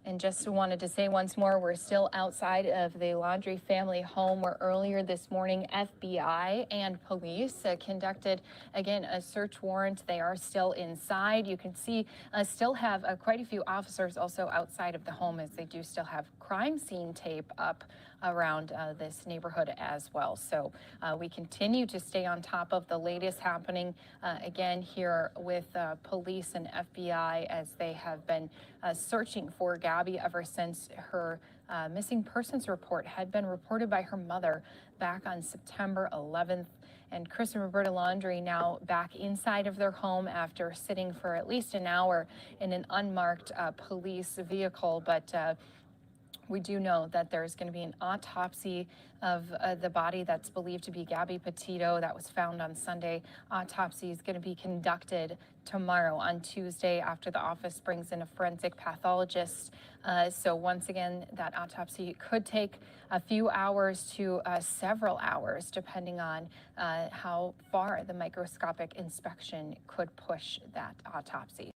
And just wanted to say once more, we're still outside of the Laundrie family home where earlier this morning, FBI and police conducted, again, a search warrant. They are still inside. You can see still have quite a few officers also outside of the home, as they do still have crime scene tape up around this neighborhood as well. So we continue to stay on top of the latest happening again here with police and FBI, as they have been searching for Gabby ever since her missing persons report had been reported by her mother back on September 11th. And Chris and Roberta Laundrie now back inside of their home after sitting for at least an hour in an unmarked police vehicle. But we do know that there's going to be an autopsy of the body that's believed to be Gabby Petito that was found on Sunday. Autopsy is going to be conducted tomorrow on Tuesday after the office brings in a forensic pathologist. So once again, that autopsy could take a few hours to several hours, depending on how far the microscopic inspection could push that autopsy.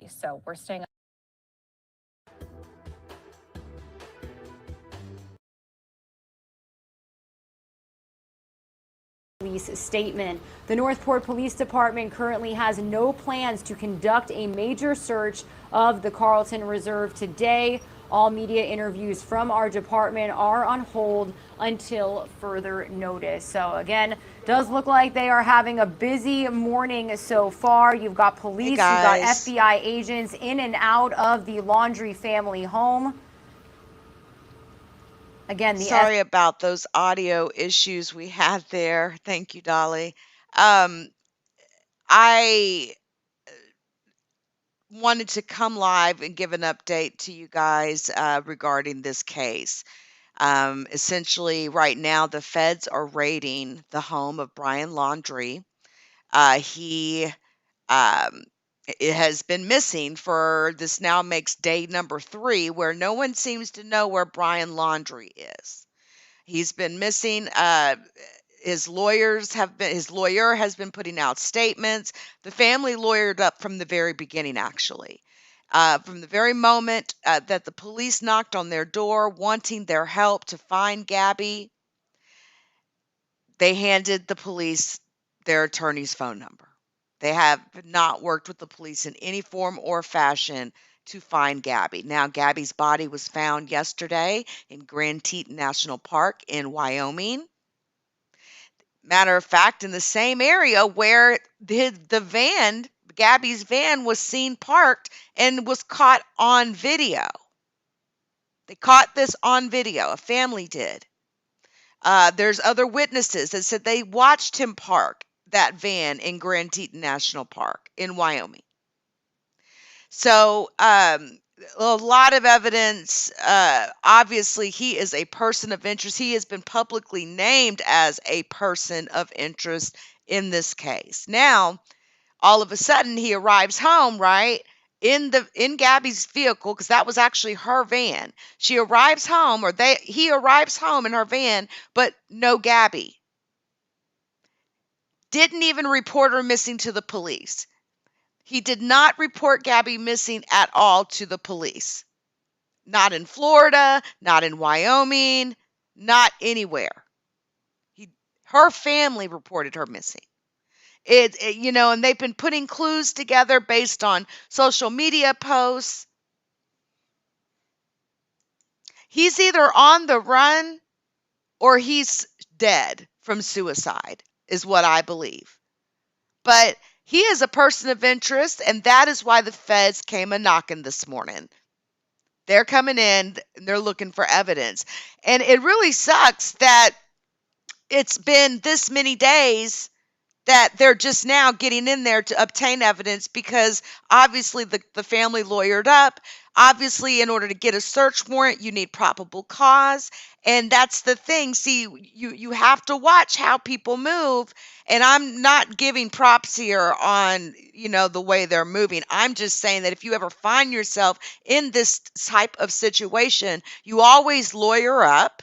So we're staying Police statement. The Northport Police Department currently has no plans to conduct a major search of the Carlton Reserve today. All media interviews from our department are on hold until further notice. So again, does look like they are having a busy morning so far. You've got police, you've got FBI agents in and out of the Laundrie family home. Again, the Sorry about those audio issues we had there. Thank you, Dolly. I wanted to come live and give an update to you guys regarding this case. Essentially, right now, the feds are raiding the home of Brian Laundrie. He it has been missing for this now makes day number 3, where no one seems to know where Brian Laundrie is. He's been missing. His lawyer has been putting out statements. The family lawyered up from the very beginning, actually. From the very moment that the police knocked on their door wanting their help to find Gabby, they handed the police their attorney's phone number. They have not worked with the police in any form or fashion to find Gabby. Now, Gabby's body was found yesterday in Grand Teton National Park in Wyoming. Matter of fact, in the same area where the van, Gabby's van, was seen parked and was caught on video. They caught this on video. A family did. There's other witnesses that said they watched him park that van in Grand Teton National Park in Wyoming. So, a lot of evidence. Obviously, he is a person of interest. He has been publicly named as a person of interest in this case. Now, all of a sudden, he arrives home, right? In Gabby's vehicle, because that was actually her van. She arrives home, or he arrives home in her van, but no Gabby. Didn't even report her missing to the police. He did not report Gabby missing at all to the police. Not in Florida, not in Wyoming, not anywhere. Her family reported her missing. And they've been putting clues together based on social media posts. He's either on the run or he's dead from suicide, is what I believe. But he is a person of interest, and that is why the feds came a-knocking this morning. They're coming in, and they're looking for evidence. And it really sucks that it's been this many days that they're just now getting in there to obtain evidence, because obviously the family lawyered up. Obviously, in order to get a search warrant, you need probable cause. And that's the thing. See, you have to watch how people move. And I'm not giving props here on, the way they're moving. I'm just saying that if you ever find yourself in this type of situation, you always lawyer up.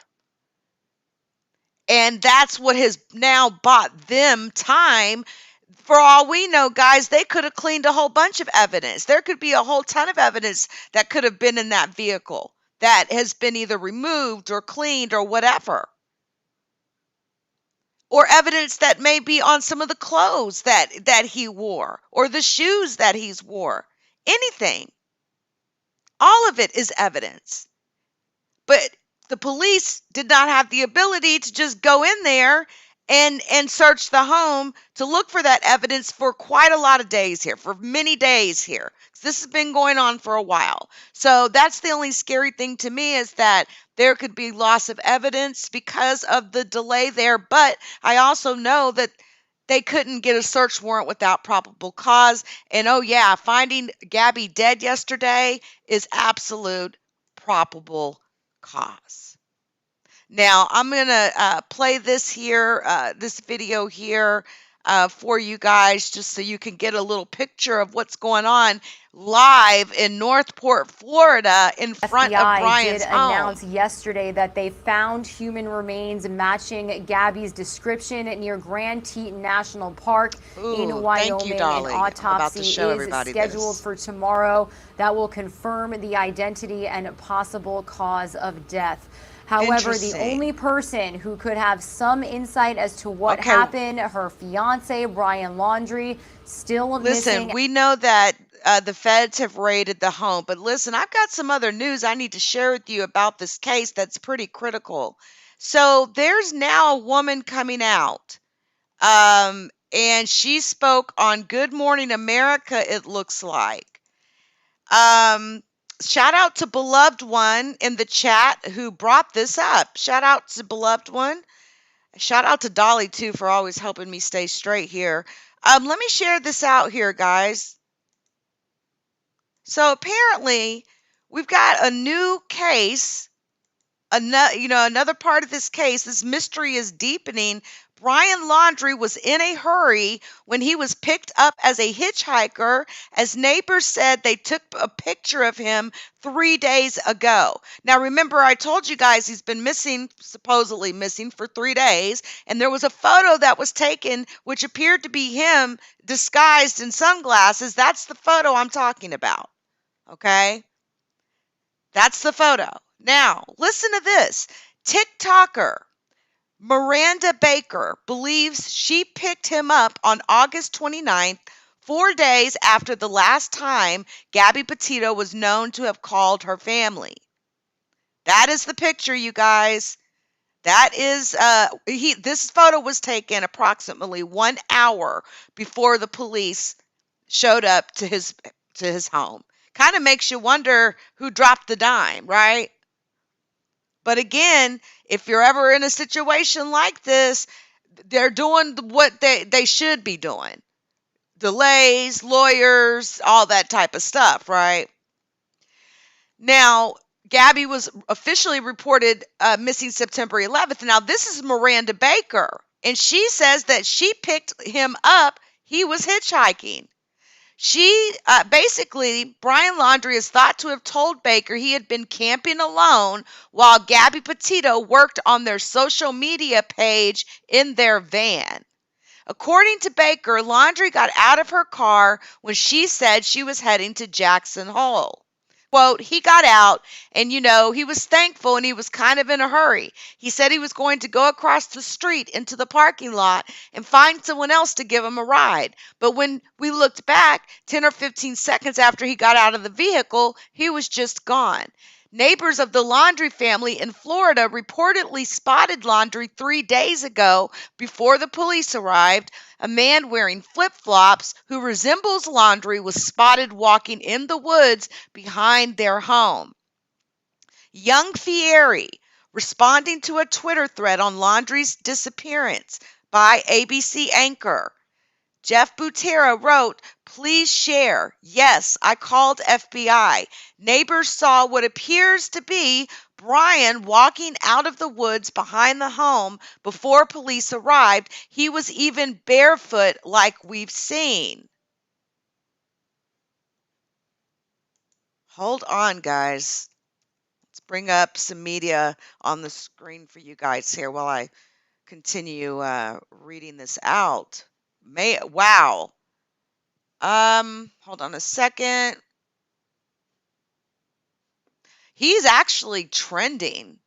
And that's what has now bought them time. For all we know, guys, they could have cleaned a whole bunch of evidence. There could be a whole ton of evidence that could have been in that vehicle that has been either removed or cleaned or whatever. Or evidence that may be on some of the clothes that he wore, or the shoes that he's wore. Anything. All of it is evidence. But the police did not have the ability to just go in there and search the home to look for that evidence for quite a lot of days here, for many days here. This has been going on for a while. So that's the only scary thing to me, is that there could be loss of evidence because of the delay there. But I also know that they couldn't get a search warrant without probable cause. And oh yeah, finding Gabby dead yesterday is absolute probable cause. Now, I'm going to play this video here for you guys, just so you can get a little picture of what's going on live in Northport, Florida, in front of Brian's home. FBI did announce yesterday that they found human remains matching Gabby's description near Grand Teton National Park in Wyoming. Thank you, Dolly. An autopsy is scheduled for tomorrow that will confirm the identity and possible cause of death. However, the only person who could have some insight as to what happened, her fiance, Brian Laundrie, still missing. Listen, we know that the feds have raided the home, but listen, I've got some other news I need to share with you about this case that's pretty critical. So there's now a woman coming out, and she spoke on Good Morning America, it looks like. shout out to Beloved One in the chat who brought this up. Shout out to Beloved One. Shout out to Dolly too for always helping me stay straight here. Let me share this out here, guys. So apparently, we've got a new case. Another part of this case. This mystery is deepening. Brian Laundrie was in a hurry when he was picked up as a hitchhiker, as neighbors said they took a picture of him 3 days ago. Now, remember, I told you guys he's been missing, supposedly missing, for 3 days, and there was a photo that was taken which appeared to be him disguised in sunglasses. That's the photo I'm talking about. Okay? That's the photo. Now, listen to this. TikToker Miranda Baker believes she picked him up on August 29th, 4 days after the last time Gabby Petito was known to have called her family. That is the picture, you guys. That is this photo was taken approximately 1 hour before the police showed up to his home. Kind of makes you wonder who dropped the dime, right? But again, if you're ever in a situation like this, they're doing what they should be doing. Delays, lawyers, all that type of stuff, right? Now, Gabby was officially reported missing September 11th. Now, this is Miranda Baker, and she says that she picked him up. He was hitchhiking. Basically, Brian Laundrie is thought to have told Baker he had been camping alone while Gabby Petito worked on their social media page in their van. According to Baker, Laundrie got out of her car when she said she was heading to Jackson Hole. Quote, he got out and, he was thankful and he was kind of in a hurry. He said he was going to go across the street into the parking lot and find someone else to give him a ride. But when we looked back 10 or 15 seconds after he got out of the vehicle, he was just gone. Neighbors of the Laundrie family in Florida reportedly spotted Laundrie 3 days ago before the police arrived. A man wearing flip-flops who resembles Laundrie was spotted walking in the woods behind their home. Young Fieri, responding to a Twitter thread on Laundrie's disappearance by ABC anchor Jeff Butera wrote, please share. Yes, I called FBI. Neighbors saw what appears to be Brian walking out of the woods behind the home before police arrived. He was even barefoot like we've seen. Hold on, guys. Let's bring up some media on the screen for you guys here while I continue reading this out. Wow. Hold on a second. He's actually trending.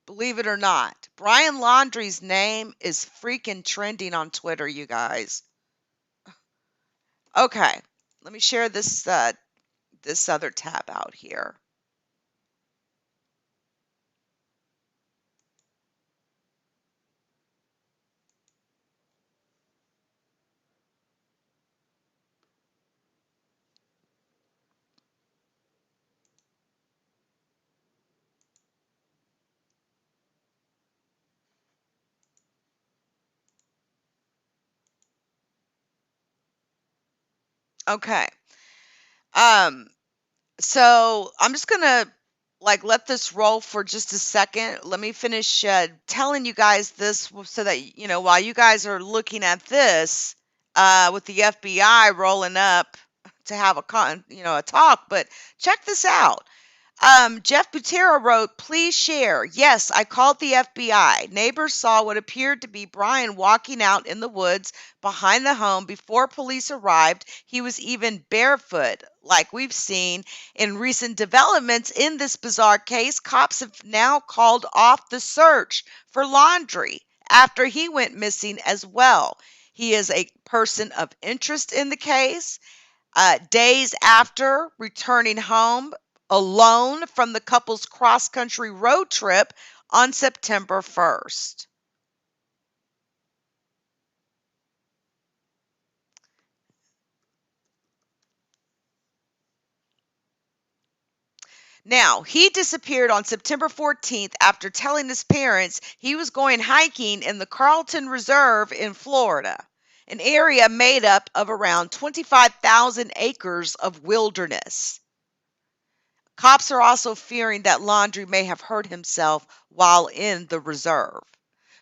Believe it or not. Brian Laundrie's name is freaking trending on Twitter, you guys. Okay. Let me share this this other tab out here. Okay. So I'm just gonna let this roll for just a second. Let me finish telling you guys this so that while you guys are looking at this with the FBI rolling up to have a talk. But check this out. Jeff Butera wrote, please share. Yes, I called the FBI. Neighbors saw what appeared to be Brian walking out in the woods behind the home before police arrived. He was even barefoot, like we've seen in recent developments in this bizarre case. Cops have now called off the search for Laundrie after he went missing as well. He is a person of interest in the case. Days after returning home alone from the couple's cross-country road trip on September 1st. Now, he disappeared on September 14th after telling his parents he was going hiking in the Carlton Reserve in Florida, an area made up of around 25,000 acres of wilderness. Cops are also fearing that Laundrie may have hurt himself while in the reserve.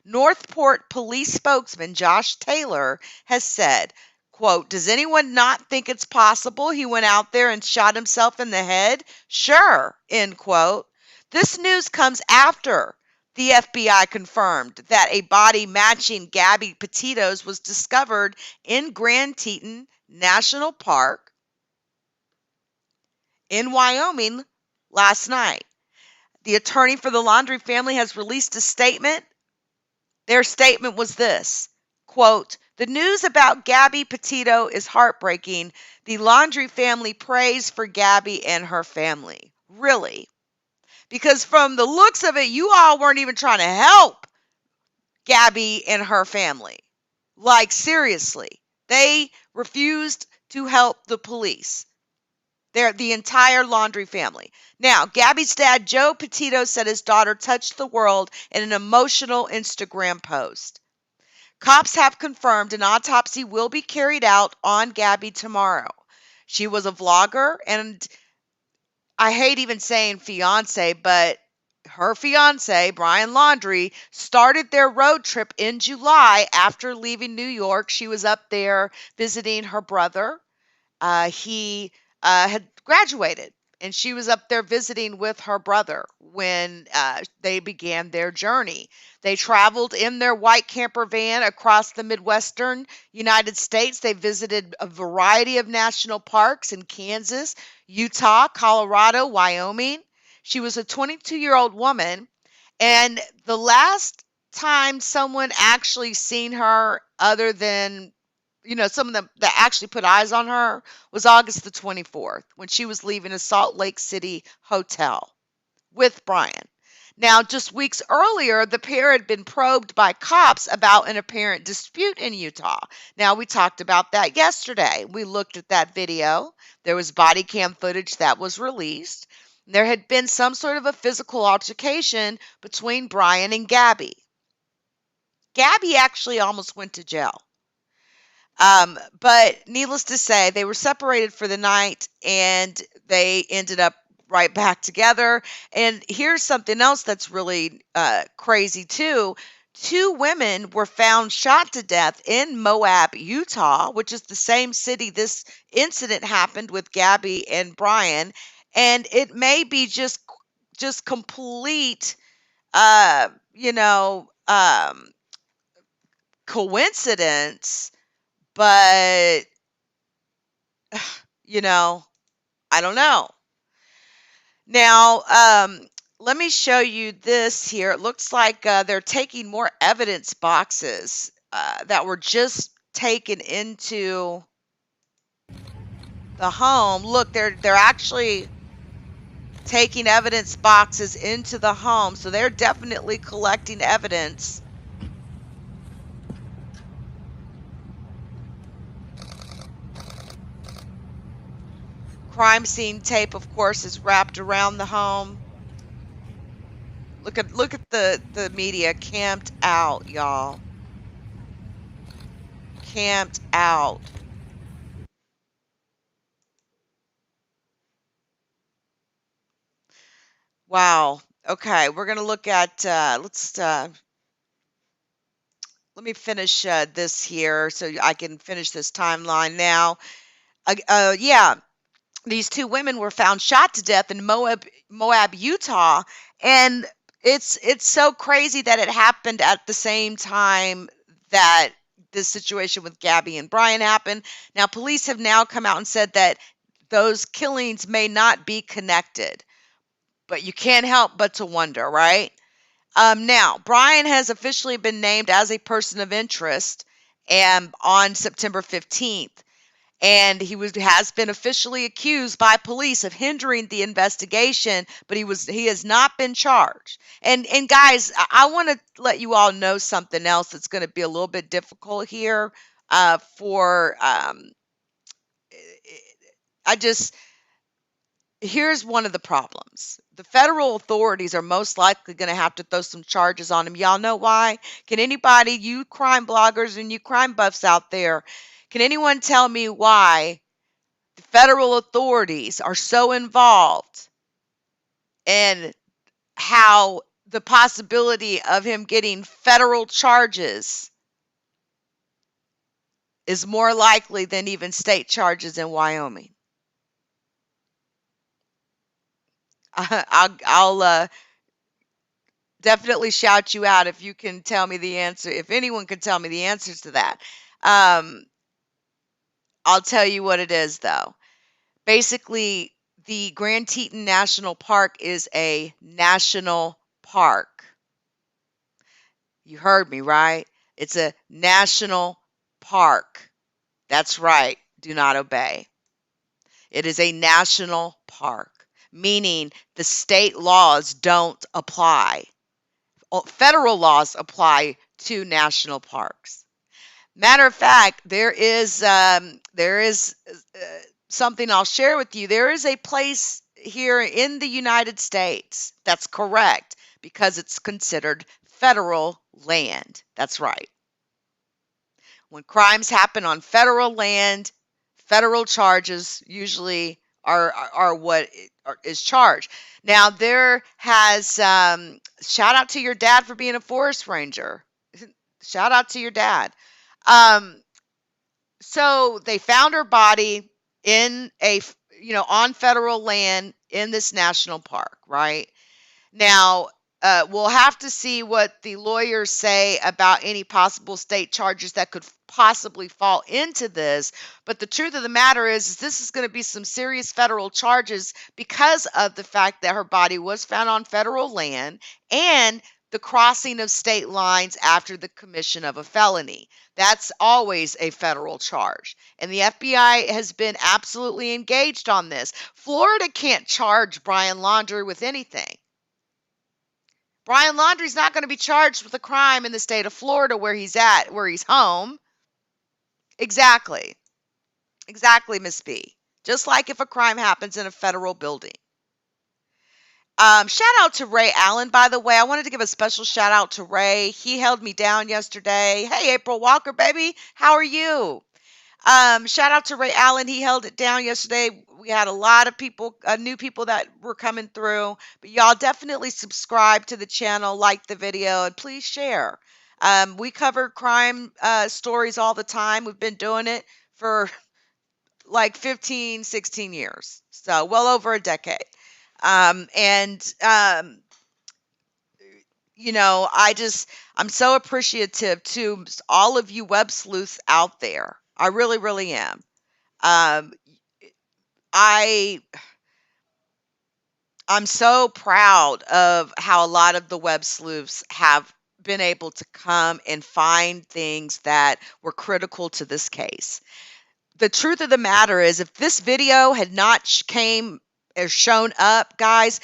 Northport police spokesman Josh Taylor has said, quote, "Does anyone not think it's possible he went out there and shot himself in the head? Sure," end quote. This news comes after the FBI confirmed that a body matching Gabby Petito's was discovered in Grand Teton National Park in Wyoming last night. The attorney for the Laundrie family has released a statement. Their statement was this, quote, "The news about Gabby Petito is heartbreaking. The Laundrie family prays for Gabby and her family." Really? Because from the looks of it, you all weren't even trying to help Gabby and her family. Like, seriously. They refused to help the police. They're the entire Laundrie family. Now, Gabby's dad, Joe Petito, said his daughter touched the world in an emotional Instagram post. Cops have confirmed an autopsy will be carried out on Gabby tomorrow. She was a vlogger, and I hate even saying fiance, but her fiance, Brian Laundrie, started their road trip in July after leaving New York. She was up there visiting her brother. He had graduated, and she was up there visiting with her brother when they began their journey. They traveled in their white camper van across the Midwestern United States. They visited a variety of national parks in Kansas, Utah, Colorado, Wyoming. She was a 22-year-old woman, and the last time someone actually seen her other than some of them that actually put eyes on her was August the 24th when she was leaving a Salt Lake City hotel with Brian. Now, just weeks earlier, the pair had been probed by cops about an apparent dispute in Utah. Now, we talked about that yesterday. We looked at that video. There was body cam footage that was released. There had been some sort of a physical altercation between Brian and Gabby. Gabby actually almost went to jail. But needless to say, they were separated for the night and they ended up right back together. And here's something else that's really crazy too. Two women were found shot to death in Moab, Utah, which is the same city this incident happened with Gabby and Brian. And it may be just complete, you know, coincidence, but I don't know. Now, let me show you this here. It looks like they're taking more evidence boxes that were just taken into the home. Look, they're actually taking evidence boxes into the home, so they're definitely collecting evidence. Crime scene tape, of course, is wrapped around the home. Look at the media camped out, y'all. Camped out. Wow. Okay, we're gonna look at let me finish this here so I can finish this timeline now. Yeah. These two women were found shot to death in Moab, Utah, and it's so crazy that it happened at the same time that this situation with Gabby and Brian happened. Now, police have now come out and said that those killings may not be connected, but you can't help but to wonder, right? Now, Brian has officially been named as a person of interest, and on September 15th. And has been officially accused by police of hindering the investigation, but he has not been charged. And guys, I want to let you all know something else that's going to be a little bit difficult here. For I just here's one of the problems. The federal authorities are most likely going to have to throw some charges on him. Y'all know why? Can anybody, you crime bloggers and you crime buffs out there, can anyone tell me why the federal authorities are so involved in how the possibility of him getting federal charges is more likely than even state charges in Wyoming? I'll definitely shout you out if you can tell me the answer. If anyone can tell me the answers to that. Um, I'll tell you what it is, though. Basically, the Grand Teton National Park is a national park. You heard me, right? It's a national park. That's right. Do not obey. It is a national park, meaning the state laws don't apply. Federal laws apply to national parks. Matter of fact, there is something I'll share with you. There is a place here in the United States that's correct because it's considered federal land. That's right. When crimes happen on federal land, federal charges usually are what is charged. Now there has shout out to your dad for being a forest ranger. Shout out to your dad. So they found her body in on federal land in this national park, right? Now, we'll have to see what the lawyers say about any possible state charges that could possibly fall into this. But the truth of the matter is this is going to be some serious federal charges because of the fact that her body was found on federal land and the crossing of state lines after the commission of a felony. That's always a federal charge. And the FBI has been absolutely engaged on this. Florida can't charge Brian Laundrie with anything. Brian Laundrie's not going to be charged with a crime in the state of Florida where he's home. Exactly. Exactly, Miss B. Just like if a crime happens in a federal building. Shout out to Ray Allen, by the way. I wanted to give a special shout out to Ray. He held me down yesterday. Hey, April Walker, baby. How are you? Shout out to Ray Allen. He held it down yesterday. We had a lot of people, new people that were coming through. But y'all definitely subscribe to the channel, like the video, and please share. We cover crime stories all the time. We've been doing it for like 15, 16 years. So well over a decade. I'm so appreciative to all of you web sleuths out there. I really, really am. I'm so proud of how a lot of the web sleuths have been able to come and find things that were critical to this case. The truth of the matter is, if this video had not came or shown up, guys,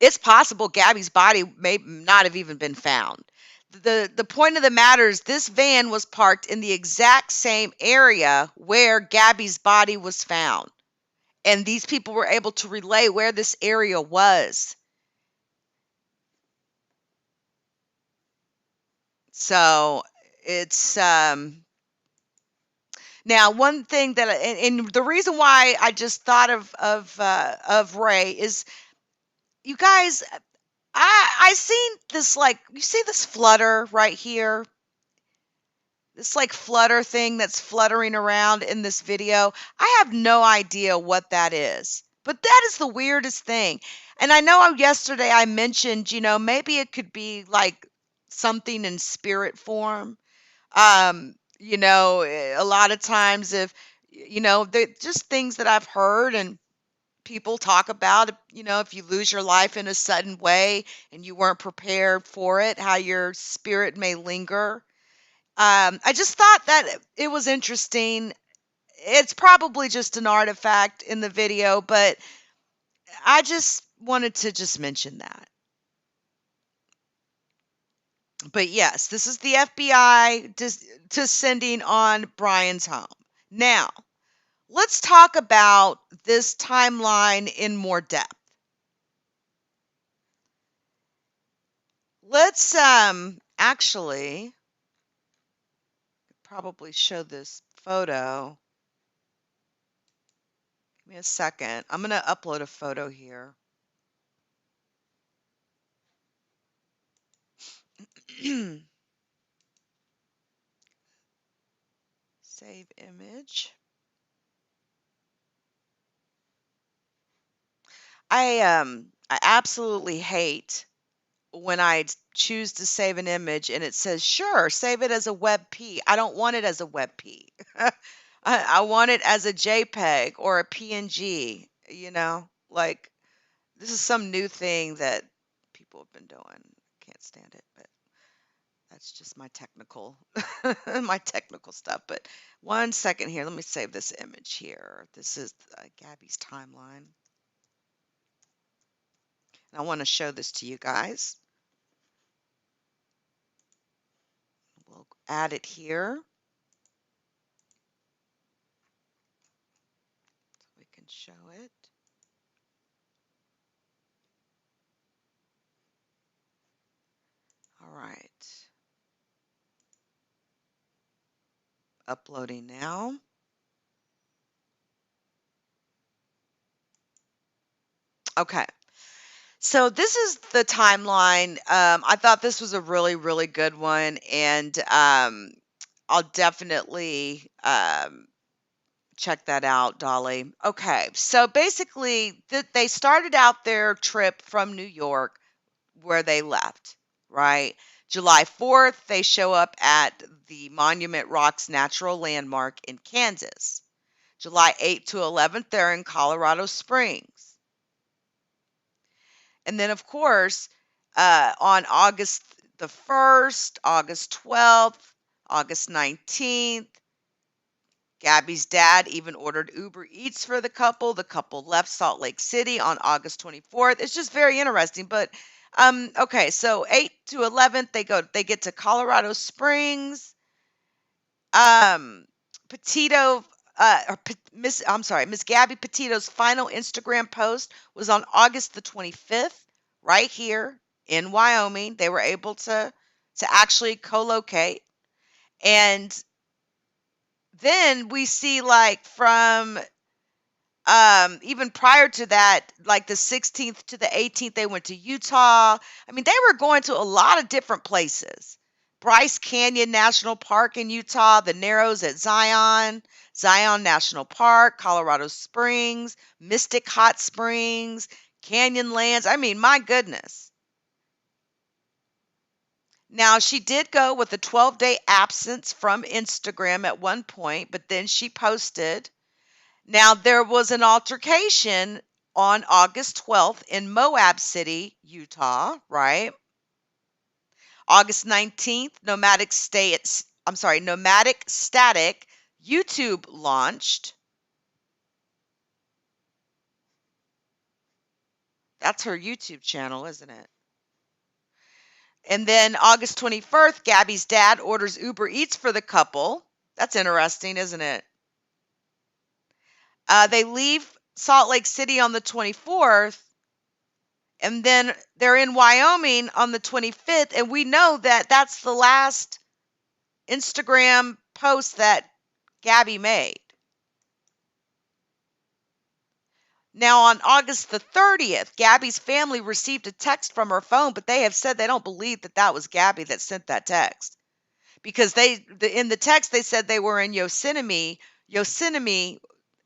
it's possible Gabby's body may not have even been found. The point of the matter is this van was parked in the exact same area where Gabby's body was found. And these people were able to relay where this area was. So it's now one thing that and the reason why I just thought of Ray is, you guys, I seen this, like, you see this flutter right here? This like flutter thing that's fluttering around in this video. I have no idea what that is, but that is the weirdest thing. And I know yesterday I mentioned, maybe it could be like something in spirit form. A lot of times they're just things that I've heard and people talk about, if you lose your life in a sudden way and you weren't prepared for it, how your spirit may linger. I just thought that it was interesting. It's probably just an artifact in the video, but I just wanted to just mention that. But yes, this is the FBI descending on Brian's home. Now, let's talk about this timeline in more depth. Let's actually probably show this photo. Give me a second. I'm going to upload a photo here. Save image. I absolutely hate when I choose to save an image and it says, sure, save it as a WebP. I don't want it as a WebP. I want it as a JPEG or a PNG, like this is some new thing that people have been doing. Can't stand it, but that's just my technical my technical stuff. But 1 second here, let me save this image here. This is Gabby's timeline. And I want to show this to you guys. We'll add it here. So we can show it. All right. Uploading now. Okay. So this is the timeline. I thought this was a really, really good one, and I'll definitely check that out, Dolly. Okay, so basically, they started out their trip from New York, where they left, right? July 4th, they show up at the Monument Rocks Natural Landmark in Kansas. July 8th to 11th, they're in Colorado Springs. And then, of course, on August the 1st, August 12th, August 19th, Gabby's dad even ordered Uber Eats for the couple. The couple left Salt Lake City on August 24th. It's just very interesting. But okay, so 8th to 11th, they get to Colorado Springs. Petito, Miss Gabby Petito's final Instagram post was on August the 25th, right here in Wyoming. They were able to actually co-locate. And then we see, like, from even prior to that, like the 16th to the 18th, they went to Utah. I mean, they were going to a lot of different places. Bryce Canyon National Park in Utah, the Narrows at Zion National Park, Colorado Springs, Mystic Hot Springs, Canyonlands. I mean, my goodness. Now, she did go with a 12-day absence from Instagram at one point, but then she posted. Now, there was an altercation on August 12th in Moab City, Utah, right? August 19th, Nomadic Static YouTube launched. That's her YouTube channel, isn't it? And then August 21st, Gabby's dad orders Uber Eats for the couple. That's interesting, isn't it? They leave Salt Lake City on the 24th, and then they're in Wyoming on the 25th, and we know that that's the last Instagram post that Gabby made. Now, on August the 30th, Gabby's family received a text from her phone, but they have said they don't believe that that was Gabby that sent that text. Because in the text, they said they were in Yosemite,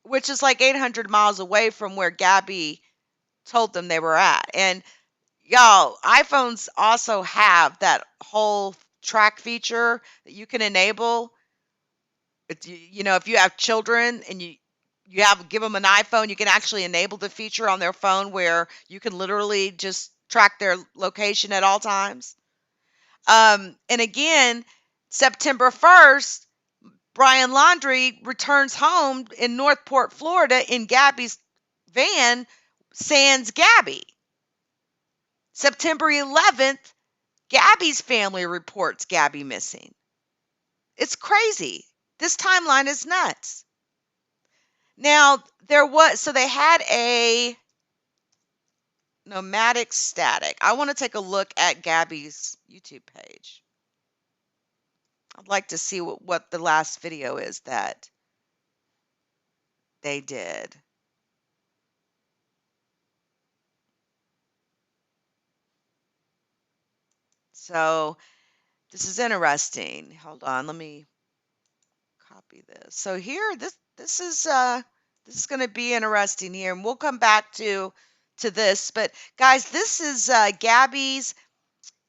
which is like 800 miles away from where Gabby told them they were at. And y'all, iPhones also have that whole track feature that you can enable. If you have children and you give them an iPhone, you can actually enable the feature on their phone where you can literally just track their location at all times. And again, September 1st, Brian Laundrie returns home in Northport, Florida in Gabby's van, sans Gabby. September 11th, Gabby's family reports Gabby missing. It's crazy. This timeline is nuts. Now, so they had a nomadic static. I want to take a look at Gabby's YouTube page. I'd like to see what the last video is that they did. So this is interesting. Hold on, let me copy this. So here, this is going to be interesting here, and we'll come back to this. But guys, this is Gabby's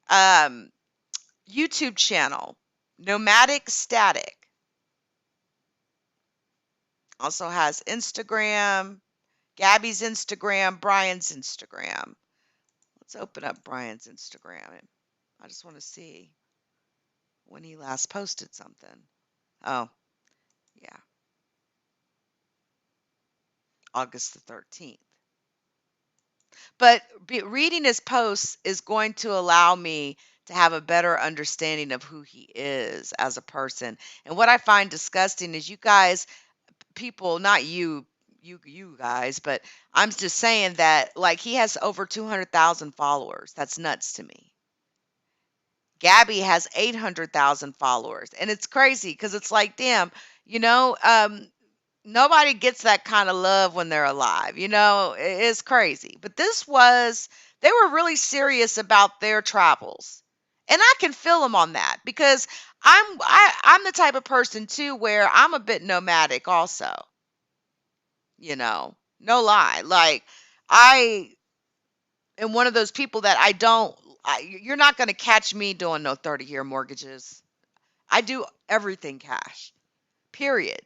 YouTube channel, Nomadic Static. Also has Instagram, Gabby's Instagram, Brian's Instagram. Let's open up Brian's Instagram. I just want to see when he last posted something. Oh, yeah. August the 13th. But reading his posts is going to allow me to have a better understanding of who he is as a person. And what I find disgusting is you guys, people, not you guys, but I'm just saying that, like, he has over 200,000 followers. That's nuts to me. Gabby has 800,000 followers, and it's crazy because it's like, damn, nobody gets that kind of love when they're alive. It's crazy. But they were really serious about their travels, and I can feel them on that because I'm the type of person too where I'm a bit nomadic also. No lie. Like, I am one of those people that you're not going to catch me doing no 30-year mortgages. I do everything cash, period.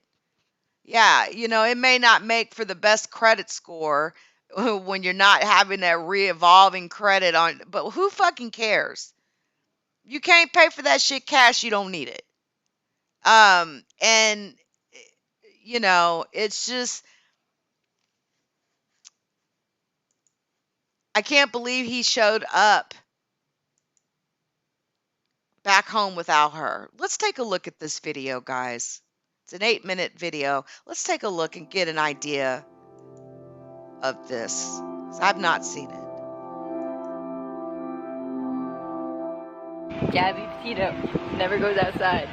Yeah, it may not make for the best credit score when you're not having that re-evolving credit on, but who fucking cares? You can't pay for that shit cash, you don't need it. And it's just, I can't believe he showed up back home without her. Let's take a look at this video, guys. It's an 8-minute video. Let's take a look and get an idea of this, 'cause I've not seen it. Gabby Petito never goes outside.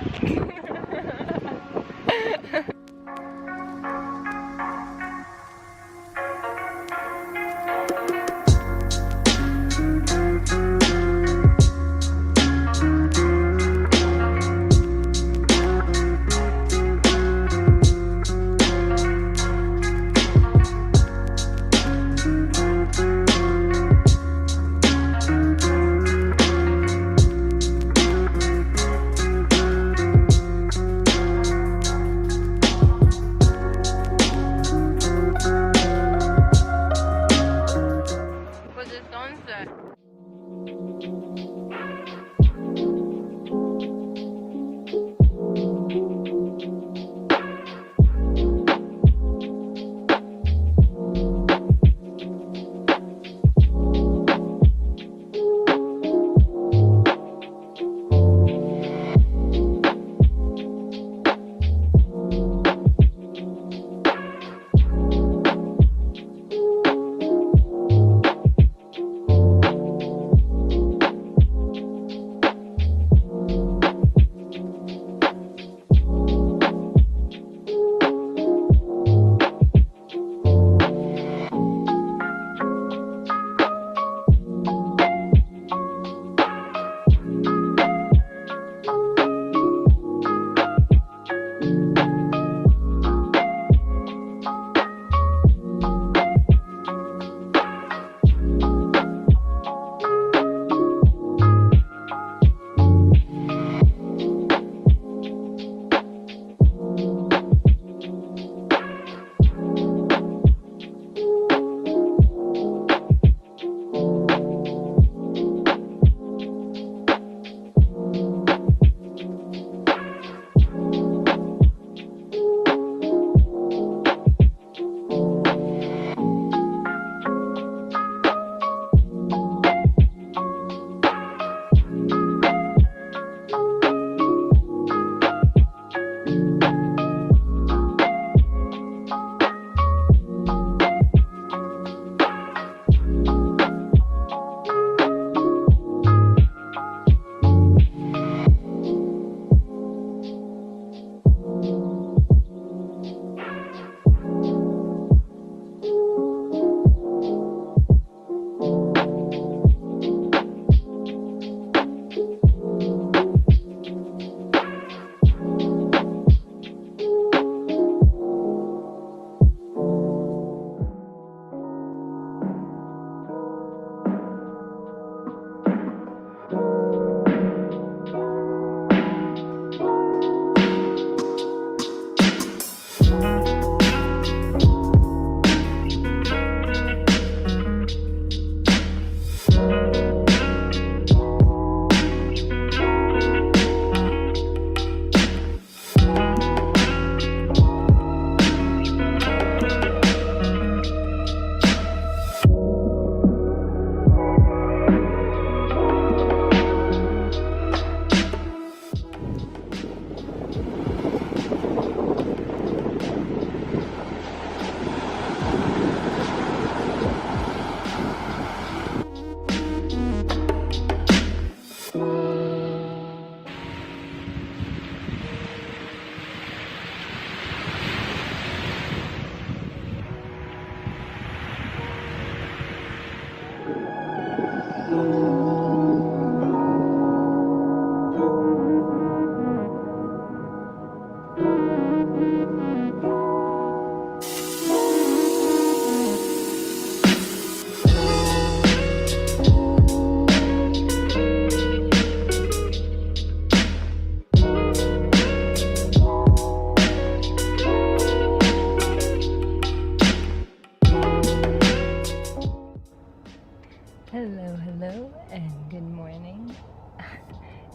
Hello, and good morning.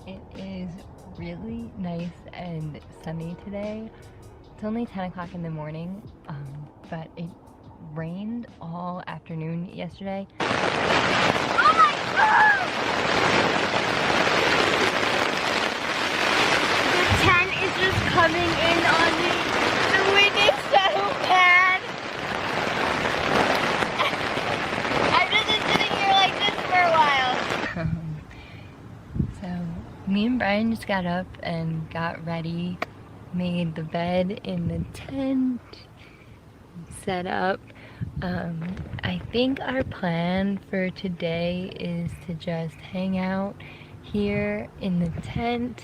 It is really nice and sunny today. It's only 10 o'clock in the morning, but it rained all afternoon yesterday. Oh my God! The tent is just coming in on me. The wind is so bad. I've just been sitting here like this for a while. So me and Brian just got up and got ready, made the bed in the tent, set up. I think our plan for today is to just hang out here in the tent.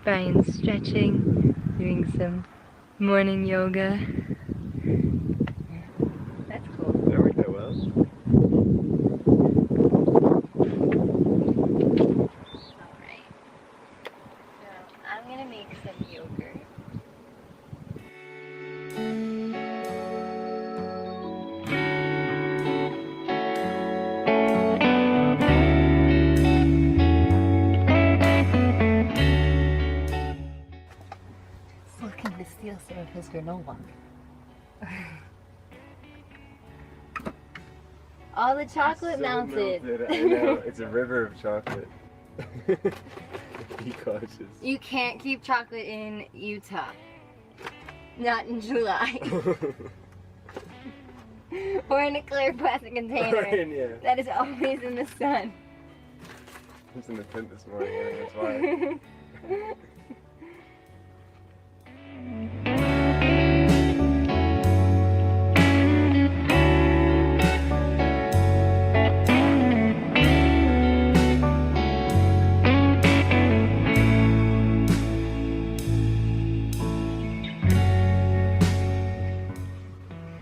Brian's stretching, doing some morning yoga. That's cool. That worked out well. Alright. So I'm gonna make some yogurt. Looking to steal some of his granola. All the chocolate melted. I know, it's a river of chocolate. Be cautious. You can't keep chocolate in Utah. Not in July. Or in a clear plastic container Yeah. that is always in the sun. I was in the tent this morning, and that's why.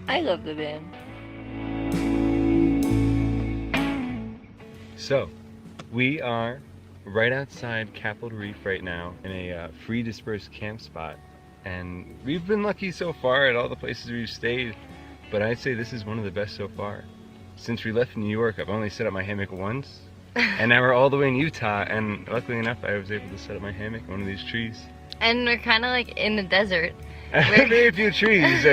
I love the band. So, we are right outside Capitol Reef right now in a free dispersed camp spot. And we've been lucky so far at all the places we've stayed, but I'd say this is one of the best so far. Since we left New York, I've only set up my hammock once, and now we're all the way in Utah, and luckily enough, I was able to set up my hammock in one of these trees. And we're kind of like in the desert. Very few trees.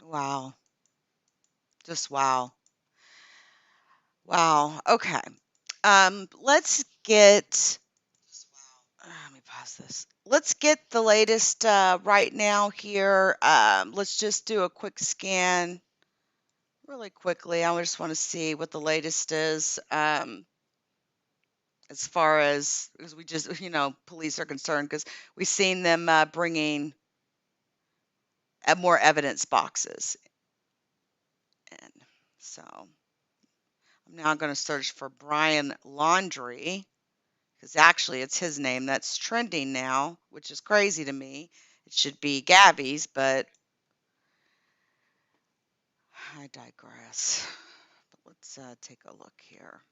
Wow. Just wow. Wow. Okay. Let's get, let me pause this. Let's get the latest right now here. Let's just do a quick scan really quickly. I just want to see what the latest is as far as we just, police are concerned, because we've seen them bringing more evidence boxes. And so I'm now going to search for Brian Laundrie, because actually it's his name that's trending now, which is crazy to me. It should be Gabby's, but I digress. But let's take a look here.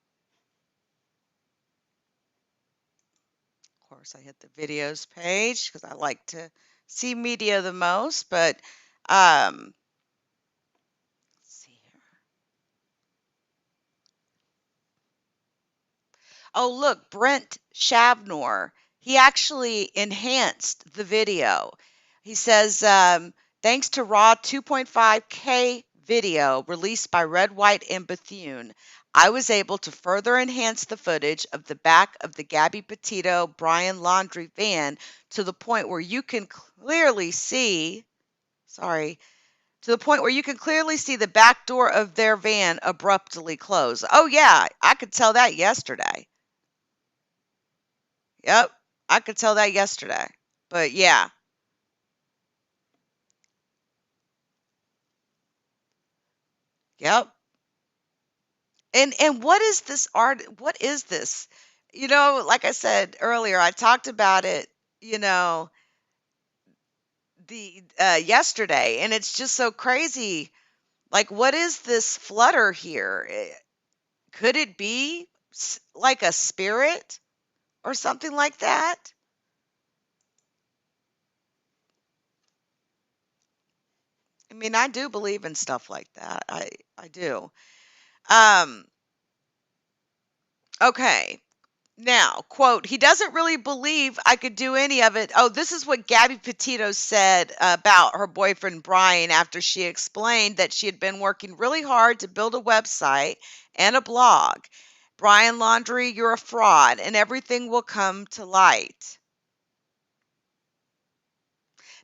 course, I hit the videos page because I like to see media the most, but let's see here. Oh, look, Brent Shavnor. He actually enhanced the video. He says, thanks to raw 2.5K video released by Red, White, and Bethune, I was able to further enhance the footage of the back of the Gabby Petito Brian Laundrie van to the point where you can clearly see, to the point where you can clearly see the back door of their van abruptly close. Oh, yeah, I could tell that yesterday. Yep, I could tell that yesterday. But yeah. Yep. And what is this art? What is this? Like I said earlier, I talked about it, you know, the yesterday, and it's just so crazy. Like, what is this flutter here? Could it be like a spirit or something like that? I mean, I do believe in stuff like that. I do. Um, okay. Now, quote, he doesn't really believe I could do any of it. Oh, this is what Gabby Petito said about her boyfriend Brian after she explained that she had been working really hard to build a website and a blog. Brian Laundrie, you're a fraud, and everything will come to light.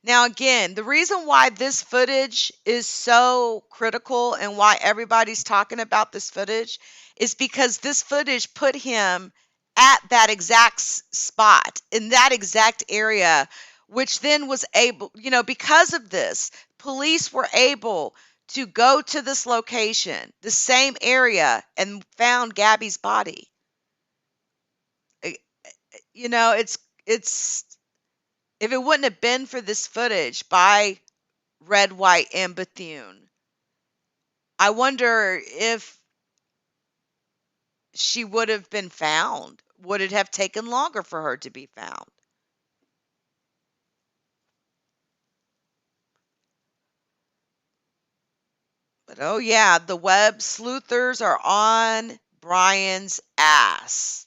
Now, again, the reason why this footage is so critical and why everybody's talking about this footage is because this footage put him at that exact spot in that exact area, which then was able, because of this, police were able to go to this location, the same area, and found Gabby's body. It's if it wouldn't have been for this footage by Red, White, and Bethune, I wonder if she would have been found. Would it have taken longer for her to be found? But oh yeah, the web sleuthers are on Brian's ass.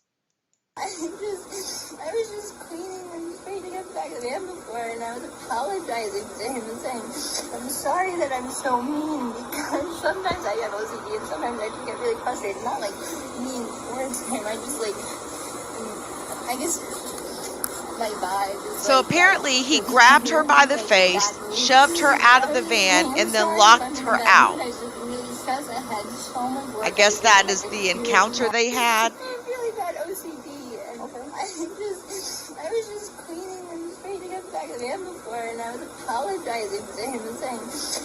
I was just cleaning and straightening up the back of the van before, and I was apologizing to him and saying, I'm sorry that I'm so mean, because sometimes I have OCD and sometimes I just get really frustrated. Not like mean towards him, I guess my vibe is So apparently he grabbed her by the face, shoved her out of the van, and then locked her out. I guess that is the encounter they had. Really bad OCD, and I was just cleaning and straightening up the back of the van before, and I was apologizing to him and saying,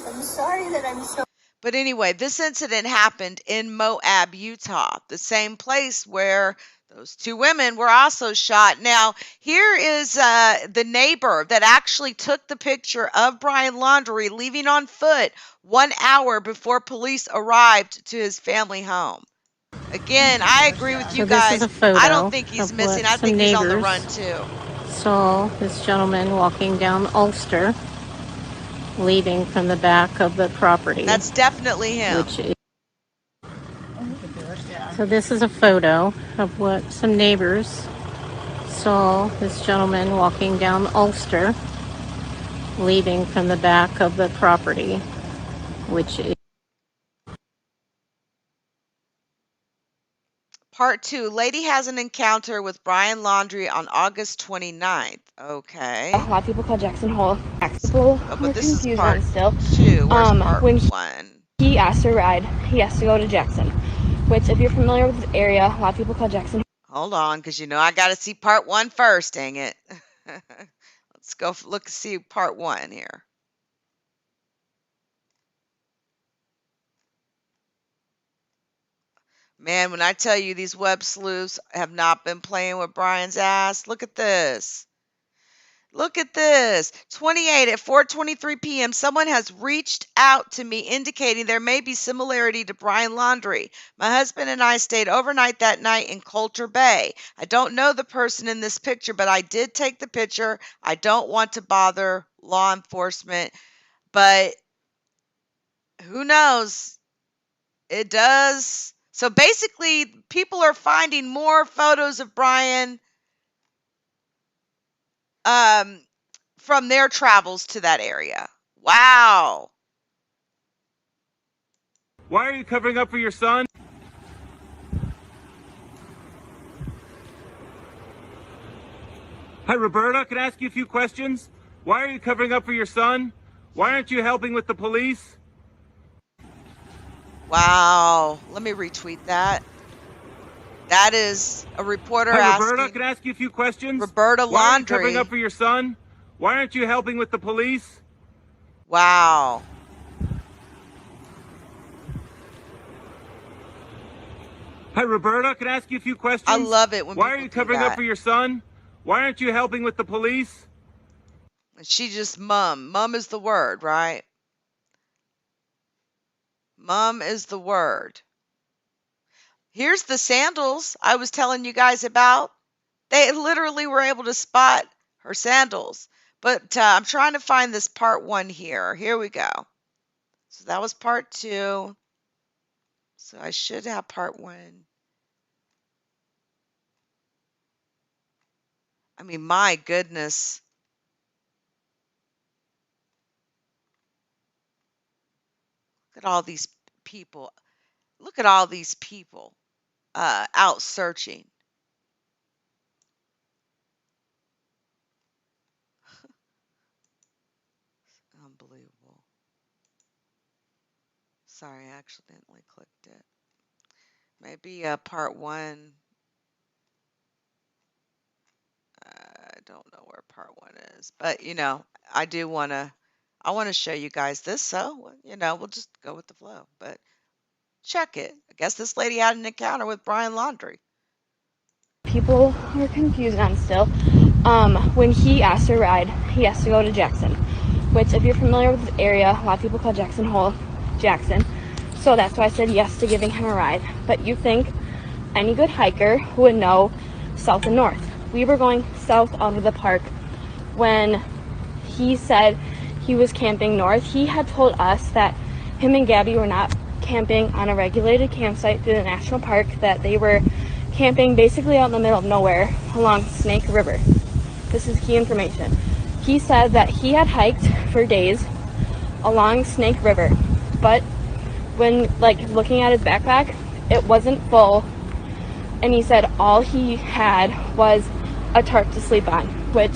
I'm sorry that I'm so. But anyway, this incident happened in Moab, Utah, the same place where those two women were also shot. Now, here is the neighbor that actually took the picture of Brian Laundrie leaving on foot 1 hour before police arrived to his family home. Again, I agree with you guys. This is a photo I don't think he's of missing. what I think some he's on the neighbors run too. saw this gentleman walking down Ulster, leaving from the back of the property. That's definitely him. So this is a photo of what some neighbors saw this gentleman walking down Ulster, leaving from the back of the property, which is Part 2. Lady has an encounter with Brian Laundrie on August 29th. Okay. A lot of people call Jackson Hole. People Oh, are but this is confused part on still. 2. Where's part When 1? he asked to ride, he has to go to Jackson, which if you're familiar with the area, a lot of people call Jackson. Hold on, because I got to see part 1 first, dang it. Let's go look see part 1 here. Man, when I tell you these web sleuths have not been playing with Brian's ass, look at this. Look at this. 28 at 4:23 p.m. Someone has reached out to me indicating there may be similarity to Brian Laundrie. My husband and I stayed overnight that night in Coulter Bay. I don't know the person in this picture, but I did take the picture. I don't want to bother law enforcement, but who knows? It does. So basically, people are finding more photos of Brian from their travels to that area. Wow. Why are you covering up for your son? Hi, Roberta. Can I ask you a few questions? Why are you covering up for your son? Why aren't you helping with the police? Wow. Let me retweet that. That is a reporter Hi, Roberta. asking Can I ask you a few questions? Roberta Why are you covering up Laundrie. for your son? Why aren't you helping with the police? Wow. Hi, Roberta. Can I ask you a few questions? I love it when Why are people you do covering up that. for your son? Why aren't you helping with the police? And she just mum. Mum is the word, right? Mum is the word. Here's the sandals I was telling you guys about. They literally were able to spot her sandals. But I'm trying to find this part 1 here. Here we go. So that was part 2. So I should have part 1. I mean, my goodness. Look at all these people. Look at all these people out searching. Unbelievable. Sorry, I accidentally clicked it. Maybe part 1. I don't know where part 1 is, but I do want to. I want to show you guys this, so we'll just go with the flow. But check it. I guess this lady had an encounter with Brian Laundrie. People are confused on still. When he asked to ride, he has to go to Jackson, which, if you're familiar with the area, a lot of people call Jackson Hole Jackson. So that's why I said yes to giving him a ride. But you think any good hiker would know south and north. We were going south out of the park when he said he was camping north. He had told us that him and Gabby were not camping on a regulated campsite through the national park, that they were camping basically out in the middle of nowhere along Snake River. This is key information. He said that he had hiked for days along Snake River, but when looking at his backpack, it wasn't full, and he said all he had was a tarp to sleep on, which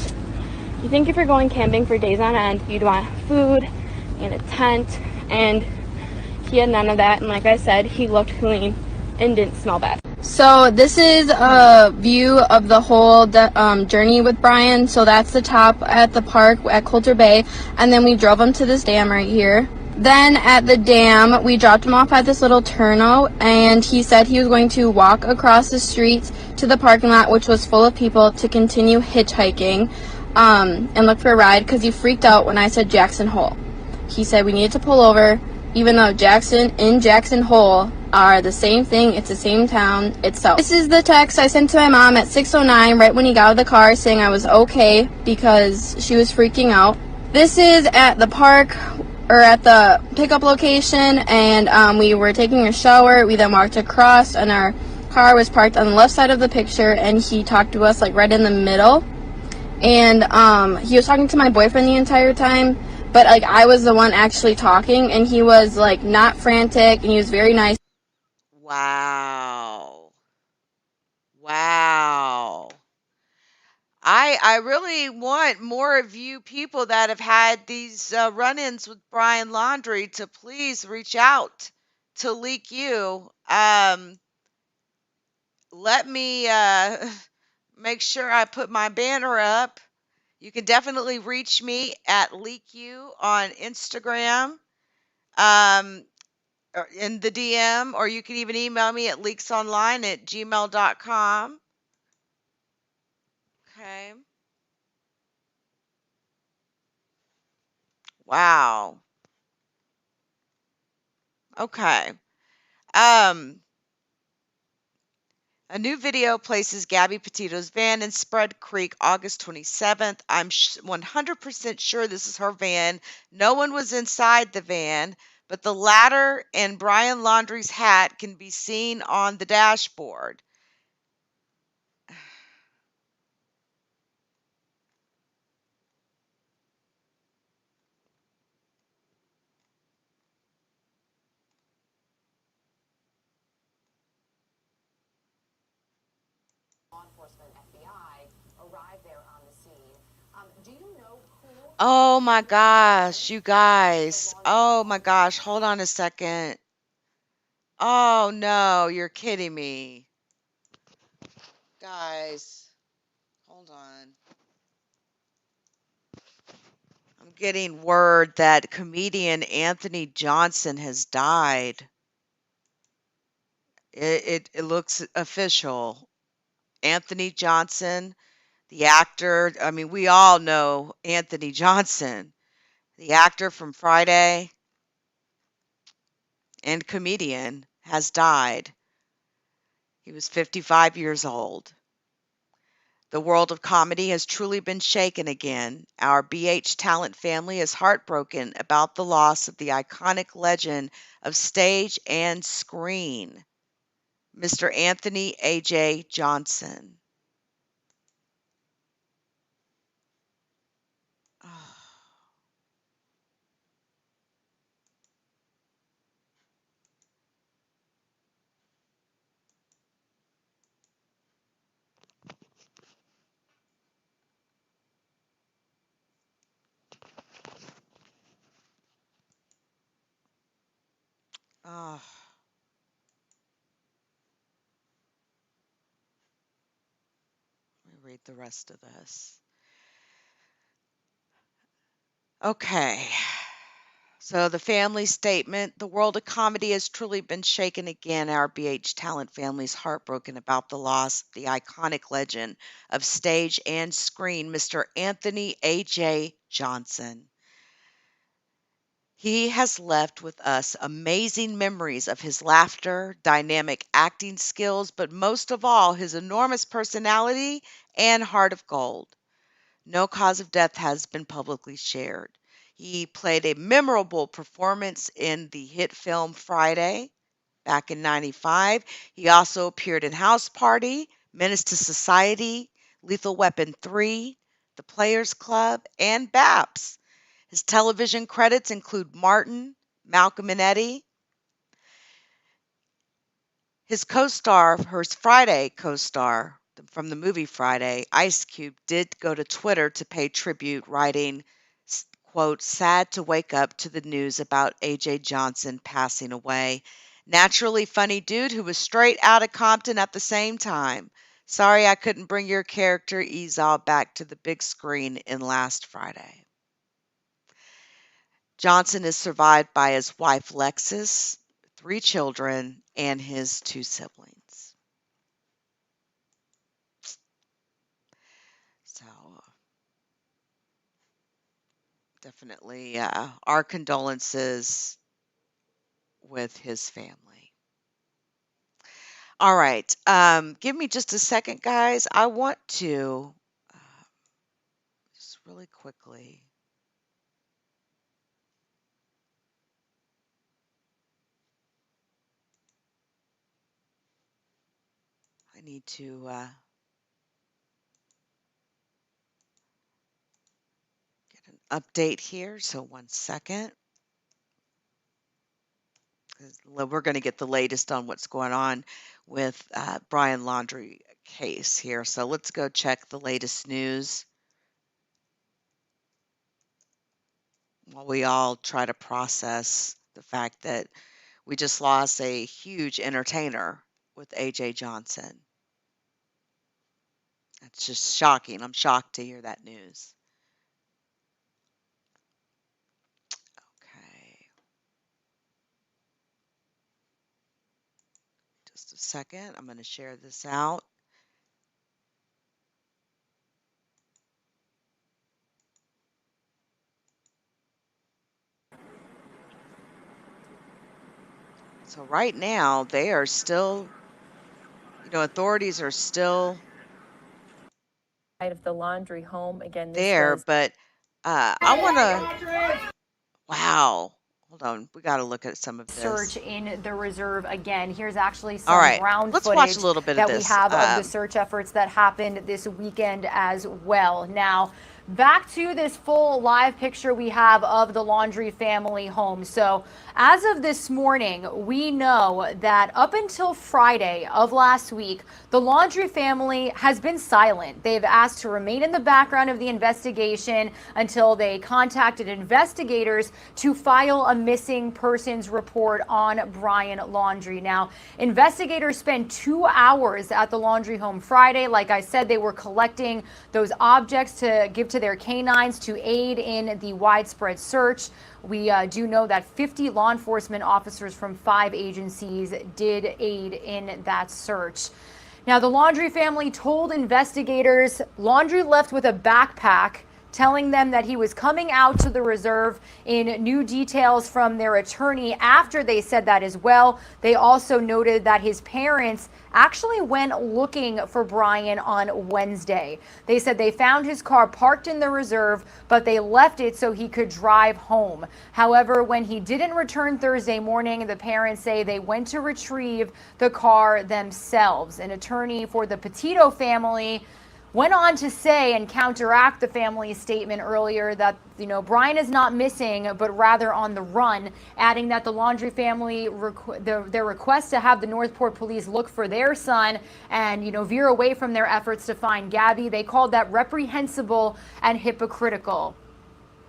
you think if you're going camping for days on end, you'd want food and a tent, and he had none of that. And like I said, he looked clean and didn't smell bad. So this is a view of the whole journey with Brian. So that's the top at the park at Coulter Bay, and then we drove him to this dam right here. Then at the dam, we dropped him off at this little turnout, and he said he was going to walk across the street to the parking lot, which was full of people, to continue hitchhiking and look for a ride, because he freaked out when I said Jackson Hole. He said we needed to pull over, even though Jackson and Jackson Hole are the same thing. It's the same town itself. This is the text I sent to my mom at 6:09, right when he got out of the car, saying I was okay because she was freaking out. This is at the park, or at the pickup location, and we were taking a shower. We then walked across, and our car was parked on the left side of the picture, and he talked to us right in the middle. And he was talking to my boyfriend the entire time, but I was the one actually talking, and he was not frantic, and he was very nice. Wow. Wow. I really want more of you people that have had these run-ins with Brian Laundrie to please reach out to Leak You. Let me make sure I put my banner up. You can definitely reach me at Leak You on Instagram, or in the DM, or you can even email me at leaksonline@gmail.com. Okay. Wow. Okay. Um, a new video places Gabby Petito's van in Spread Creek August 27th. I'm 100% sure this is her van. No one was inside the van, but the ladder and Brian Laundrie's hat can be seen on the dashboard. Law enforcement, FBI, arrived there on the scene. Do you know who? Oh my gosh, you guys. Oh my gosh, hold on a second. Oh no, you're kidding me. Guys, hold on. I'm getting word that comedian Anthony Johnson has died. It looks official. Anthony Johnson, the actor, I mean, we all know Anthony Johnson, the actor from Friday and comedian, has died. He was 55 years old. The world of comedy has truly been shaken again. Our BH talent family is heartbroken about the loss of the iconic legend of stage and screen, Mr. Anthony A.J. Johnson. Oh, let me read the rest of this. Okay. So the family statement, the world of comedy has truly been shaken again. Our BH talent family is heartbroken about the loss of the iconic legend of stage and screen, Mr. Anthony A.J. Johnson. He has left with us amazing memories of his laughter, dynamic acting skills, but most of all, his enormous personality and heart of gold. No cause of death has been publicly shared. He played a memorable performance in the hit film Friday back in 95. He also appeared in House Party, Menace to Society, Lethal Weapon 3, The Players Club, and BAPS. His television credits include Martin, Malcolm and Eddie. His co-star, her Friday co-star from the movie Friday, Ice Cube, did go to Twitter to pay tribute, writing, quote, sad to wake up to the news about A.J. Johnson passing away. Naturally funny dude who was straight out of Compton at the same time. Sorry I couldn't bring your character Esau back to the big screen in last Friday. Johnson is survived by his wife Lexis, 3 children, and his 2 siblings. So definitely our condolences with his family. All right. Give me just a second, guys. I want to just really quickly. I need to get an update here. So 1 second. We're going to get the latest on what's going on with Brian Laundrie case here. So let's go check the latest news while we all try to process the fact that we just lost a huge entertainer with A.J. Johnson. That's just shocking. I'm shocked to hear that news. Okay. Just a second. I'm going to share this out. So right now they are still, authorities are still Of the Laundrie home. Again, this there, was but I want to, wow, hold on. We got to look at some of search this. in the reserve again. Here's actually All some right, ground let's watch footage a little bit of that we this. have of the search efforts that happened this weekend as well. Now, back to this full live picture we have of the Laundrie family home. So as of this morning, we know that up until Friday of last week, the Laundrie family has been silent. They've asked to remain in the background of the investigation until they contacted investigators to file a missing persons report on Brian Laundrie. Now, investigators spent 2 hours at the Laundrie home Friday. Like I said, they were collecting those objects to give to their canines to aid in the widespread search. We do know that 50 law enforcement officers from 5 agencies did aid in that search. Now, the Laundrie family told investigators Laundrie left with a backpack, telling them that he was coming out to the reserve. In new details from their attorney after they said that as well, they also noted that his parents actually went looking for Brian on Wednesday. They said they found his car parked in the reserve, but they left it so he could drive home. However, when he didn't return Thursday morning, the parents say they went to retrieve the car themselves. An attorney for the Petito family went on to say and counteract the family's statement earlier that, Brian is not missing, but rather on the run, adding that the Laundrie family, their request to have the Northport police look for their son and, veer away from their efforts to find Gabby, they called that reprehensible and hypocritical.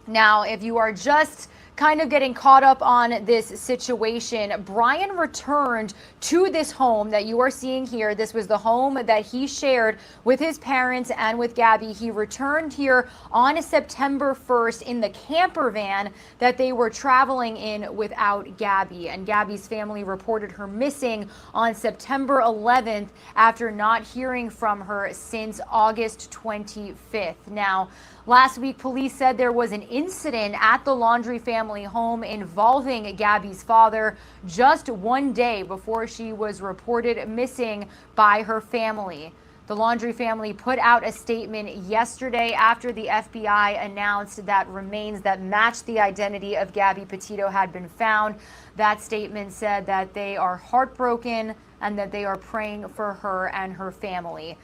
Now, if you are just kind of getting caught up on this situation, Brian returned to this home that you are seeing here. This was the home that he shared with his parents and with Gabby. He returned here on September 1st in the camper van that they were traveling in without Gabby. And Gabby's family reported her missing on September 11th after not hearing from her since August 25th. Now, last week, police said there was an incident at the Laundrie family home involving Gabby's father just one day before she was reported missing by her family. The Laundrie family put out a statement yesterday after the FBI announced that remains that matched the identity of Gabby Petito had been found. That statement said that they are heartbroken and that they are praying for her and her family.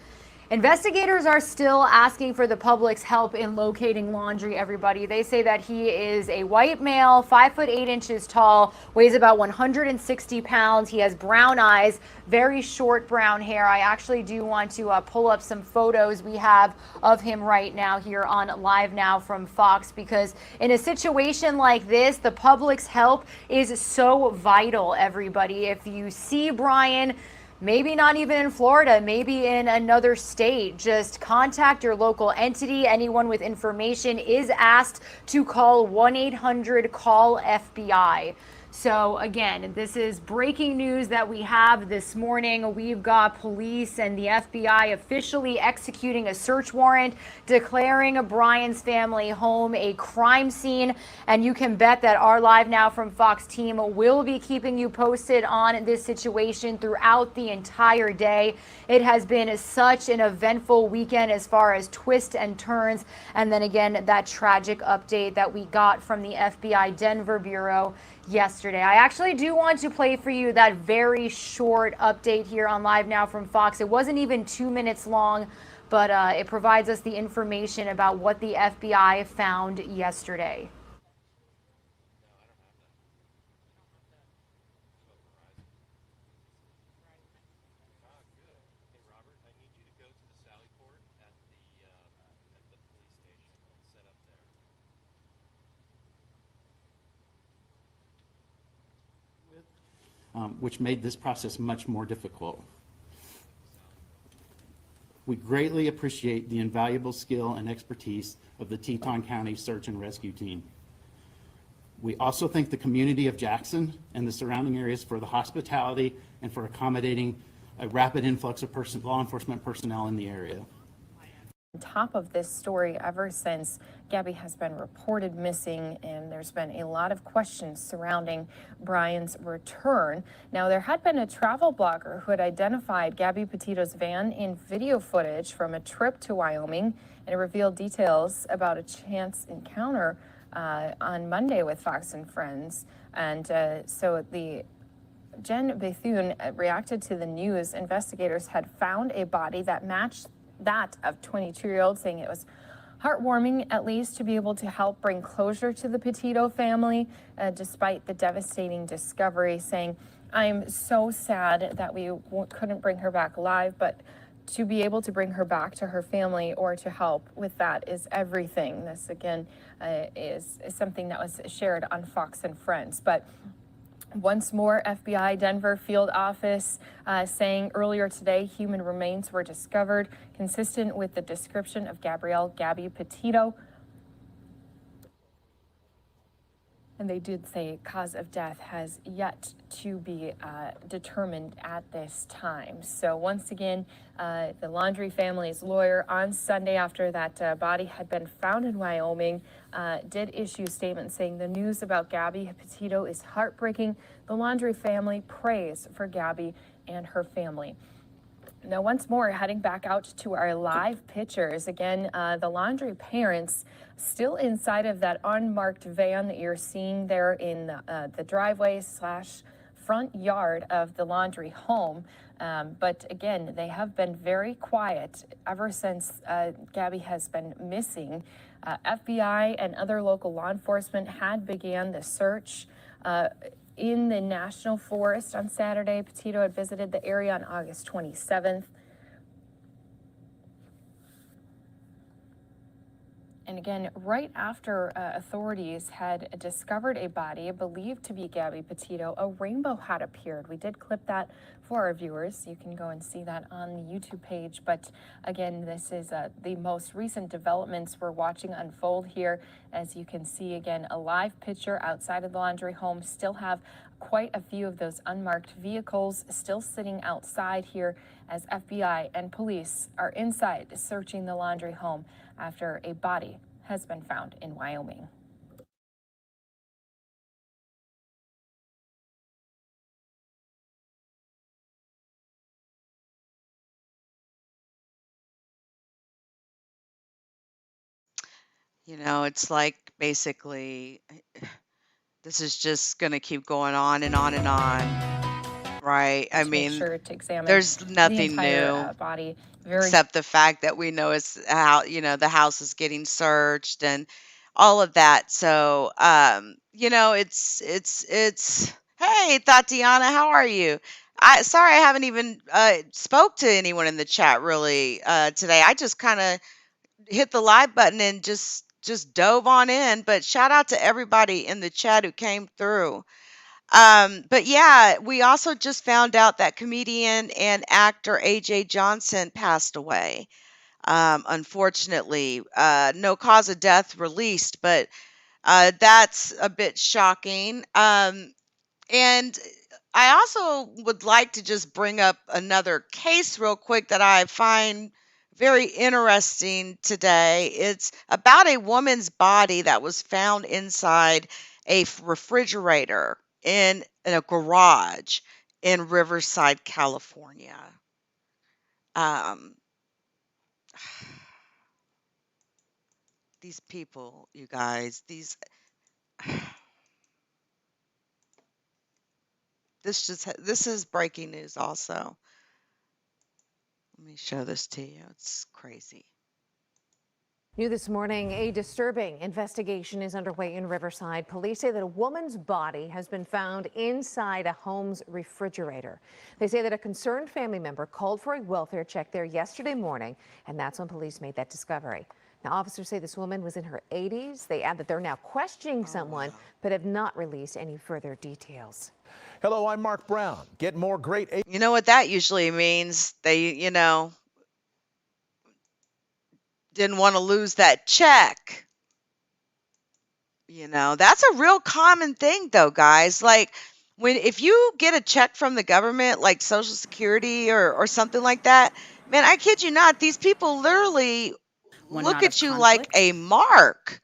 Investigators are still asking for the public's help in locating Laundrie, everybody. They say that he is a white male, 5 foot 8 inches tall, weighs about 160 pounds. He has brown eyes, very short brown hair. I actually do want to pull up some photos we have of him right now here on Live Now from Fox, because in a situation like this, the public's help is so vital, everybody. If you see Brian, maybe not even in Florida, maybe in another state, just contact your local entity. Anyone with information is asked to call 1-800-CALL-FBI. So again, this is breaking news that we have this morning. We've got police and the FBI officially executing a search warrant, declaring Brian's family home a crime scene. And you can bet that our Live Now from Fox team will be keeping you posted on this situation throughout the entire day. It has been such an eventful weekend as far as twists and turns. And then again, that tragic update that we got from the FBI Denver Bureau yesterday. I actually do want to play for you that very short update here on Live Now from Fox. It wasn't even 2 minutes long, but it provides us the information about what the FBI found yesterday. Which made this process much more difficult. We greatly appreciate the invaluable skill and expertise of the Teton County Search and Rescue Team. We also thank the community of Jackson and the surrounding areas for the hospitality and for accommodating a rapid influx of law enforcement personnel in the area. top of this story ever since Gabby has been reported missing, and there's been a lot of questions surrounding Brian's return. Now, there had been a travel blogger who had identified Gabby Petito's van in video footage from a trip to Wyoming, and it revealed details about a chance encounter on Monday with Fox and Friends. And so the Jen Bethune reacted to the news. Investigators had found a body that matched that of 22-year-old, saying it was heartwarming, at least, to be able to help bring closure to the Petito family, despite the devastating discovery, saying, "I'm so sad that we couldn't bring her back alive, but to be able to bring her back to her family or to help with that is everything." This, again, is something that was shared on Fox and Friends. But once more, FBI Denver field office saying earlier today human remains were discovered consistent with the description of Gabriel Gabby Petito. And they did say cause of death has yet to be determined at this time. So once again, the Laundrie family's lawyer on Sunday, after that body had been found in Wyoming, did issue a statement saying the news about Gabby Petito is heartbreaking. The Laundrie family prays for Gabby and her family. Now, once more, heading back out to our live pictures. Again, the Laundrie parents still inside of that unmarked van that you're seeing there in the driveway / front yard of the Laundrie home. But again, they have been very quiet ever since Gabby has been missing. FBI and other local law enforcement had began the search in the National Forest on Saturday. Petito had visited the area on August 27th. And again, right after authorities had discovered a body believed to be Gabby Petito, a rainbow had appeared. We did clip that for our viewers. You can go and see that on the YouTube page. But again, this is the most recent developments we're watching unfold here. As you can see, again, a live picture outside of the Laundrie home. Still have quite a few of those unmarked vehicles still sitting outside here as FBI and police are inside searching the Laundrie home after a body has been found in Wyoming. You know, it's like basically this is just going to keep going on and on and on, right? I To make mean, sure to examine there's the nothing entire new body. Very except the fact that we know it's how, the house is getting searched and all of that. So, it's hey, Tatiana, how are you? Sorry, I haven't even spoke to anyone in the chat really today. I just kind of hit the live button and just dove on in, but shout out to everybody in the chat who came through. But yeah, we also just found out that comedian and actor AJ Johnson passed away. Unfortunately, no cause of death released, but that's a bit shocking. And I also would like to just bring up another case real quick that I find very interesting today. It's about a woman's body that was found inside a refrigerator in a garage in Riverside, California. Um, these people, you guys, this is breaking news also. Let me show this to you. It's crazy. New this morning, a disturbing investigation is underway in Riverside. Police say that a woman's body has been found inside a home's refrigerator. They say that a concerned family member called for a welfare check there yesterday morning, and that's when police made that discovery. Now, officers say this woman was in her 80s. They add that they're now questioning someone, but have not released any further details. Hello, I'm Mark Brown. Get more great. You know what that usually means? They, didn't want to lose that check. That's a real common thing though, guys. Like if you get a check from the government, like Social Security or something like that, man, I kid you not, these people literally look at you like a mark.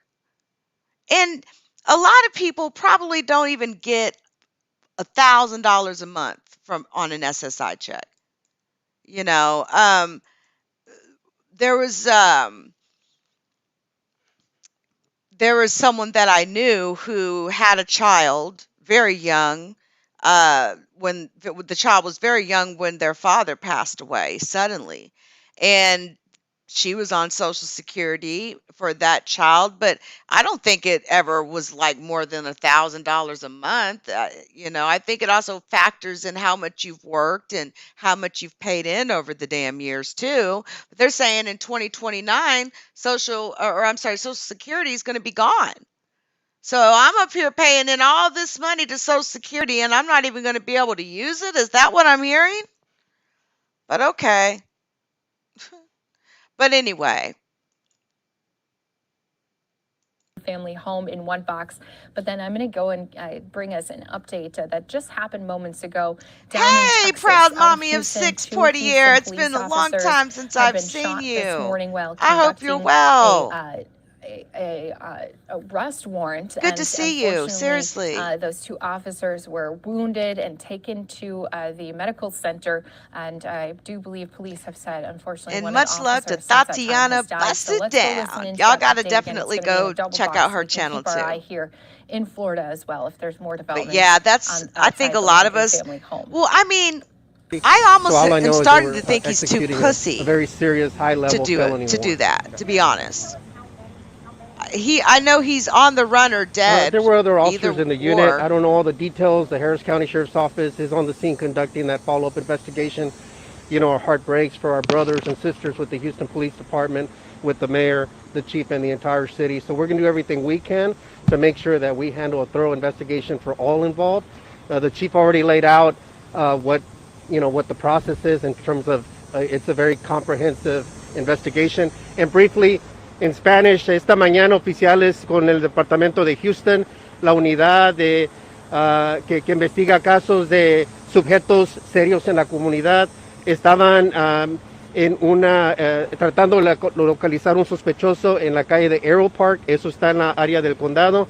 And a lot of people probably don't even get $1,000 a month on an SSI check. You know, there was someone that I knew who had a child very young, when the child was very young when their father passed away suddenly. And she was on Social Security for that child, but I don't think it ever was like more than $1,000 a month. I think it also factors in how much you've worked and how much you've paid in over the damn years too. But they're saying in 2029, Social Security is going to be gone. So I'm up here paying in all this money to Social Security, and I'm not even going to be able to use it. Is that what I'm hearing? But okay. But anyway. Family home in one box, but then I'm going to go and bring us an update that just happened moments ago. Down in Texas, Proud out mommy of Houston, 6 two Portier. Houston It's been police a long officers time since have I've been seen shot you. this morning while I hope you're conducting well. a arrest warrant. Good to see you. Seriously. Those two officers were wounded and taken to the medical center, and I do believe police have said, unfortunately, And one much of the love to officers since that time Tatiana has died. So let's go listen Busted into Down. Y'all that got to update again. It's definitely going to be in go a double check box, out so her we can channel keep our eye too. here in Florida as well if there's more But developments yeah, that's, I think outside a the lot of Laundrie us, family home. well, I mean, I almost all I am know is they starting were to think he's too executing a pussy very serious high-level felony to do warrant. that, to be honest. I know he's on the run or dead, There were other either officers in the unit. I or. don't know all the details. The Harris County Sheriff's Office is on the scene conducting that follow-up investigation. Our heart breaks for our brothers and sisters with the Houston Police Department, with the mayor, the chief, and the entire city. So we're going to do everything we can to make sure that we handle a thorough investigation for all involved. The chief already laid out what the process is in terms of it's a very comprehensive investigation. And briefly, en Spanish, esta mañana oficiales con el departamento de Houston, la unidad que investiga casos de sujetos serios en la comunidad, estaban tratando de localizar un sospechoso en la calle de Arrow Park, eso está en la área del condado.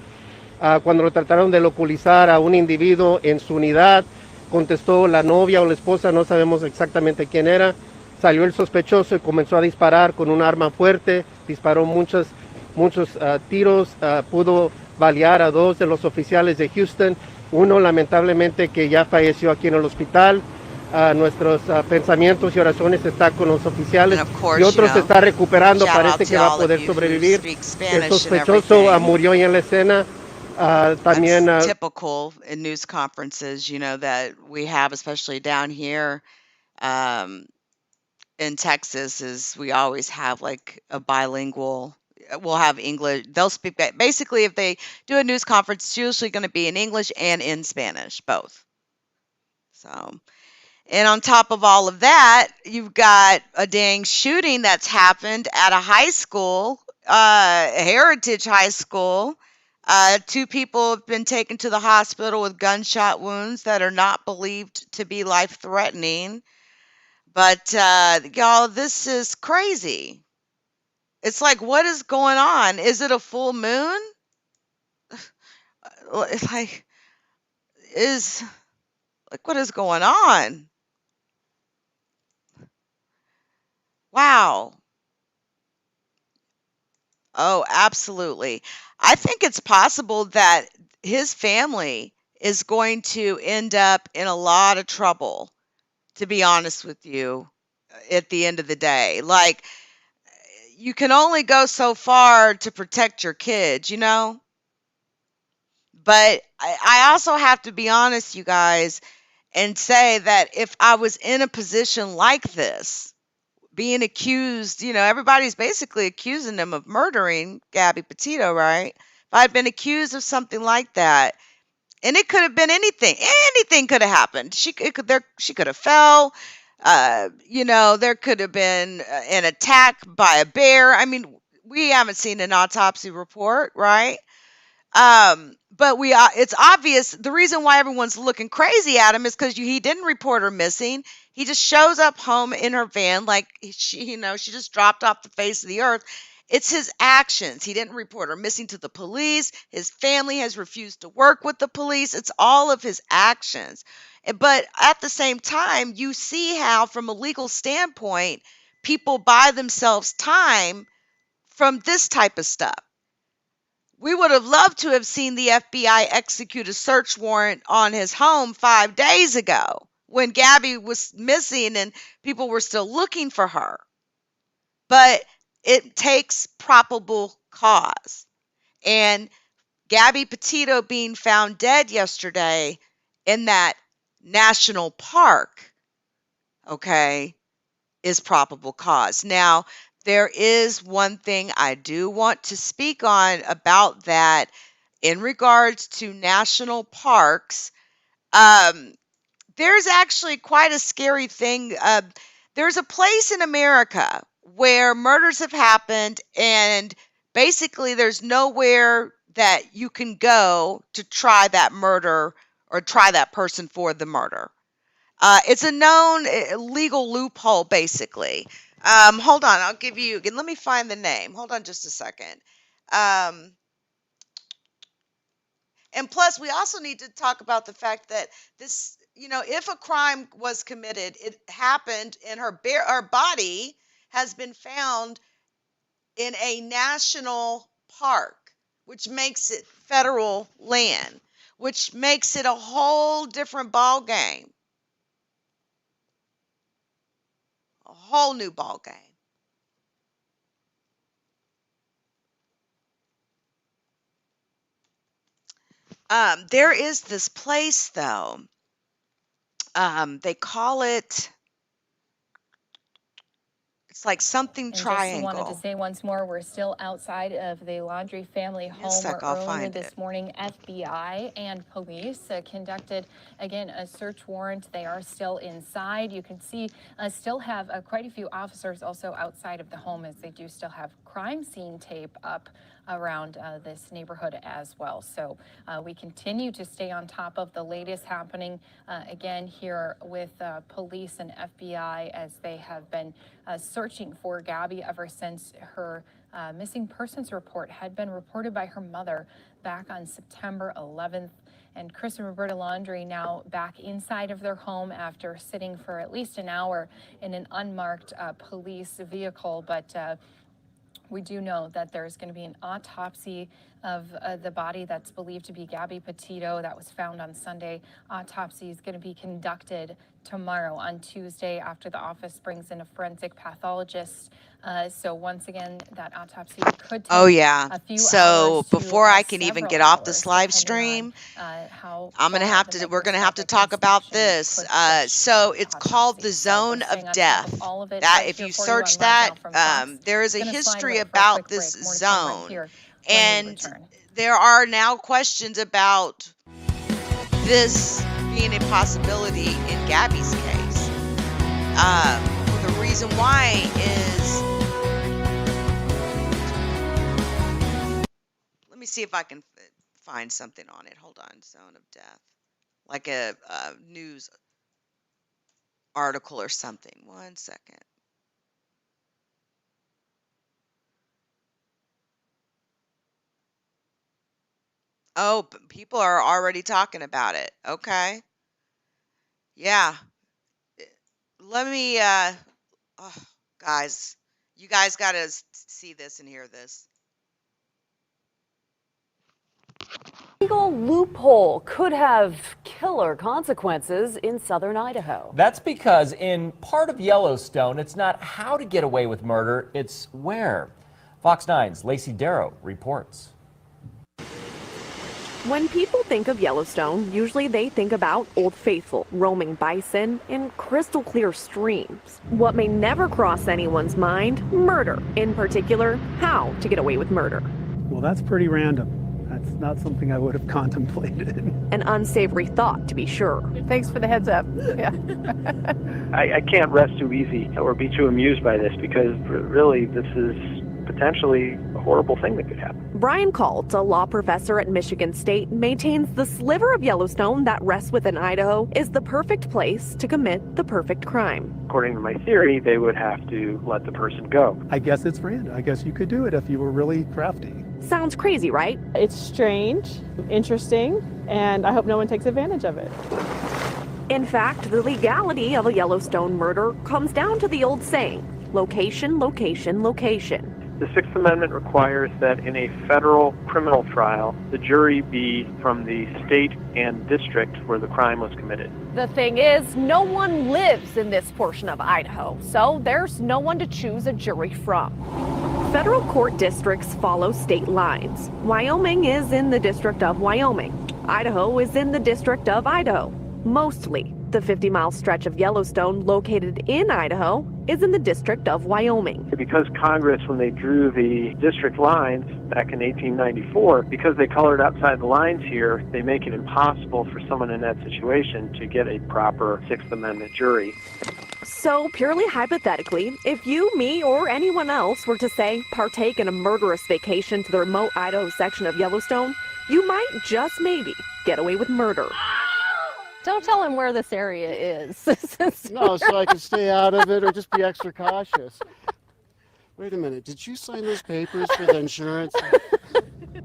Cuando lo trataron de localizar a un individuo en su unidad, contestó la novia o la esposa, no sabemos exactamente quién era. Salió el sospechoso y comenzó a disparar con un arma fuerte, disparó muchos tiros, pudo balear a 2 de los oficiales de Houston, uno lamentablemente que ya falleció aquí en el hospital. Nuestros pensamientos y oraciones están con los oficiales y otro se está recuperando, parece que va a poder sobrevivir. El sospechoso murió ya en la escena. También Typical in news conferences, that we have, especially down here. In Texas, is we always have like a bilingual, we'll have English, they'll speak, basically if they do a news conference, it's usually going to be in English and in Spanish, both. So, and on top of all of that, you've got a dang shooting that's happened at a high school, Heritage High School. 2 people have been taken to the hospital with gunshot wounds that are not believed to be life-threatening. But y'all, this is crazy. It's like, what is going on? Is it a full moon? It's like, what is going on? Wow. Oh, absolutely. I think it's possible that his family is going to end up in a lot of trouble, to be honest with you, at the end of the day. Like, you can only go so far to protect your kids, But I also have to be honest, you guys, and say that if I was in a position like this, being accused, everybody's basically accusing him of murdering Gabby Petito, right? If I'd been accused of something like that, and it could have been anything could have happened. She could have fell. There could have been an attack by a bear. I mean, we haven't seen an autopsy report, right? But it's obvious the reason why everyone's looking crazy at him is because he didn't report her missing. He just shows up home in her van like she just dropped off the face of the earth. It's his actions. He didn't report her missing to the police. His family has refused to work with the police. It's all of his actions. But at the same time, you see how, from a legal standpoint, people buy themselves time from this type of stuff. We would have loved to have seen the FBI execute a search warrant on his home 5 days ago when Gabby was missing and people were still looking for her. But it takes probable cause. And Gabby Petito being found dead yesterday in that national park, okay, is probable cause. Now, there is one thing I do want to speak on about that in regards to national parks. There's actually quite a scary thing. There's a place in America where murders have happened, and basically there's nowhere that you can go to try that murder or try that person for the murder. It's a known legal loophole, basically. Hold on, I'll give you, let me find the name. Hold on just a second. And plus, we also need to talk about the fact that this, if a crime was committed, it happened and her body has been found in a national park, which makes it federal land, which makes it a whole different ball game. A whole new ball game. There is this place, though. They call it, it's like something And triangle. just wanted to say once more, we're still outside of the Laundrie family home where earlier this morning, FBI and police conducted, again, a search warrant. They are still inside. You can see still have quite a few officers also outside of the home, as they do still have crime scene tape up around this neighborhood as well. So we continue to stay on top of the latest happening again here with police and FBI, as they have been searching for Gabby ever since her missing persons report had been reported by her mother back on September 11th. And Chris and Roberta Laundrie now back inside of their home after sitting for at least an hour in an unmarked police vehicle. But we do know that there's going to be an autopsy of the body that's believed to be Gabby Petito that was found on Sunday. Autopsy is going to be conducted tomorrow on Tuesday after the office brings in a forensic pathologist. So once again, that autopsy could take a few hours to before I can even get off this live depending stream, on, I'm going to have to, we're going to have to talk about this. So it's called the zone of death. That if you search that, there is a history about this zone. And there are now questions about this being a possibility in Gabby's case. The reason why is, let me see if I can find something on it. Hold on, zone of death, like a news article or something. 1 second. Oh, people are already talking about it. Okay. Yeah. Let me, guys, you guys got to see this and hear this. Legal loophole could have killer consequences in southern Idaho. That's because in part of Yellowstone, it's not how to get away with murder, it's where. Fox 9's Lacey Darrow reports. When people think of Yellowstone, usually they think about Old Faithful, roaming bison, and crystal clear streams. What may never cross anyone's mind, murder. In particular, how to get away with murder. Well, that's pretty random. That's not something I would have contemplated. An unsavory thought, to be sure. Thanks for the heads up. Yeah. I can't rest too easy or be too amused by this, because really this is potentially a horrible thing that could happen. Brian Kalt, a law professor at Michigan State, maintains the sliver of Yellowstone that rests within Idaho is the perfect place to commit the perfect crime. According to my theory, they would have to let the person go. I guess it's random. I guess you could do it if you were really crafty. Sounds crazy, right? It's strange, interesting, and I hope no one takes advantage of it. In fact, the legality of a Yellowstone murder comes down to the old saying, location, location, location. The Sixth Amendment requires that in a federal criminal trial, the jury be from the state and district where the crime was committed. The thing is, no one lives in this portion of Idaho, so there's no one to choose a jury from. Federal court districts follow state lines. Wyoming is in the District of Wyoming. Idaho is in the District of Idaho. Mostly, the 50-mile stretch of Yellowstone located in Idaho is in the District of Wyoming. Because Congress, when they drew the district lines back in 1894, because they colored outside the lines here, they make it impossible for someone in that situation to get a proper Sixth Amendment jury. So, purely hypothetically, if you, me, or anyone else were to, say, partake in a murderous vacation to the remote Idaho section of Yellowstone, you might just maybe get away with murder. Don't tell him where this area is. No, so I can stay out of it or just be extra cautious. Wait a minute, did you sign those papers for the insurance?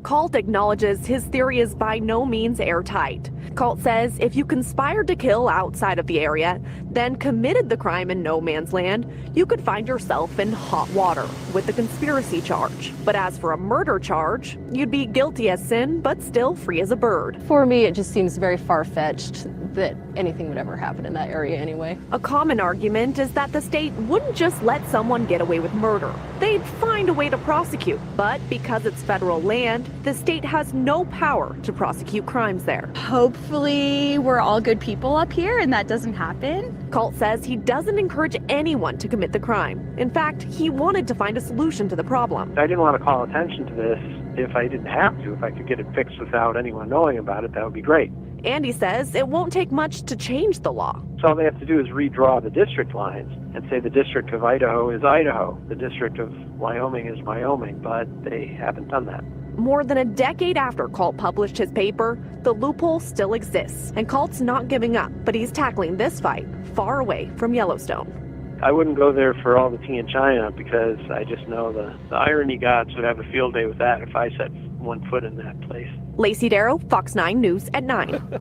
Kalt acknowledges his theory is by no means airtight. Kalt says if you conspired to kill outside of the area, then committed the crime in no man's land, you could find yourself in hot water with the conspiracy charge. But as for a murder charge, you'd be guilty as sin, but still free as a bird. For me, it just seems very far-fetched that anything would ever happen in that area anyway. A common argument is that the state wouldn't just let someone get away with murder. They'd find a way to prosecute. But because it's federal land, the state has no power to prosecute crimes there. Hopefully we're all good people up here and that doesn't happen. Kalt says he doesn't encourage anyone to commit the crime. In fact, he wanted to find a solution to the problem. I didn't want to call attention to this if I didn't have to. If I could get it fixed without anyone knowing about it, that would be great. Andy says it won't take much to change the law. So all they have to do is redraw the district lines and say the District of Idaho is Idaho, the District of Wyoming is Wyoming, but they haven't done that. More than a decade after Kalt published his paper, the loophole still exists, and Kalt's not giving up, but he's tackling this fight far away from Yellowstone. I wouldn't go there for all the tea in China because I just know the irony gods would have a field day with that if I set one foot in that place. Lacey Darrow, Fox 9 News at 9.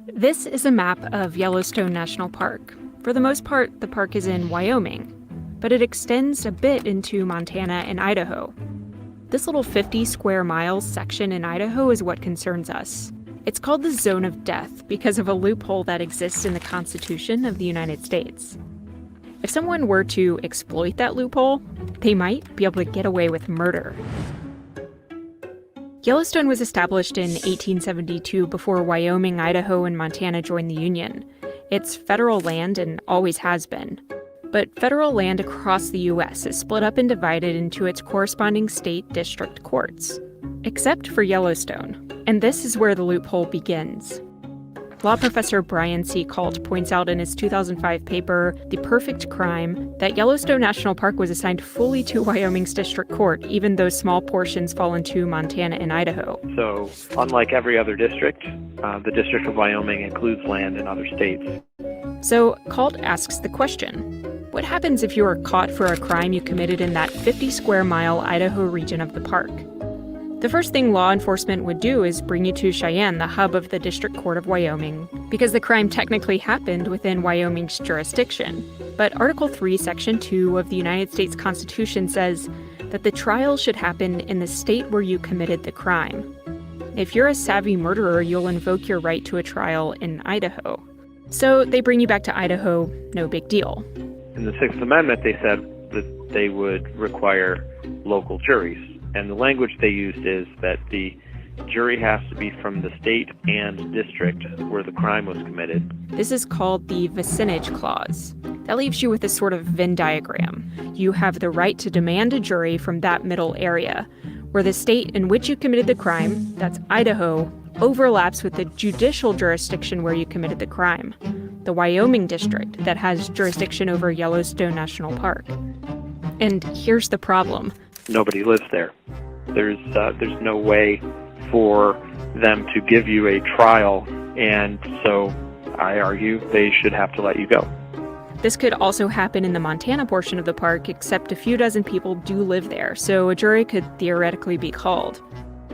This is a map of Yellowstone National Park. For the most part, the park is in Wyoming, but it extends a bit into Montana and Idaho. This little 50 square miles section in Idaho is what concerns us. It's called the Zone of Death because of a loophole that exists in the Constitution of the United States. If someone were to exploit that loophole, they might be able to get away with murder. Yellowstone was established in 1872 before Wyoming, Idaho, and Montana joined the Union. It's federal land and always has been. But federal land across the U.S. is split up and divided into its corresponding state district courts, except for Yellowstone. And this is where the loophole begins. Law professor Brian C. Kalt points out in his 2005 paper, The Perfect Crime, that Yellowstone National Park was assigned fully to Wyoming's district court, even though small portions fall into Montana and Idaho. So, unlike every other district, the District of Wyoming includes land in other states. So, Kalt asks the question, what happens if you are caught for a crime you committed in that 50 square mile Idaho region of the park? The first thing law enforcement would do is bring you to Cheyenne, the hub of the District Court of Wyoming, because the crime technically happened within Wyoming's jurisdiction. But Article 3, Section 2 of the United States Constitution says that the trial should happen in the state where you committed the crime. If you're a savvy murderer, you'll invoke your right to a trial in Idaho. So they bring you back to Idaho, no big deal. In the Sixth Amendment, they said that they would require local juries. And the language they used is that the jury has to be from the state and district where the crime was committed. This is called the vicinage clause. That leaves you with a sort of Venn diagram. You have the right to demand a jury from that middle area, where the state in which you committed the crime, that's Idaho, overlaps with the judicial jurisdiction where you committed the crime, the Wyoming district that has jurisdiction over Yellowstone National Park. And here's the problem. Nobody lives there. There's no way for them to give you a trial, and so I argue they should have to let you go. This could also happen in the Montana portion of the park, except a few dozen people do live there, so a jury could theoretically be called.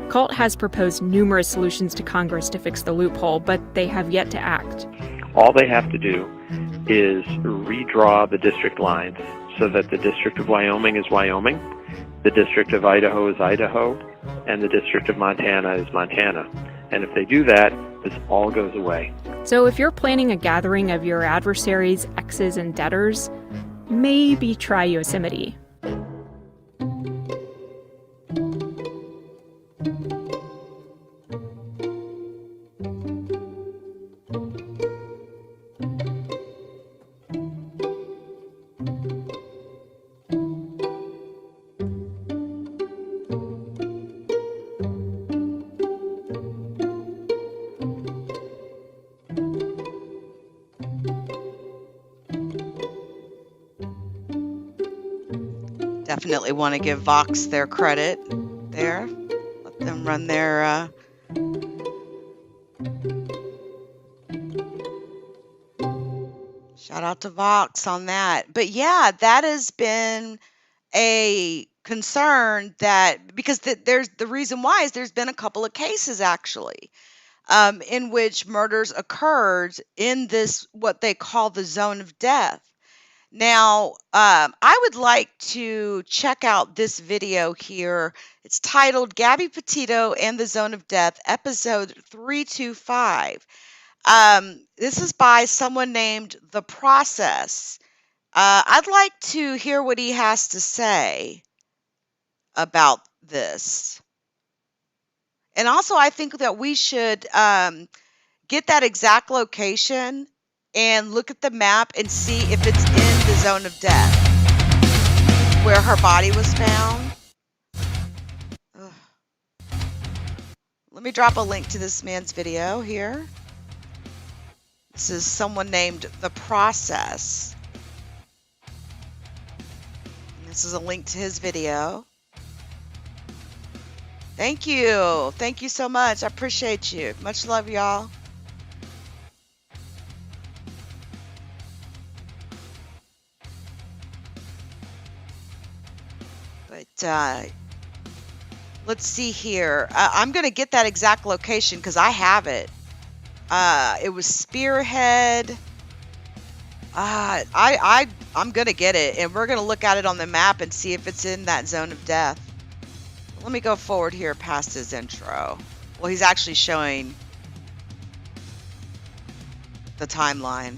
CULT has proposed numerous solutions to Congress to fix the loophole, but they have yet to act. All they have to do is redraw the district lines so that the District of Wyoming is Wyoming, the District of Idaho is Idaho, and the District of Montana is Montana. And if they do that, this all goes away. So if you're planning a gathering of your adversaries, exes, and debtors, maybe try Yosemite. Definitely want to give Vox their credit there. Let them run their shout out to Vox on that. But yeah, that has been a concern that because there's the reason why is there's been a couple of cases actually in which murders occurred in this what they call the zone of death. Now, I would like to check out this video here. It's titled Gabby Petito and the Zone of Death, episode 325. This is by someone named The Process. I'd like to hear what he has to say about this. And also, I think that we should get that exact location and look at the map and see if it's in the zone of death where her body was found. Ugh. Let me drop a link to this man's video here. This is someone named The Process. And this is a link to his video. Thank you. Thank you so much. I appreciate you. Much love, y'all. But let's see here. I'm going to get that exact location because I have it. It was Spearhead. I'm going to get it, and we're going to look at it on the map and see if it's in that zone of death. Let me go forward here past his intro. Well, he's actually showing the timeline.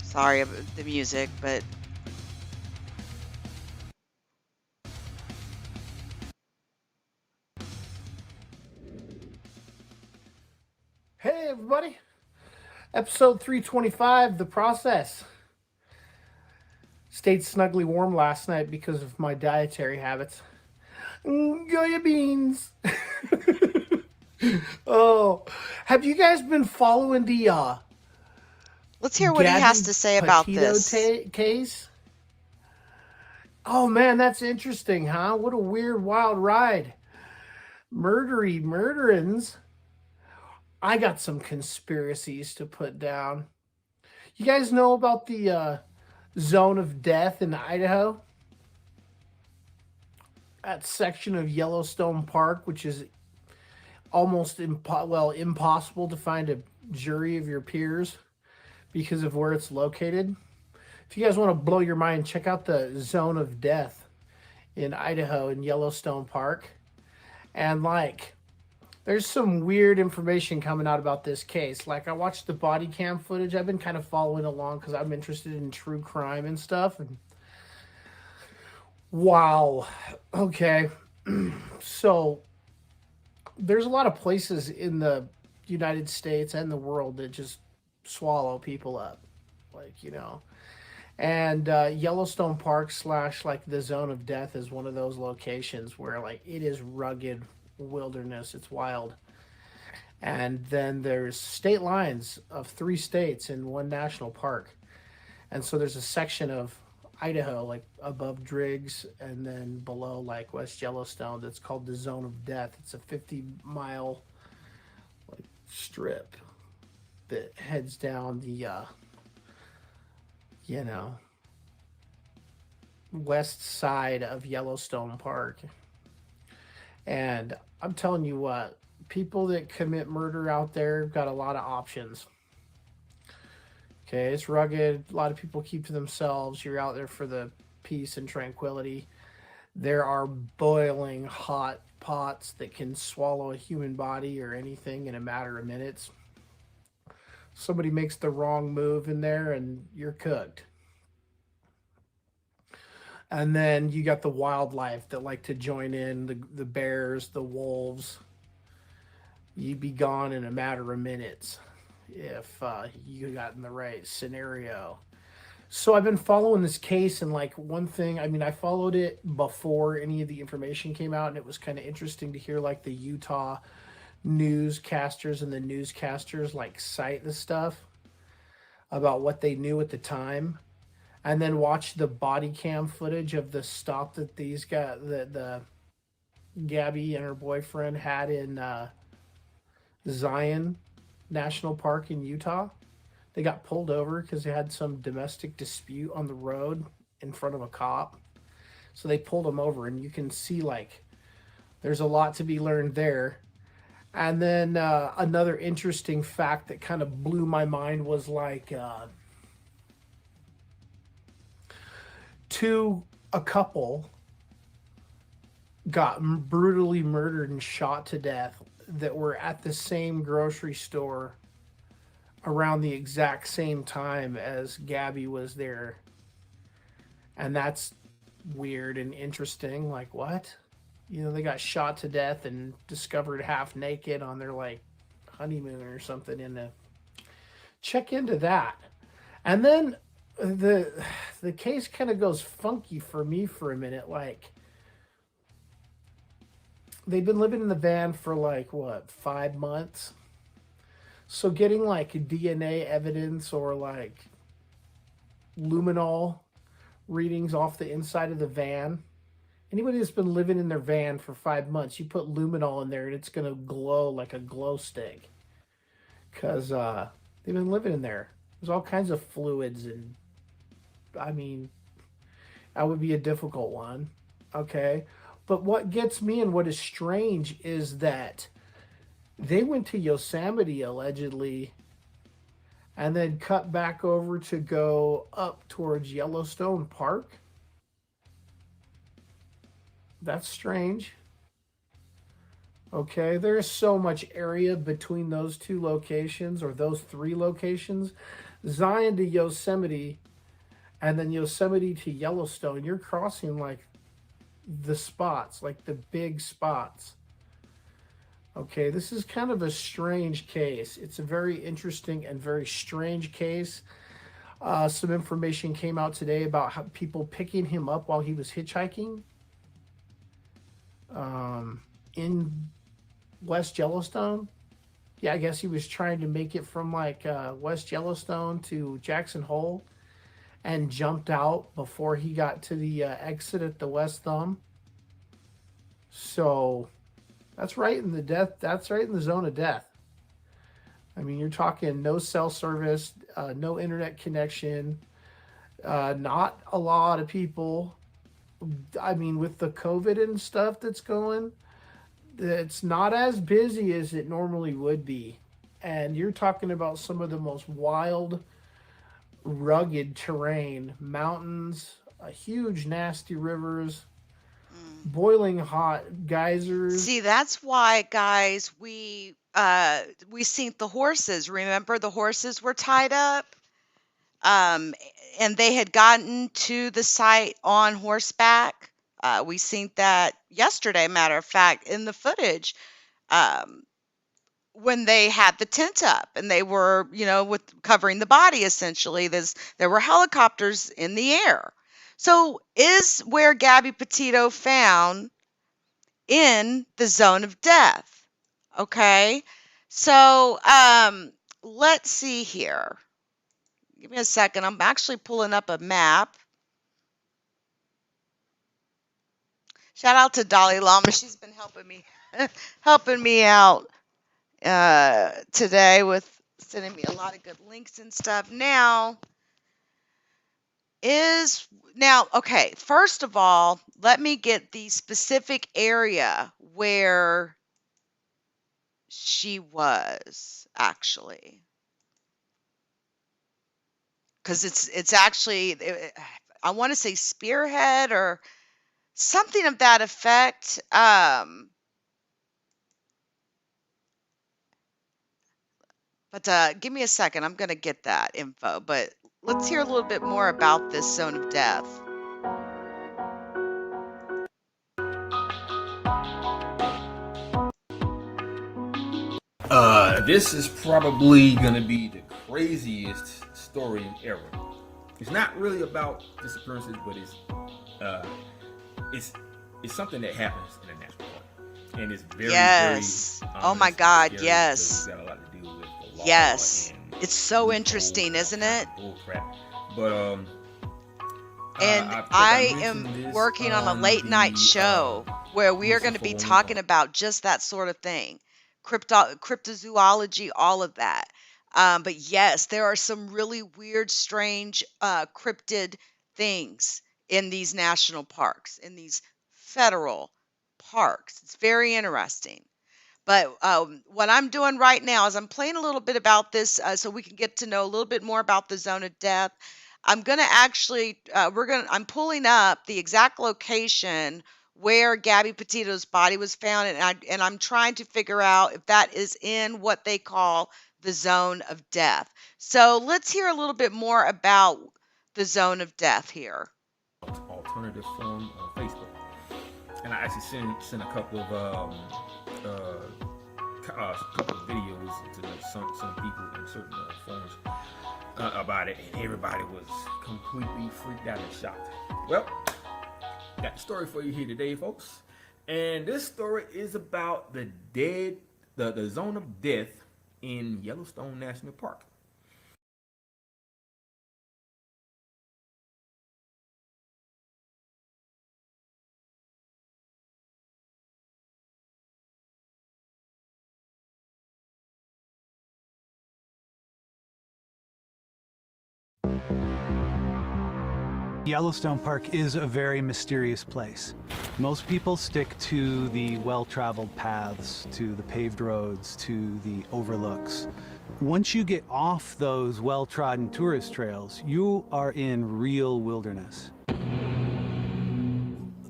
Sorry about the music, but hey everybody, episode 325, The Process. Stayed snugly warm last night because of my dietary habits. Goya beans. Oh, have you guys been following the let's hear what he has to say about this case? Oh man, that's interesting, huh? What a weird, wild ride. Murderins. I got some conspiracies to put down. You guys know about the zone of death in Idaho? That section of Yellowstone Park, which is almost impossible to find a jury of your peers because of where it's located. If you guys want to blow your mind, check out the zone of death in Idaho in Yellowstone Park. And there's some weird information coming out about this case. I watched the body cam footage. I've been kind of following along because I'm interested in true crime and stuff. And wow. Okay. So there's a lot of places in the United States and the world that just swallow people up, And Yellowstone Park slash like the Zone of Death is one of those locations where like it is rugged wilderness. It's wild. And then there's state lines of 3 states in one national park. And so there's a section of Idaho, like above Driggs and then below like West Yellowstone, that's called the Zone of Death. It's a 50-mile like strip that heads down the west side of Yellowstone Park. And I'm telling you what, people that commit murder out there got a lot of options. Okay, it's rugged. A lot of people keep to themselves. You're out there for the peace and tranquility. There are boiling hot pots that can swallow a human body or anything in a matter of minutes. Somebody makes the wrong move in there and you're cooked. And then you got the wildlife that like to join in, the bears, the wolves. You'd be gone in a matter of minutes if you got in the right scenario. So I've been following this case, and like one thing, I mean, I followed it before any of the information came out, and it was kind of interesting to hear like the Utah newscasters and the newscasters like cite the stuff about what they knew at the time, and then watch the body cam footage of the stop that these guys, the Gabby and her boyfriend had in Zion National Park in Utah. They got pulled over because they had some domestic dispute on the road in front of a cop. So they pulled them over, and you can see like there's a lot to be learned there. And then another interesting fact that kind of blew my mind was like a couple got brutally murdered and shot to death that were at the same grocery store around the exact same time as Gabby was there. And that's weird and interesting. Like, what? They got shot to death and discovered half naked on their like honeymoon or something. Check into that. And then the case kind of goes funky for me for a minute. Like, they've been living in the van for like, 5 months? So getting like DNA evidence or like luminol readings off the inside of the van. Anybody that's been living in their van for 5 months, you put luminol in there and it's going to glow like a glow stick. Because they've been living in there. There's all kinds of fluids, and I mean, that would be a difficult one. Okay. But what gets me and what is strange is that they went to Yosemite allegedly and then cut back over to go up towards Yellowstone Park. That's strange. Okay, there's so much area between those 2 locations, or those 3 locations. Zion to Yosemite and then Yosemite to Yellowstone. You're crossing like the spots, like the big spots. Okay, this is kind of a strange case. It's a very interesting and very strange case. Some information came out today about how people picking him up while he was hitchhiking in West Yellowstone. Yeah, I guess he was trying to make it from like West Yellowstone to Jackson Hole and jumped out before he got to the exit at the West Thumb. So that's right in the zone of death. I mean, you're talking no cell service, no internet connection, not a lot of people. I mean, with the COVID and stuff that's going, it's not as busy as it normally would be. And you're talking about some of the most wild, rugged terrain, mountains, huge, nasty rivers, boiling hot geysers. See, that's why, guys, we seen the horses. Remember, the horses were tied up, and they had gotten to the site on horseback. We seen that yesterday, matter of fact, in the footage. when they had the tent up and they were, with covering the body essentially. There were helicopters in the air. So is where Gabby Petito found in the zone of death. Okay. So let's see here. Give me a second. I'm actually pulling up a map. Shout out to Dalai Lama. She's been helping me out today with sending me a lot of good links and stuff. Okay, first of all, let me get the specific area where she was actually. Because it's actually, I want to say Spearhead or something of that effect. But give me a second. I'm going to get that info. But let's hear a little bit more about this zone of death. This is probably going to be the craziest story ever. It's not really about disappearances, but it's something that happens in a national park, and it's very Yes. very Oh my God. Yes. It's got a lot to do with the law. Yes. And It's so interesting, isn't it? bull crap. But And I am working on a late night show where we are going to be talking about just that sort of thing. Cryptozoology, all of that. But yes, there are some really weird, strange, cryptid things in these national parks, in these federal parks. It's very interesting. But what I'm doing right now is I'm playing a little bit about this so we can get to know a little bit more about the zone of death. I'm going to actually, I'm pulling up the exact location where Gabby Petito's body was found, and I'm trying to figure out if that is in what they call the zone of death. So let's hear a little bit more about the zone of death here. alternative form on Facebook, and I actually sent a couple of videos to some people in certain forums about it, and everybody was completely freaked out and shocked. Well, got the story for you here today, folks, and this story is about the zone of death in Yellowstone National Park. Yellowstone Park is a very mysterious place. Most people stick to the well-traveled paths, to the paved roads, to the overlooks. Once you get off those well-trodden tourist trails, you are in real wilderness.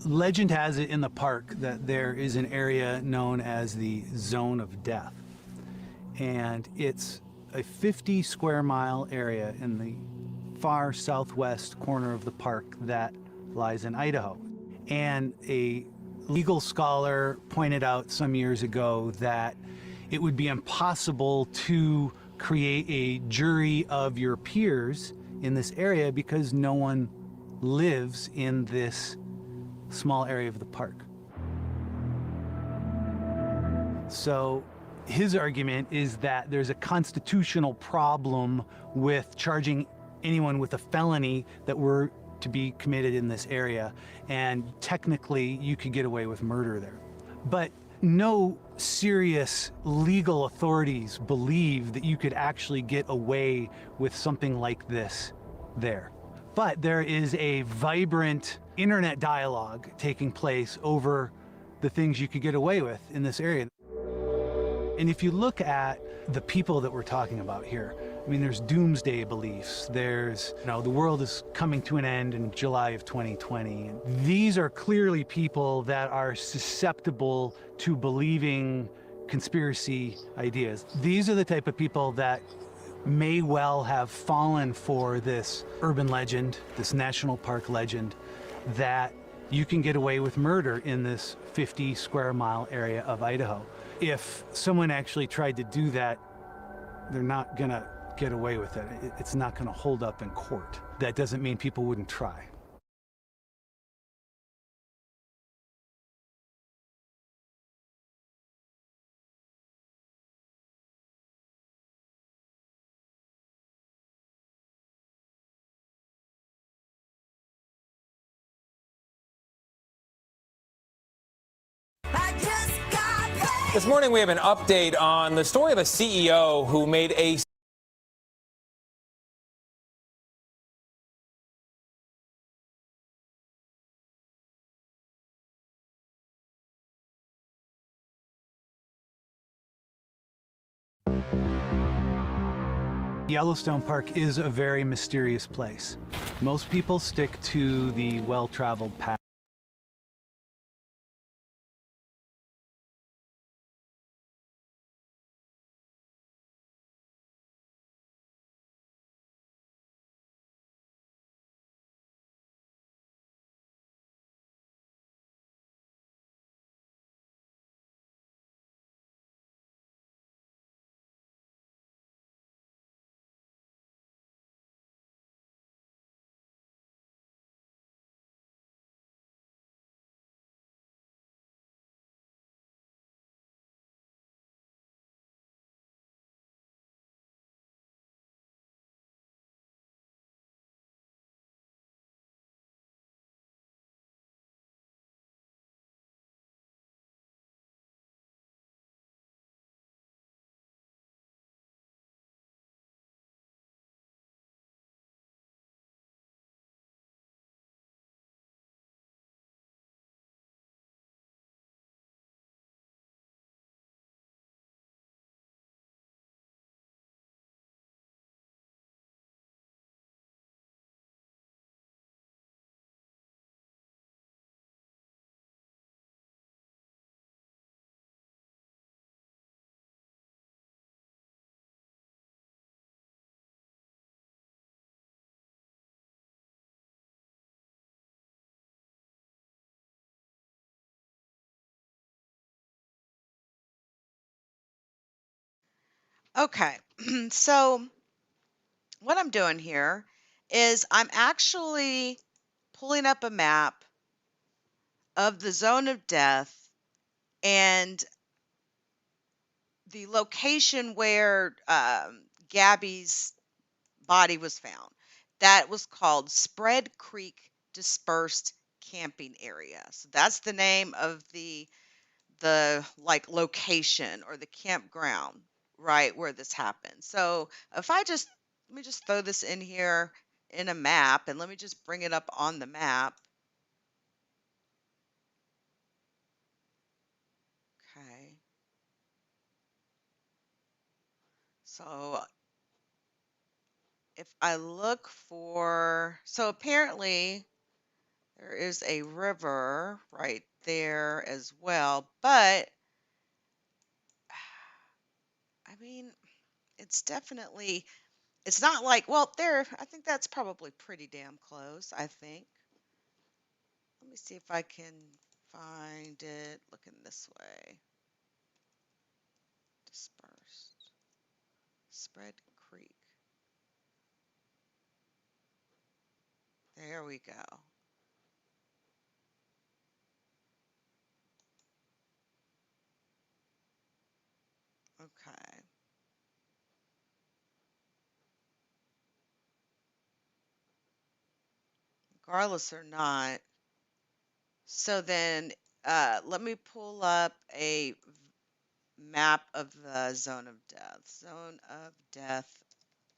Legend has it in the park that there is an area known as the Zone of Death. And it's a 50 square mile area in the far southwest corner of the park that lies in Idaho. And a legal scholar pointed out some years ago that it would be impossible to create a jury of your peers in this area because no one lives in this small area of the park. So his argument is that there's a constitutional problem with charging anyone with a felony that were to be committed in this area, and technically you could get away with murder there. But no serious legal authorities believe that you could actually get away with something like this there. But there is a vibrant internet dialogue taking place over the things you could get away with in this area. And if you look at the people that we're talking about here, I mean, there's doomsday beliefs. There's, the world is coming to an end in July of 2020. And these are clearly people that are susceptible to believing conspiracy ideas. These are the type of people that may well have fallen for this urban legend, this national park legend, that You can get away with murder in this 50 square mile area of Idaho. If someone actually tried to do that, they're not gonna get away with it. It's not gonna hold up in court. That doesn't mean people wouldn't try. This morning, we have an update on the story of a CEO who made a Yellowstone Park is a very mysterious place. Most people stick to the well-traveled path. Okay, so what I'm doing here is I'm actually pulling up a map of the zone of death and the location where Gabby's body was found. That was called Spread Creek Dispersed Camping Area. So that's the name of the like location or the campground, right, where this happened. So if I just let me just throw this in here in a map and let me just bring it up on the map. Okay. So if I look for, so apparently there is a river right there as well, but I mean, it's definitely, it's not like, well, there, I think that's probably pretty damn close, I think. Let me see if I can find it looking this way. Dispersed. Spread Creek. There we go. Okay. Regardless or not. So then let me pull up a map of the zone of death. Zone of death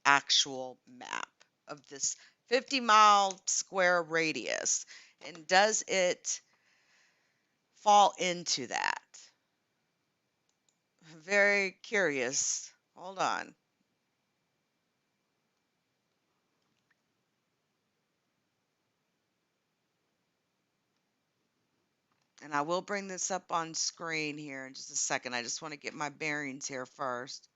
actual map of this 50-mile square radius. And does it fall into that? Very curious. Hold on. And I will bring this up on screen here in just a second. I just want to get my bearings here first.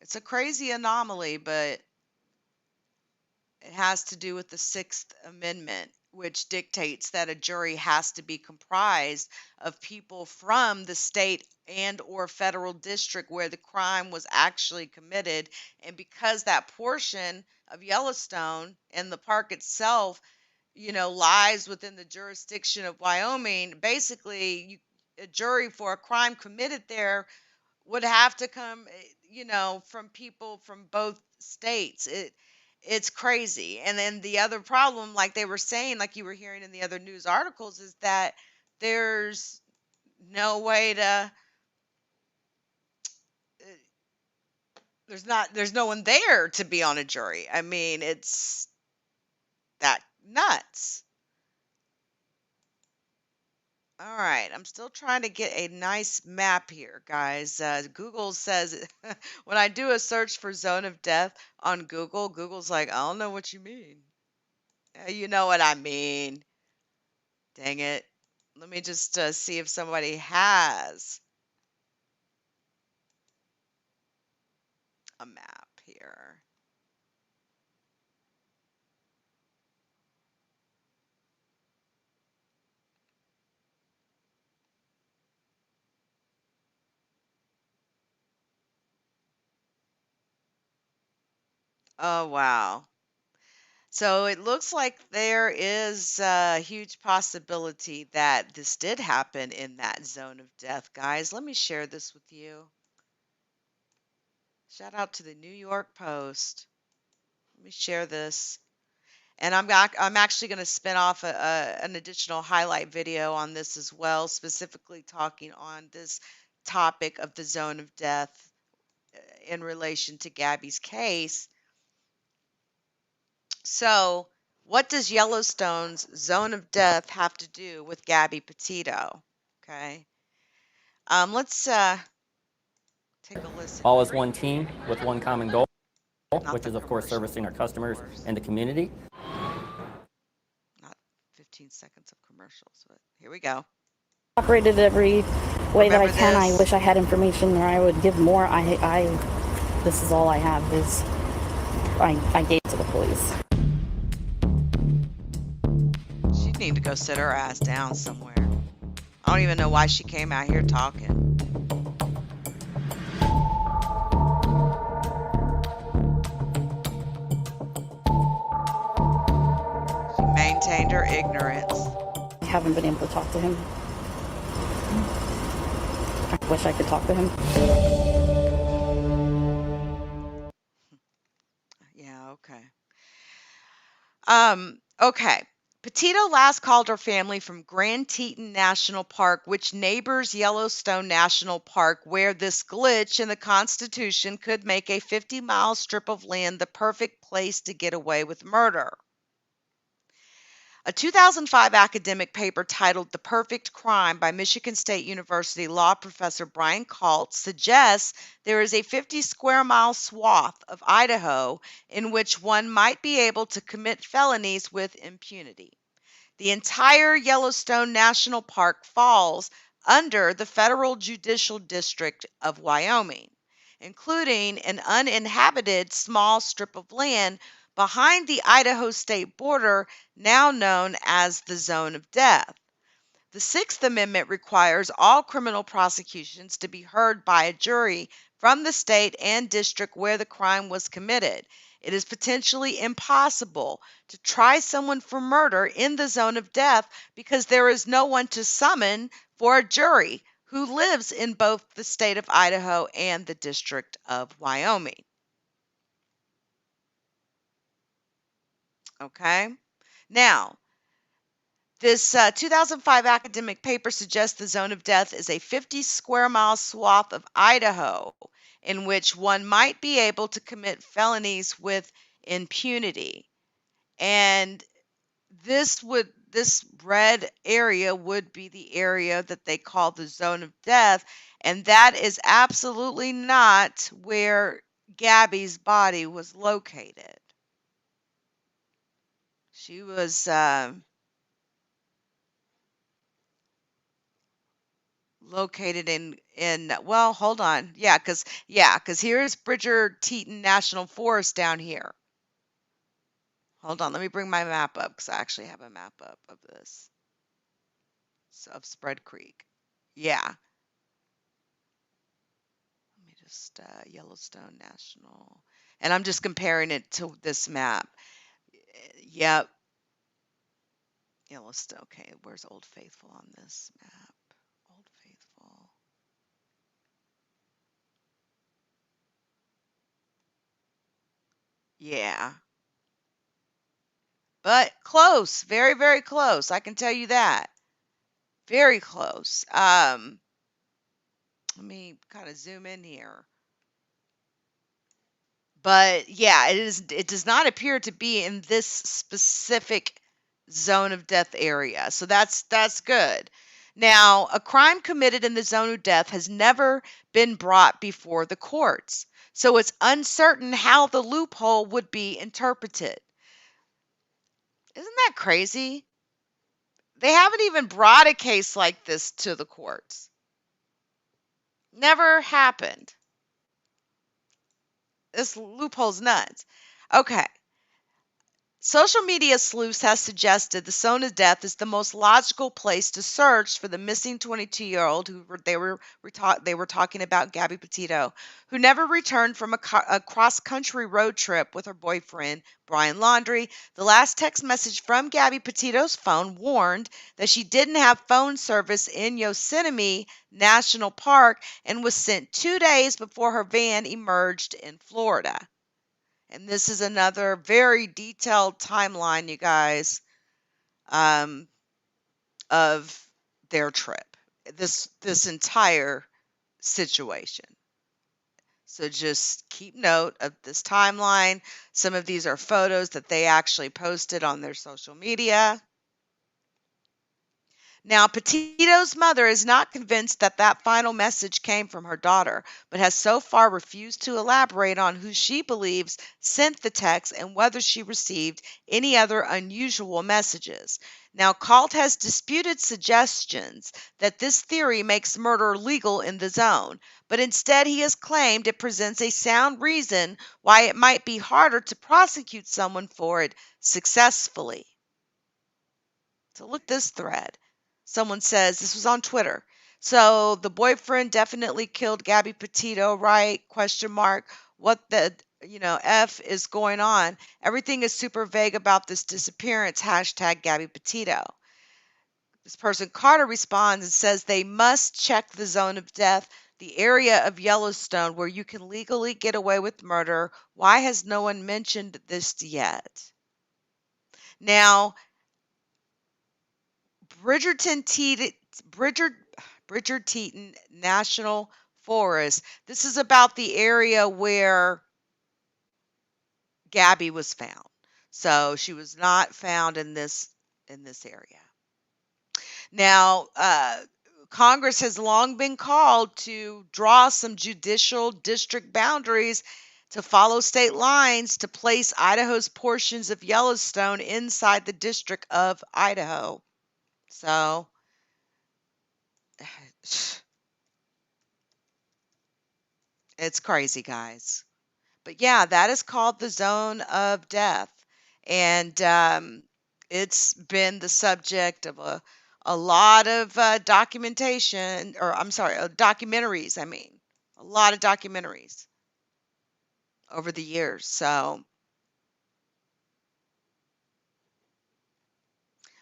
It's a crazy anomaly, but It has to do with the Sixth Amendment, which dictates that a jury has to be comprised of people from the state and or federal district where the crime was actually committed. And because that portion of Yellowstone and the park itself, lies within the jurisdiction of Wyoming, basically a jury for a crime committed there would have to come, from people from both states. It's crazy. And then the other problem, like they were saying, like you were hearing in the other news articles, is that there's no way to there's no one there to be on a jury. I mean, it's that nuts. All right, I'm still trying to get a nice map here, guys. Google says when I do a search for zone of death on Google, Google's like, I don't know what you mean. You know what I mean. Dang it. Let me just see if somebody has a map here. Oh, wow. So it looks like there is a huge possibility that this did happen in that zone of death, guys. Let me share this with you. Shout out to the New York Post. Let me share this. And I'm actually going to spin off an additional highlight video on this as well, specifically talking on this topic of the zone of death in relation to Gabby's case. So, what does Yellowstone's zone of death have to do with Gabby Petito? Okay. Let's take a listen. All as one team with one common goal, Not which the is, of course, commercial, servicing our customers of course. and the community. Not 15 seconds of commercials, but here we go. Operated every way that I Remember can. I this? wish I had information or I would give more. This is all I have is I gave to the police. She'd need to go sit her ass down somewhere. I don't even know why she came out here talking. She maintained her ignorance. I haven't been able to talk to him. I wish I could talk to him. Yeah, okay. Okay. Petito last called her family from Grand Teton National Park, which neighbors Yellowstone National Park, where this glitch in the Constitution could make a 50-mile strip of land the perfect place to get away with murder. A 2005 academic paper titled The Perfect Crime by Michigan State University law professor Brian Laundrie suggests there is a 50 square mile swath of Idaho in which one might be able to commit felonies with impunity. The entire Yellowstone National Park falls under the Federal Judicial District of Wyoming, including an uninhabited small strip of land behind the Idaho state border, now known as the Zone of Death. The Sixth Amendment requires all criminal prosecutions to be heard by a jury from the state and district where the crime was committed. It is potentially impossible to try someone for murder in the zone of death because there is no one to summon for a jury who lives in both the state of Idaho and the District of Wyoming. Okay? Now, this 2005 academic paper suggests the zone of death is a 50 square mile swath of Idaho in which one might be able to commit felonies with impunity. And this red area would be the area that they call the zone of death, and that is absolutely not where Gabby's body was located. She was located in well, hold on. Yeah, cuz here's Bridger Teton National Forest down here. Hold on, let me bring my map up because I actually have a map up of this. So, of Spread Creek. Yeah. Let me just, Yellowstone National. And I'm just comparing it to this map. Yep. Yellowstone. Okay, where's Old Faithful on this map? Old Faithful. Yeah. But close. Very, very close. I can tell you that. Very close. Let me kind of zoom in here. But yeah, it does not appear to be in this specific zone of death area. So that's good. Now, a crime committed in the zone of death has never been brought before the courts. So it's uncertain how the loophole would be interpreted. Isn't that crazy? They haven't even brought a case like this to the courts. Never happened. This loophole's nuts. Okay. Social media sleuths have suggested the zone of death is the most logical place to search for the missing 22-year-old who they were talking about, Gabby Petito, who never returned from a cross-country road trip with her boyfriend, Brian Laundrie. The last text message from Gabby Petito's phone warned that she didn't have phone service in Yosemite National Park and was sent 2 days before her van emerged in Florida. And this is another very detailed timeline, you guys, of their trip. This entire situation. So just keep note of this timeline. Some of these are photos that they actually posted on their social media. Now, Petito's mother is not convinced that that final message came from her daughter, but has so far refused to elaborate on who she believes sent the text and whether she received any other unusual messages. Now, Calt has disputed suggestions that this theory makes murder legal in the zone, but instead he has claimed it presents a sound reason why it might be harder to prosecute someone for it successfully. So look at this thread. Someone says, this was on Twitter. So the boyfriend definitely killed Gabby Petito, right? Question mark. What the, F is going on? Everything is super vague about this disappearance. Hashtag Gabby Petito. This person, Carter, responds and says they must check the zone of death, the area of Yellowstone where you can legally get away with murder. Why has no one mentioned this yet? Now, Bridger Teton National Forest. This is about the area where Gabby was found. So she was not found in this area. Now, Congress has long been called to draw some judicial district boundaries to follow state lines to place Idaho's portions of Yellowstone inside the District of Idaho. So, it's crazy, guys. But yeah, that is called the zone of death. And it's been the subject of a lot of documentaries. I mean, a lot of documentaries over the years. So,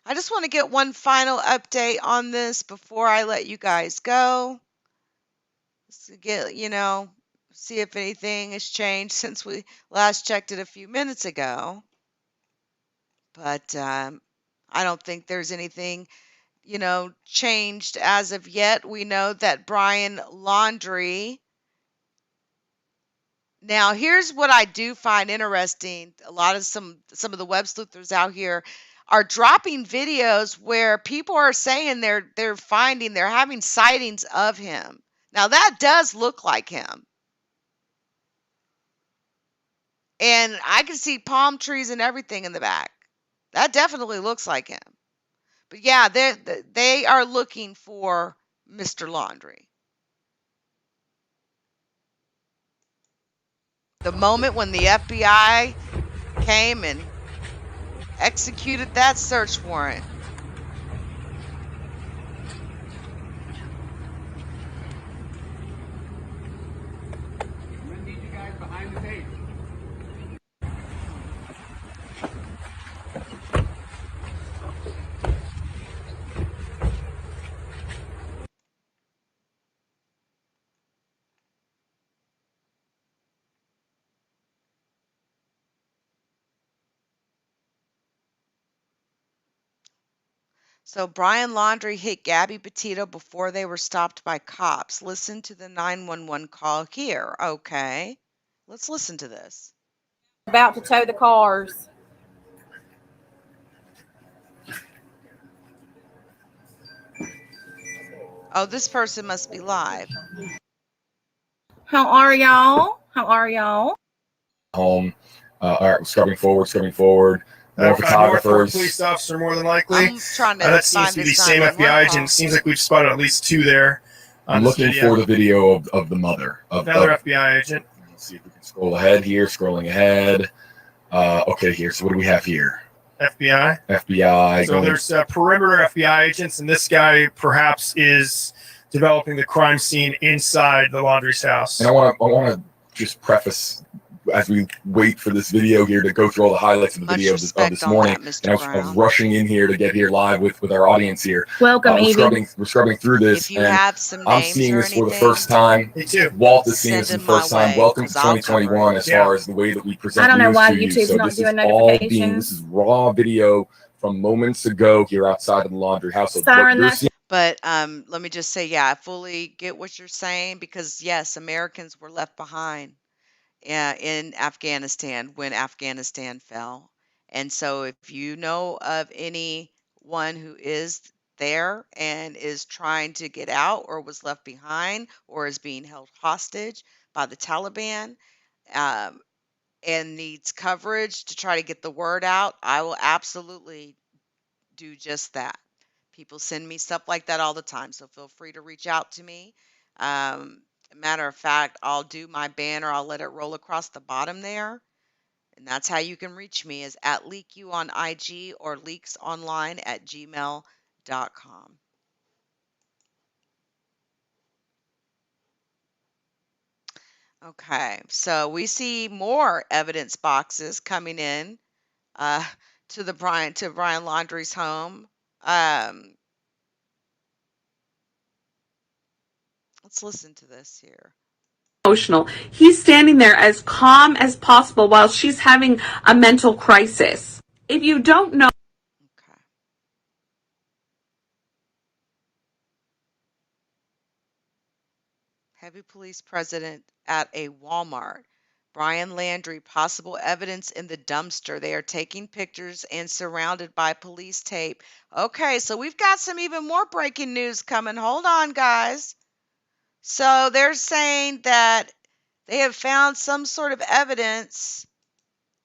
I just want to get one final update on this before I let you guys go. Just to get, see if anything has changed since we last checked it a few minutes ago. But I don't think there's anything, changed as of yet. We know that Brian Laundrie. Now, here's what I do find interesting. A lot of some of the web sleuthers out here are dropping videos where people are saying they're having sightings of him. Now that does look like him. And I can see palm trees and everything in the back. That definitely looks like him. But yeah, they are looking for Mr. Laundrie. The moment when the FBI came and executed that search warrant. So Brian Laundrie hit Gabby Petito before they were stopped by cops. Listen to the 911 call here. Okay. Let's listen to this. About to tow the cars. Oh, this person must be live. How are y'all? How are y'all? Home. All right, scrubbing forward. More photographers. Police officer, more than likely. I'm trying to That seems to be the same FBI agent. Seems like we've spotted at least two there. I'm looking for the video of the mother. Another FBI agent. Let's see if we can scroll ahead here. Scrolling ahead. Okay, here. So what do we have here? FBI. So there's perimeter FBI agents, and this guy perhaps is developing the crime scene inside the Laundrie's house. And I want to just preface, as we wait for this video here to go through all the highlights of the video of this morning, and I was rushing in here to get here live with our audience here. Welcome, we're scrubbing through this, If you and have some I'm names seeing or this for the anything, first time. Me too. Walt is seeing this for send the them first my time. way, Welcome to 'cause I'll cover 2021 as far as the way that we present I don't know news why to you. YouTube's So not this doing is all notifications. this is raw video from moments ago here outside of the Laundrie house. So what Siren, you're that's seeing But let me just say, yeah, I fully get what you're saying because yes, Americans were left behind in Afghanistan when Afghanistan fell. And so if you know of anyone who is there and is trying to get out or was left behind or is being held hostage by the Taliban, um, and needs coverage to try to get the word out, I will absolutely do just that. People send me stuff like that all the time, so feel free to reach out to me. Matter of fact, I'll do my banner, I'll let it roll across the bottom there. And that's how you can reach me is at leakyou on IG or leaksonline@gmail.com. Okay, so we see more evidence boxes coming in to Brian Laundrie's home. Let's listen to this here. Emotional. He's standing there as calm as possible while she's having a mental crisis. If you don't know. Heavy police present at a Walmart. Brian Laundrie, possible evidence in the dumpster. They are taking pictures and surrounded by police tape. Okay, so we've got some even more breaking news coming. Hold on, guys. So they're saying that they have found some sort of evidence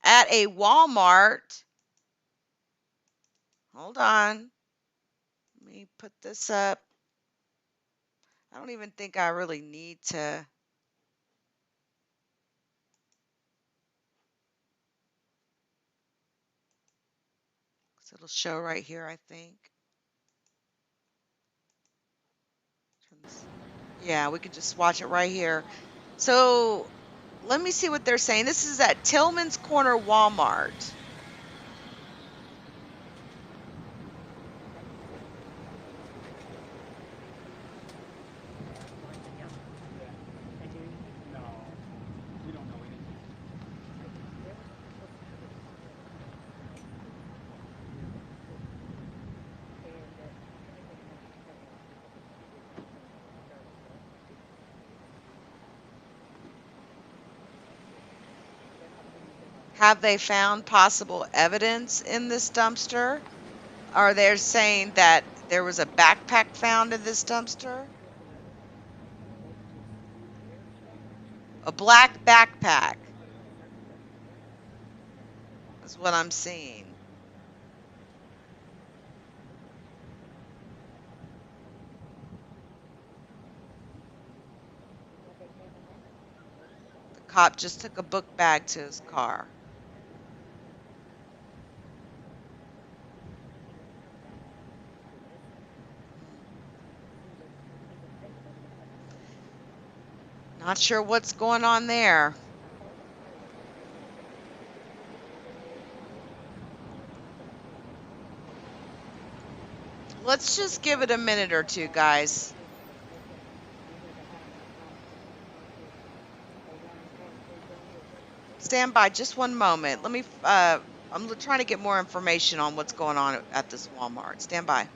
at a Walmart. Hold on. Let me put this up. I don't even think I really need to. So it'll show right here, I think. Yeah, we could just watch it right here. So let me see what they're saying. This is at Tillman's Corner Walmart. Have they found possible evidence in this dumpster? Are they saying that there was a backpack found in this dumpster? A black backpack. That's what I'm seeing. The cop just took a book bag to his car. Not sure what's going on there. Let's just give it a minute or two, guys. Stand by just one moment. Let me, I'm trying to get more information on what's going on at this Walmart. Stand by.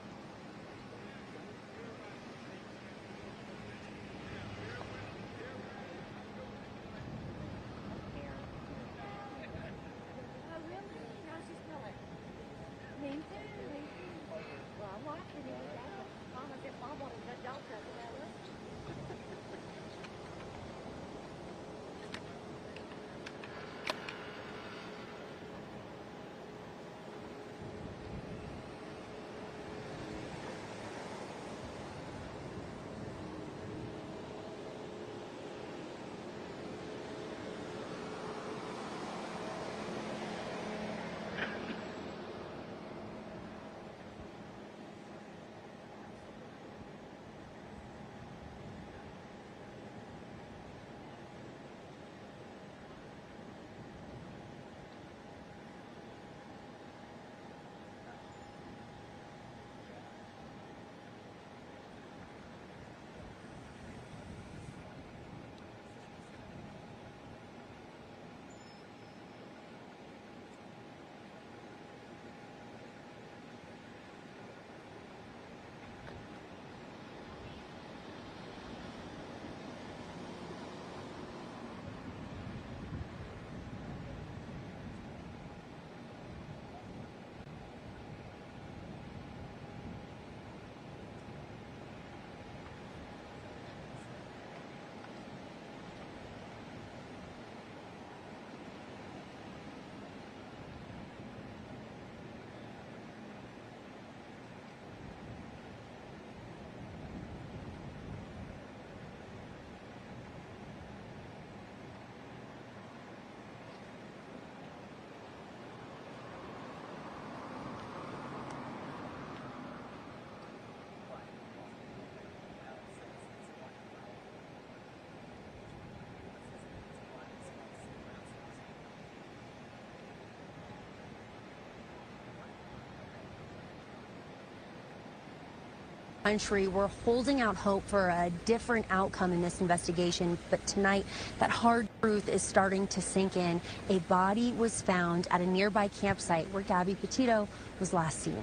Country, we're holding out hope for a different outcome in this investigation, but tonight that hard truth is starting to sink in. A body was found at a nearby campsite where Gabby Petito was last seen.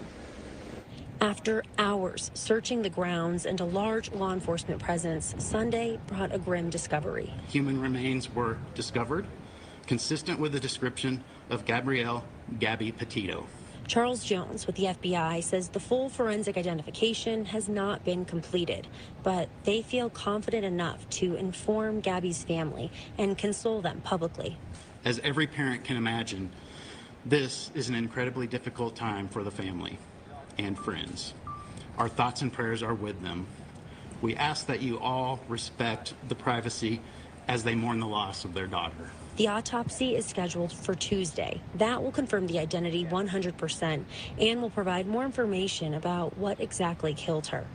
After hours searching the grounds and a large law enforcement presence, Sunday brought a grim discovery. Human remains were discovered, consistent with the description of Gabriel Gabby Petito. Charles Jones with the FBI says the full forensic identification has not been completed, but they feel confident enough to inform Gabby's family and console them publicly. As every parent can imagine, this is an incredibly difficult time for the family and friends. Our thoughts and prayers are with them. We ask that you all respect the privacy as they mourn the loss of their daughter. The autopsy is scheduled for Tuesday. That will confirm the identity 100% and will provide more information about what exactly killed her.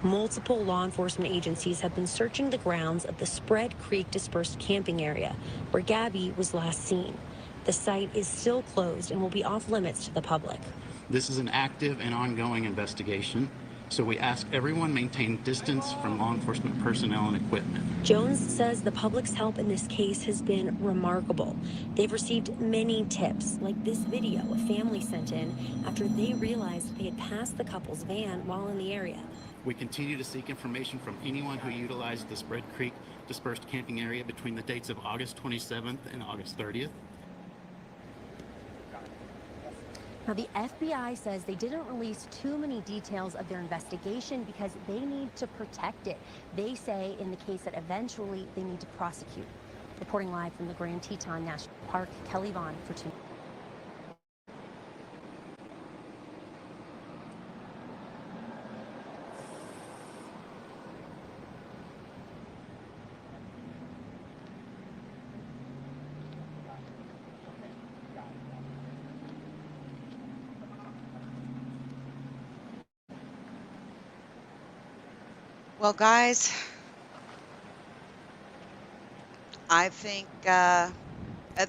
Multiple law enforcement agencies have been searching the grounds of the Spread Creek dispersed camping area where Gabby was last seen. The site is still closed and will be off limits to the public. This is an active and ongoing investigation, so we ask everyone maintain distance from law enforcement personnel and equipment. Jones says the public's help in this case has been remarkable. They've received many tips, like this video a family sent in after they realized they had passed the couple's van while in the area. We continue to seek information from anyone who utilized the Spread Creek dispersed camping area between the dates of August 27th and August 30th. Now, the FBI says they didn't release too many details of their investigation because they need to protect it. They say in the case that eventually they need to prosecute. Reporting live from the Grand Teton National Park, Kelly Vaughn for 2. Well, guys, I think at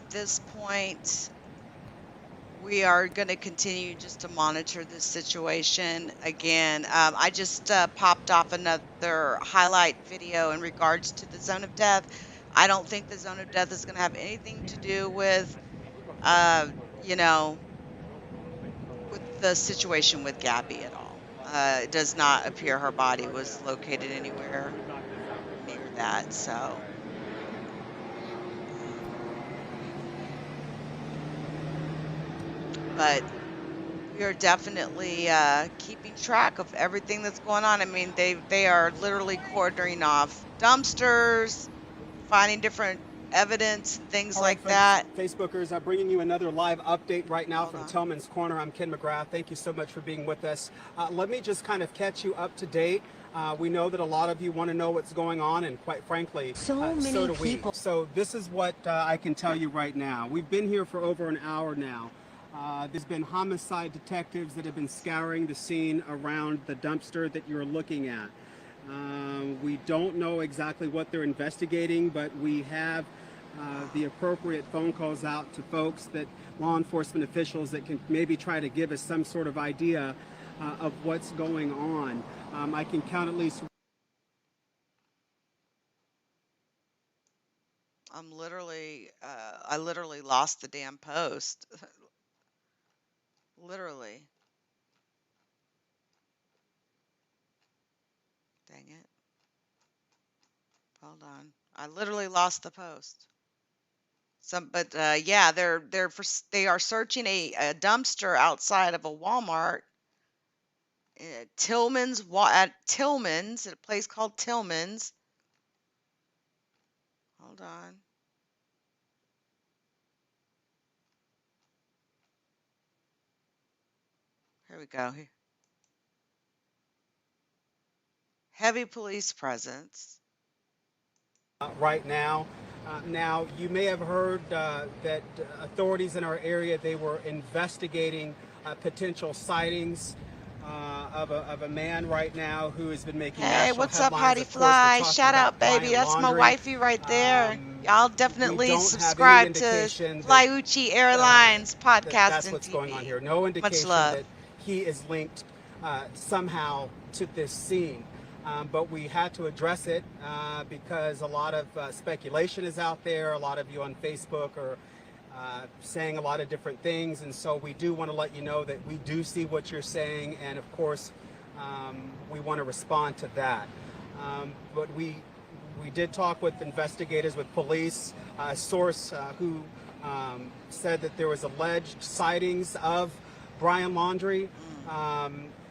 this point, we are going to continue just to monitor this situation. Again, I just popped off another highlight video in regards to the zone of death. I don't think the zone of death is going to have anything to do with, you know, with the situation with Gabby at all. It does not appear her body was located anywhere near that. So, but we are definitely keeping track of everything that's going on. I mean, they are literally cordoning off dumpsters, finding different evidence and things All right, like folks, that. Facebookers, I'm bringing you another live update right now from Tillman's Corner. I'm Ken McGrath. Thank you so much for being with us. Let me just kind of catch you up to date. We know that a lot of you want to know what's going on, and quite frankly, so do we. So this is what I can tell you right now. We've been here for over an hour now. There's been homicide detectives that have been scouring the scene around the dumpster that you're looking at. We don't know exactly what they're investigating, but we have the appropriate phone calls out to folks, that law enforcement officials that can maybe try to give us some sort of idea of what's going on. I can count at least. I literally lost the damn post. Literally. Dang it. Hold on. I literally lost the post. But yeah, they are searching a dumpster outside of a Walmart. Tillman's at a place called Tillman's. Hold on. Here we go. Heavy police presence. Right now. Now, you may have heard that authorities in our area, they were investigating potential sightings of a man right now who has been making national What's up, headlines. Hottie Fly? Shout out, baby. That's my wifey right there. Y'all definitely subscribe to Flyucci Airlines podcast. That's what's going on here. No indication that he is linked somehow to this scene. But we had to address it because a lot of speculation is out there. A lot of you on Facebook are saying a lot of different things. And so we do want to let you know that we do see what you're saying. And of course, we want to respond to that. But we did talk with investigators, with police, a source who said that there was alleged sightings of Brian Laundrie.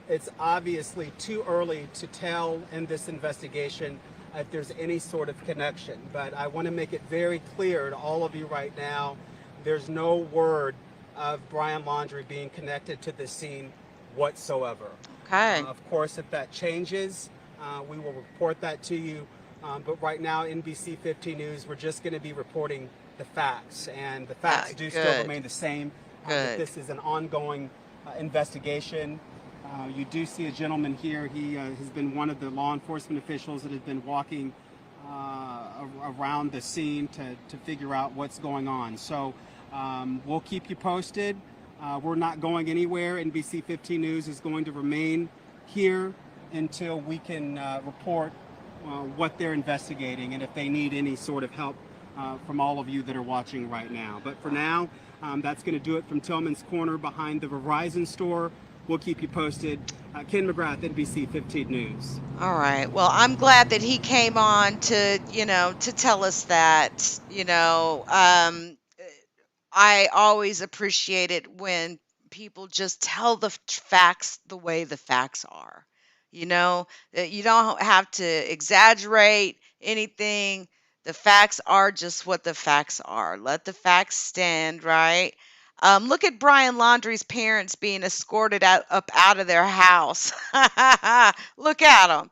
It's obviously too early to tell in this investigation if there's any sort of connection, but I want to make it very clear to all of you right now, there's no word of Brian Laundrie being connected to this scene whatsoever. Okay. Of course, if that changes, we will report that to you, but right now, NBC 15 News, we're just going to be reporting the facts, and the facts do still remain the same. This is an ongoing investigation. You do see a gentleman here. He has been one of the law enforcement officials that has been walking around the scene to figure out what's going on. So we'll keep you posted. We're not going anywhere. NBC 15 News is going to remain here until we can report what they're investigating and if they need any sort of help from all of you that are watching right now. But for now, that's going to do it from Tillman's Corner behind the Verizon store. We'll keep you posted. Ken McGrath, NBC 15 News. All right. Well, I'm glad that he came on to, to tell us that, I always appreciate it when people just tell the facts the way the facts are. You don't have to exaggerate anything. The facts are just what the facts are. Let the facts stand, right? Look at Brian Laundrie's parents being escorted up out of their house. Look at them.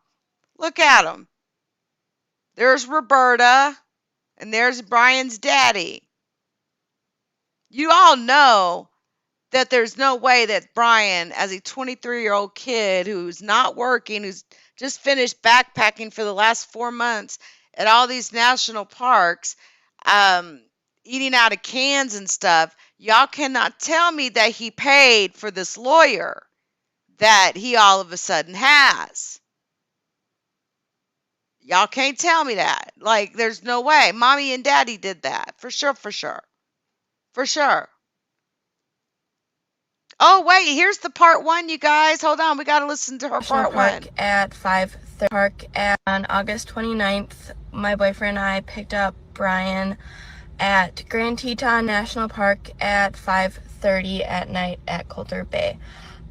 Look at them. There's Roberta, and there's Brian's daddy. You all know that there's no way that Brian, as a 23-year-old kid who's not working, who's just finished backpacking for the last 4 months at all these national parks, eating out of cans and stuff, y'all cannot tell me that he paid for this lawyer that he all of a sudden has. Y'all can't tell me that. Like, there's no way. Mommy and daddy did that. For sure, for sure. For sure. Oh, wait, here's the part one, you guys. Hold on, we got to listen to her part one. At 5:30 Park on August 29th, my boyfriend and I picked up Brian at Grand Teton National Park at 5:30 at night at Coulter Bay.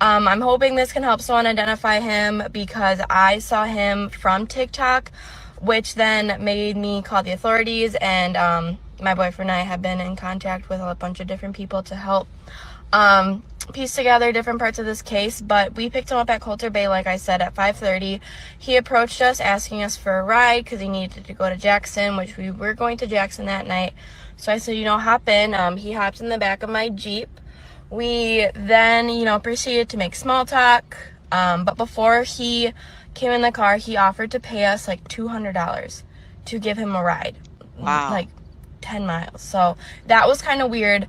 I'm hoping this can help someone identify him because I saw him from TikTok, which then made me call the authorities, and my boyfriend and I have been in contact with a bunch of different people to help piece together different parts of this case. But we picked him up at Coulter Bay, like I said, at 5:30. He approached us asking us for a ride because he needed to go to Jackson, which we were going to Jackson that night. So I said, hop in. He hopped in the back of my Jeep. We then, proceeded to make small talk. But before he came in the car, he offered to pay us like $200 to give him a ride. Wow. Like 10 miles. So that was kind of weird.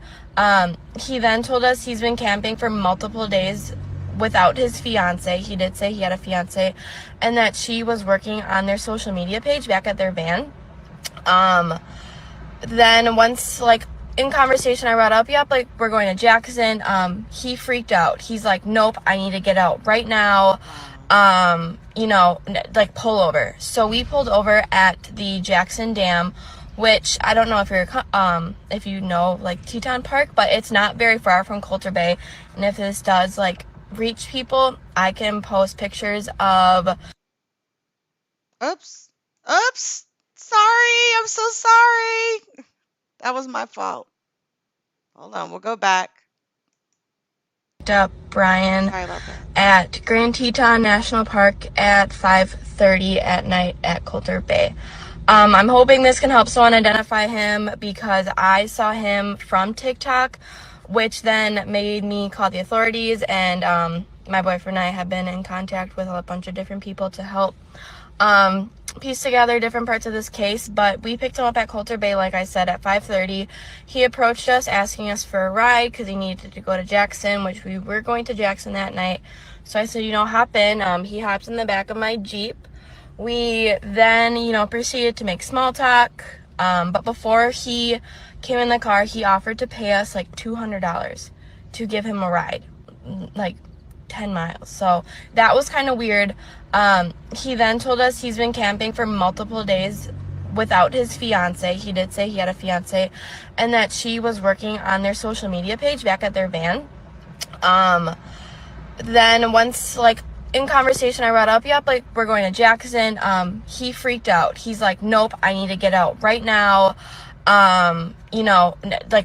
He then told us he's been camping for multiple days without his fiance. He did say he had a fiance, and that she was working on their social media page back at their van. Then once, in conversation, I brought up, we're going to Jackson. He freaked out. He's like, nope, I need to get out right now. Pull over. So we pulled over at the Jackson Dam, which I don't know if you know Teton Park, but it's not very far from Coulter Bay. And if this does reach people, I can post pictures of. Oops. Sorry. I'm so sorry. That was my fault. Hold on. We'll go back. Up Brian at Grand Teton National Park at 5:30 at night at Coulter Bay. I'm hoping this can help someone identify him because I saw him from TikTok, which then made me call the authorities, and my boyfriend and I have been in contact with a bunch of different people to help piece together different parts of this case. But we picked him up at Coulter Bay, like I said, at 5:30. He approached us asking us for a ride because he needed to go to Jackson, which we were going to Jackson that night. So I said, hop in. He hops in the back of my Jeep. We then, proceeded to make small talk. But before he came in the car, he offered to pay us $200 to give him a ride, 10 miles. So that was kind of weird. He then told us he's been camping for multiple days without his fiance. He did say he had a fiance, and that she was working on their social media page back at their van. Then once, in conversation, I brought up, we're going to Jackson. He freaked out. He's like, nope, I need to get out right now.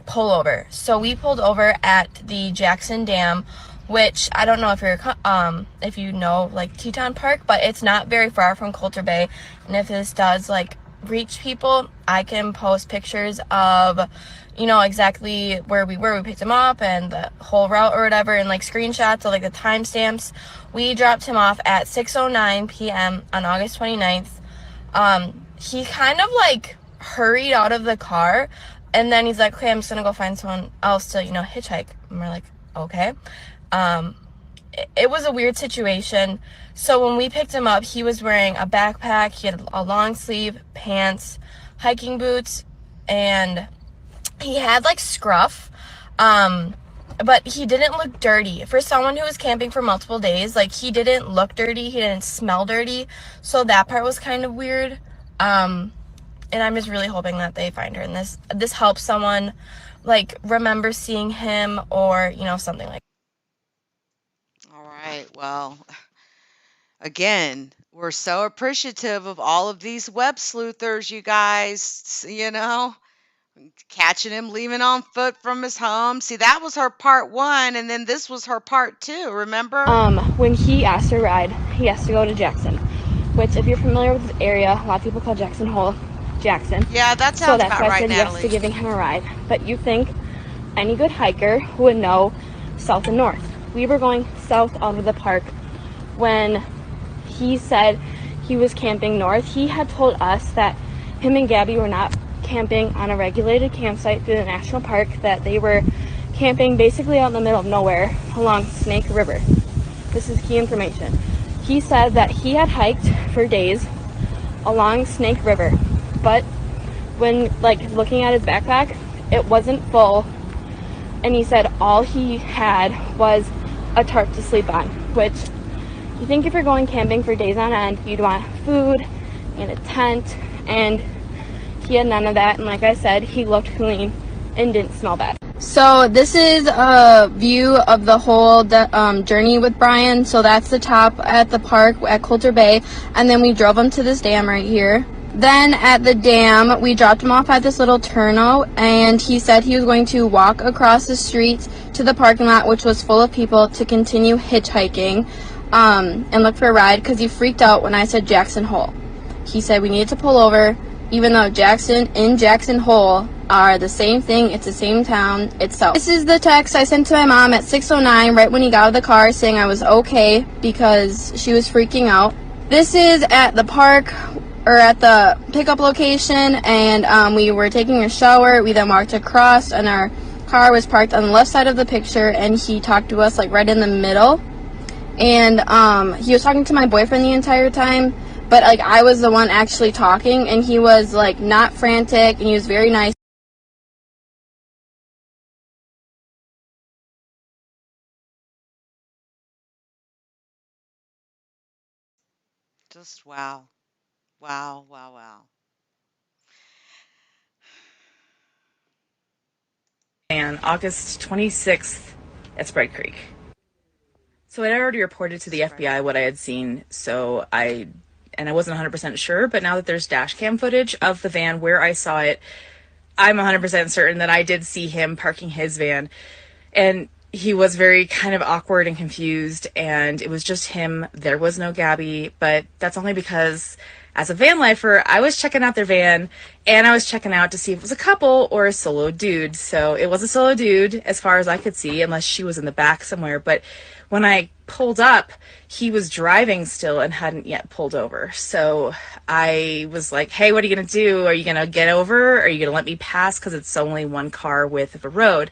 Pull over. So we pulled over at the Jackson Dam, which I don't know if you know Teton Park, but it's not very far from Coulter Bay. And if this does reach people, I can post pictures of exactly where we were. We picked him up and the whole route or whatever, and screenshots of the timestamps. We dropped him off at 6:09 p.m. on August 29th. He kind of hurried out of the car, and then he's like, okay, I'm just gonna go find someone else to hitchhike. And we're like, okay. It was a weird situation. So when we picked him up, he was wearing a backpack. He had a long sleeve pants, hiking boots, and he had scruff. But he didn't look dirty. For someone who was camping for multiple days, he didn't look dirty. He didn't smell dirty. So that part was kind of weird. And I'm just really hoping that they find her, and this helps someone remember seeing him, or something like that. All right. Well, again, we're so appreciative of all of these web sleuthers, you guys, catching him leaving on foot from his home. See, that was her part one, and then this was her part two, remember? When he asked for a ride, he has to go to Jackson, which, if you're familiar with the area, a lot of people call Jackson Hole Jackson. Yeah, that sounds so that's about why I right, said Natalie. yes to giving him a ride. But you think any good hiker would know south and north. We were going south out of the park when he said he was camping north. He had told us that him and Gabby were not camping on a regulated campsite through the national park, that they were camping basically out in the middle of nowhere along Snake River. This is key information. He said that he had hiked for days along Snake River, but when looking at his backpack, it wasn't full, and he said all he had was a tarp to sleep on, which you think if you're going camping for days on end, you'd want food and a tent, and he had none of that. And like I said, he looked clean and didn't smell bad. So this is a view of the whole journey with Brian. So that's the top at the park at Coulter Bay, and then we drove him to this dam right here. Then at the dam, we dropped him off at this little turnout, and he said he was going to walk across the street to the parking lot, which was full of people, to continue hitchhiking and look for a ride, because he freaked out when I said Jackson Hole. He said we needed to pull over, even though Jackson and Jackson Hole are the same thing. It's the same town itself. This is the text I sent to my mom at 6:09, right when he got out of the car, saying I was okay because she was freaking out. This is at the park, or at the pickup location, and we were taking a shower. We then walked across, and our car was parked on the left side of the picture, and he talked to us right in the middle. And he was talking to my boyfriend the entire time, but I was the one actually talking, and he was not frantic, and he was very nice. Just wow. Wow, wow, wow. And August 26th at Sprite Creek. So I'd already reported to the FBI what I had seen, so I wasn't 100% sure, but now that there's dash cam footage of the van where I saw it, I'm 100% certain that I did see him parking his van, and he was very kind of awkward and confused, and it was just him. There was no Gabby, but that's only because as a van lifer, I was checking out their van, and I was checking out to see if it was a couple or a solo dude. So it was a solo dude as far as I could see, unless she was in the back somewhere. But when I pulled up, he was driving still and hadn't yet pulled over. So I was like, hey, what are you going to do? Are you going to get over? Are you going to let me pass? Because it's only one car width of a road.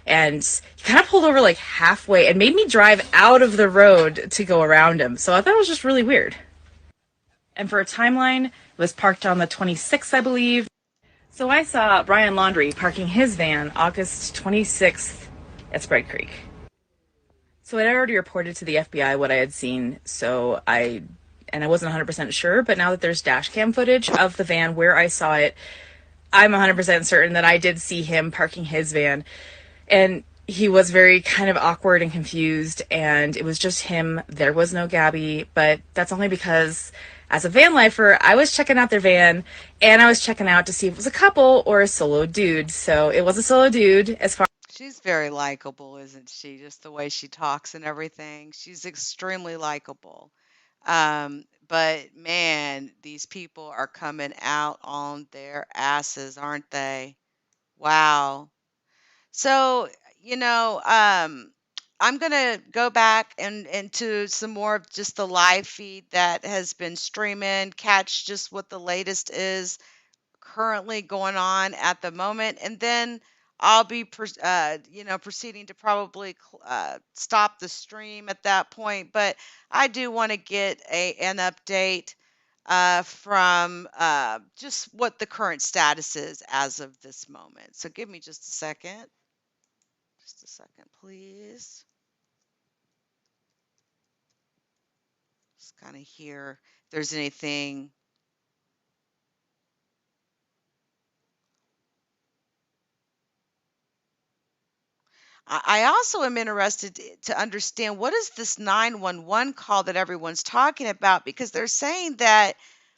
And he kind of pulled over halfway and made me drive out of the road to go around him. So I thought it was just really weird. And for a timeline, it was parked on the 26th, I believe. So I saw Brian Laundrie parking his van August 26th at Sprite Creek. So I'd already reported to the FBI what I had seen, so I wasn't 100% sure, but now that there's dash cam footage of the van where I saw it, I'm 100% certain that I did see him parking his van, and he was very kind of awkward and confused, and it was just him. There was no Gabby, but that's only because as a van lifer, I was checking out their van, and I was checking out to see if it was a couple or a solo dude. So it was a solo dude as far. She's very likable, isn't she? Just the way she talks and everything. She's extremely likable. But man, these people are coming out on their asses, aren't they? Wow. So, I'm going to go back and into some more of just the live feed that has been streaming, catch just what the latest is currently going on at the moment, and then I'll be proceeding to probably stop the stream at that point. But I do want to get an update from just what the current status is as of this moment. So give me just a second. Just a second, please. Just kind of hear if there's anything. I also am interested to understand, what is this 911 call that everyone's talking about? Because they're saying that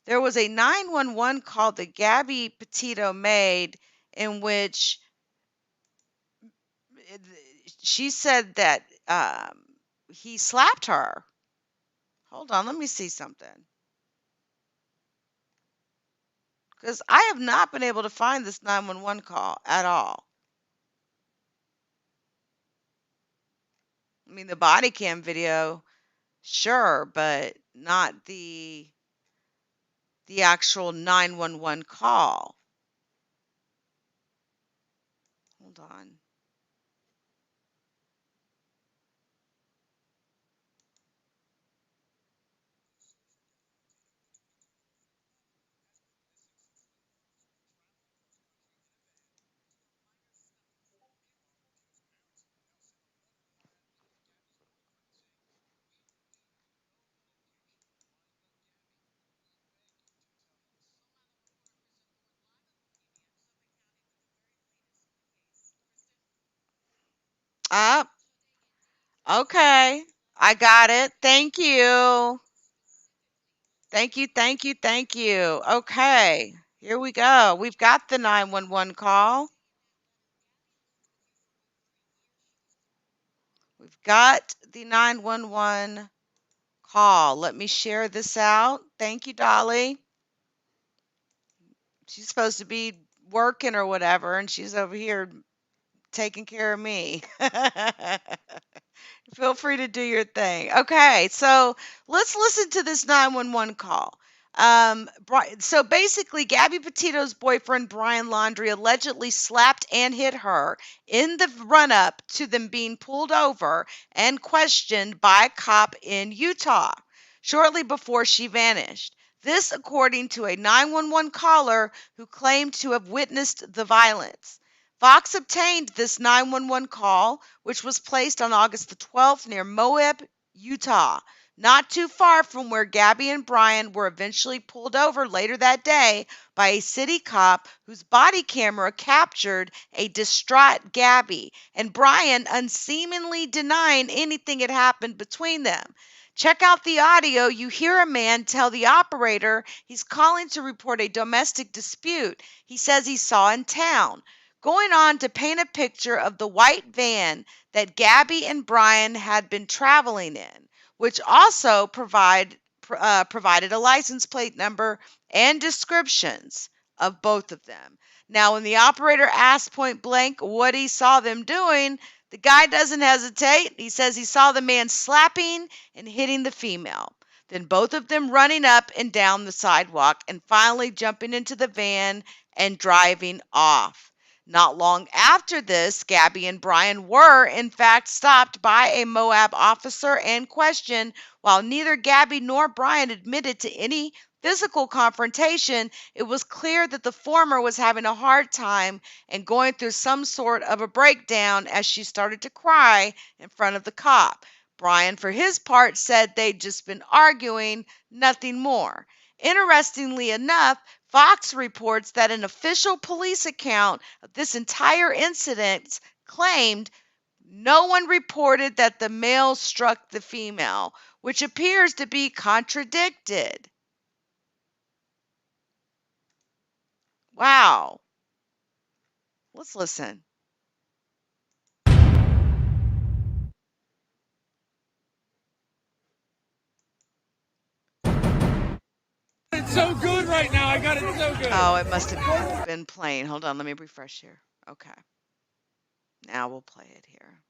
there was a 911 call that Gabby Petito made, in which she said that he slapped her. Hold on, let me see something. Because I have not been able to find this 911 call at all. I mean, the body cam video, sure, but not the actual 911 call. Hold on. Up. Okay. I got it. Thank you. Thank you. Thank you. Thank you. Okay. Here we go. We've got the 911 call. We've got the 911 call. Let me share this out. Thank you, Dolly. She's supposed to be working or whatever, and she's over here taking care of me. Feel free to do your thing. Okay, so let's listen to this 911 call. So basically, Gabby Petito's boyfriend, Brian Laundrie, allegedly slapped and hit her in the run up to them being pulled over and questioned by a cop in Utah shortly before she vanished. This, according to a 911 caller who claimed to have witnessed the violence. Fox obtained this 911 call, which was placed on August the 12th near Moab, Utah, not too far from where Gabby and Brian were eventually pulled over later that day by a city cop whose body camera captured a distraught Gabby and Brian unseemingly denying anything had happened between them. Check out the audio. You hear a man tell the operator he's calling to report a domestic dispute he says he saw in town, going on to paint a picture of the white van that Gabby and Brian had been traveling in, which also provided a license plate number and descriptions of both of them. Now, when the operator asked point blank what he saw them doing, the guy doesn't hesitate. He says he saw the man slapping and hitting the female. Then both of them running up and down the sidewalk and finally jumping into the van and driving off. Not long after this, Gabby and Brian were, in fact, stopped by a Moab officer and questioned. While neither Gabby nor Brian admitted to any physical confrontation, it was clear that the former was having a hard time and going through some sort of a breakdown as she started to cry in front of the cop. Brian, for his part, said they'd just been arguing, nothing more. Interestingly enough, Fox reports that an official police account of this entire incident claimed no one reported that the male struck the female, which appears to be contradicted. Wow. Let's listen. It's so good right now. I got it so good. Oh, it must have been playing. Hold on, let me refresh here. Okay. Now we'll play it here.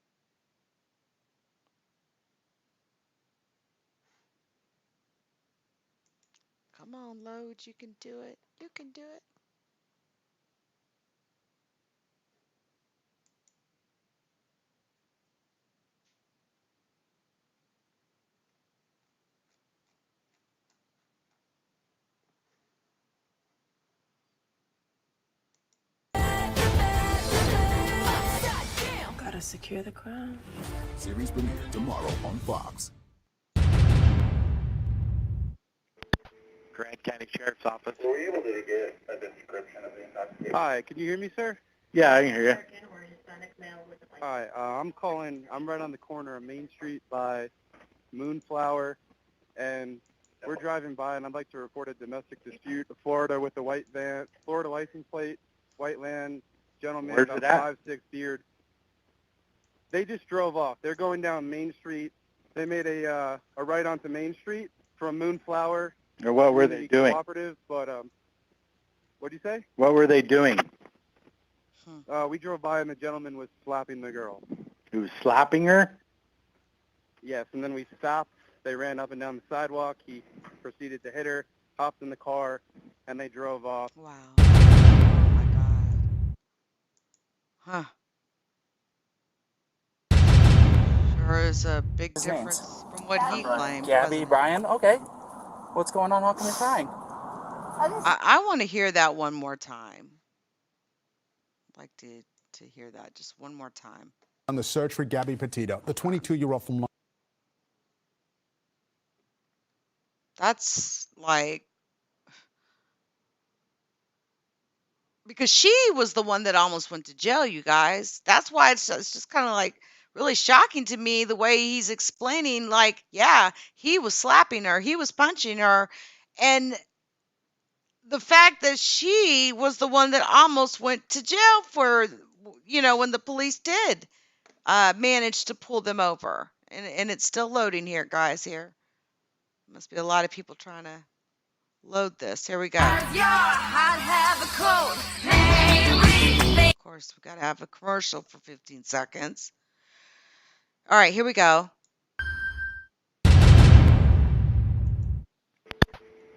Come on, load. You can do it. You can do it. Gotta secure the crown. Series premiere tomorrow on Fox. Grand County Sheriff's Office. Were you able to get a description of the intoxication? Hi, can you hear me, sir? Yeah, I can hear you. Hi, I'm calling. I'm right on the corner of Main Street by Moonflower, and we're driving by, and I'd like to report a domestic dispute. Florida with a white van, Florida license plate, white van, gentleman, Where's about it at? 5'6" beard. They just drove off. They're going down Main Street. They made a right onto Main Street from Moonflower. Or what were to they be doing? Cooperative, but what'd you say? What were they doing? We drove by, and the gentleman was slapping the girl. He was slapping her? Yes, and then we stopped. They ran up and down the sidewalk. He proceeded to hit her, hopped in the car, and they drove off. Wow. Oh my God. Huh. There is a big His names. difference from what he claimed. Gabby, Brian. Okay. What's going on? How come you're crying? I want to hear that one more time. I'd like to hear that just one more time. On the search for Gabby Petito, the 22-year-old from. That's like, because she was the one that almost went to jail, you guys. That's why it's just kind of like really shocking to me the way he's explaining, like, yeah, he was slapping her, he was punching her, and the fact that she was the one that almost went to jail for, when the police did manage to pull them over. And it's still loading here, guys, here. Must be a lot of people trying to load this. Here we go. Of course, we got to have a commercial for 15 seconds. All right, here we go.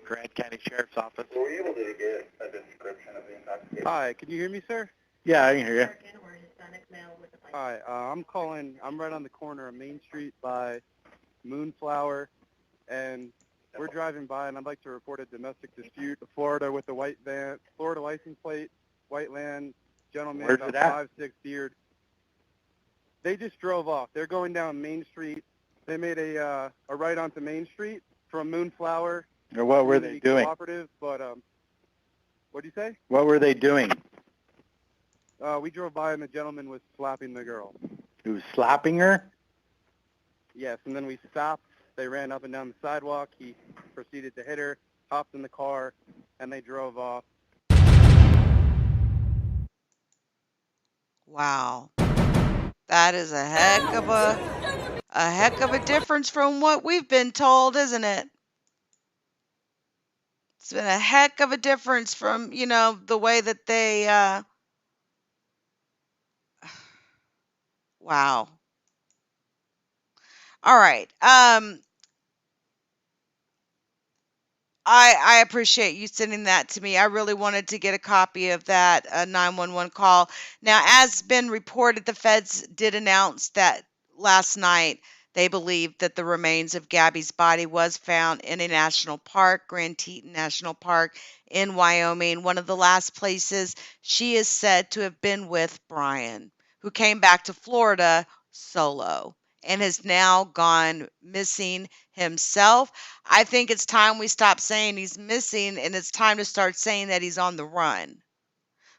Grand County Sheriff's Office. Were you able to get a description of the intoxication? Hi, can you hear me, sir? Yeah, I can hear you. Hi, I'm calling. I'm right on the corner of Main Street by Moonflower, and we're driving by, and I'd like to report a domestic dispute. Florida with a white van, Florida license plate, white land, gentleman, Where's about it at? 5'6", beard. They just drove off. They're going down Main Street. They made a right onto Main Street from Moonflower. Or what were they doing? Cooperative, but what do you say? What were they doing? We drove by, and the gentleman was slapping the girl. He was slapping her? Yes, and then we stopped. They ran up and down the sidewalk. He proceeded to hit her, hopped in the car, and they drove off. Wow. That is a heck of a difference from what we've been told, isn't it? It's been a heck of a difference from, the way that they wow. All right. I appreciate you sending that to me. I really wanted to get a copy of that 911 call. Now, as been reported, the feds did announce that last night they believed that the remains of Gabby's body was found in a national park, Grand Teton National Park in Wyoming, one of the last places she is said to have been with Brian, who came back to Florida solo and has now gone missing himself. I think it's time we stop saying he's missing, and it's time to start saying that he's on the run.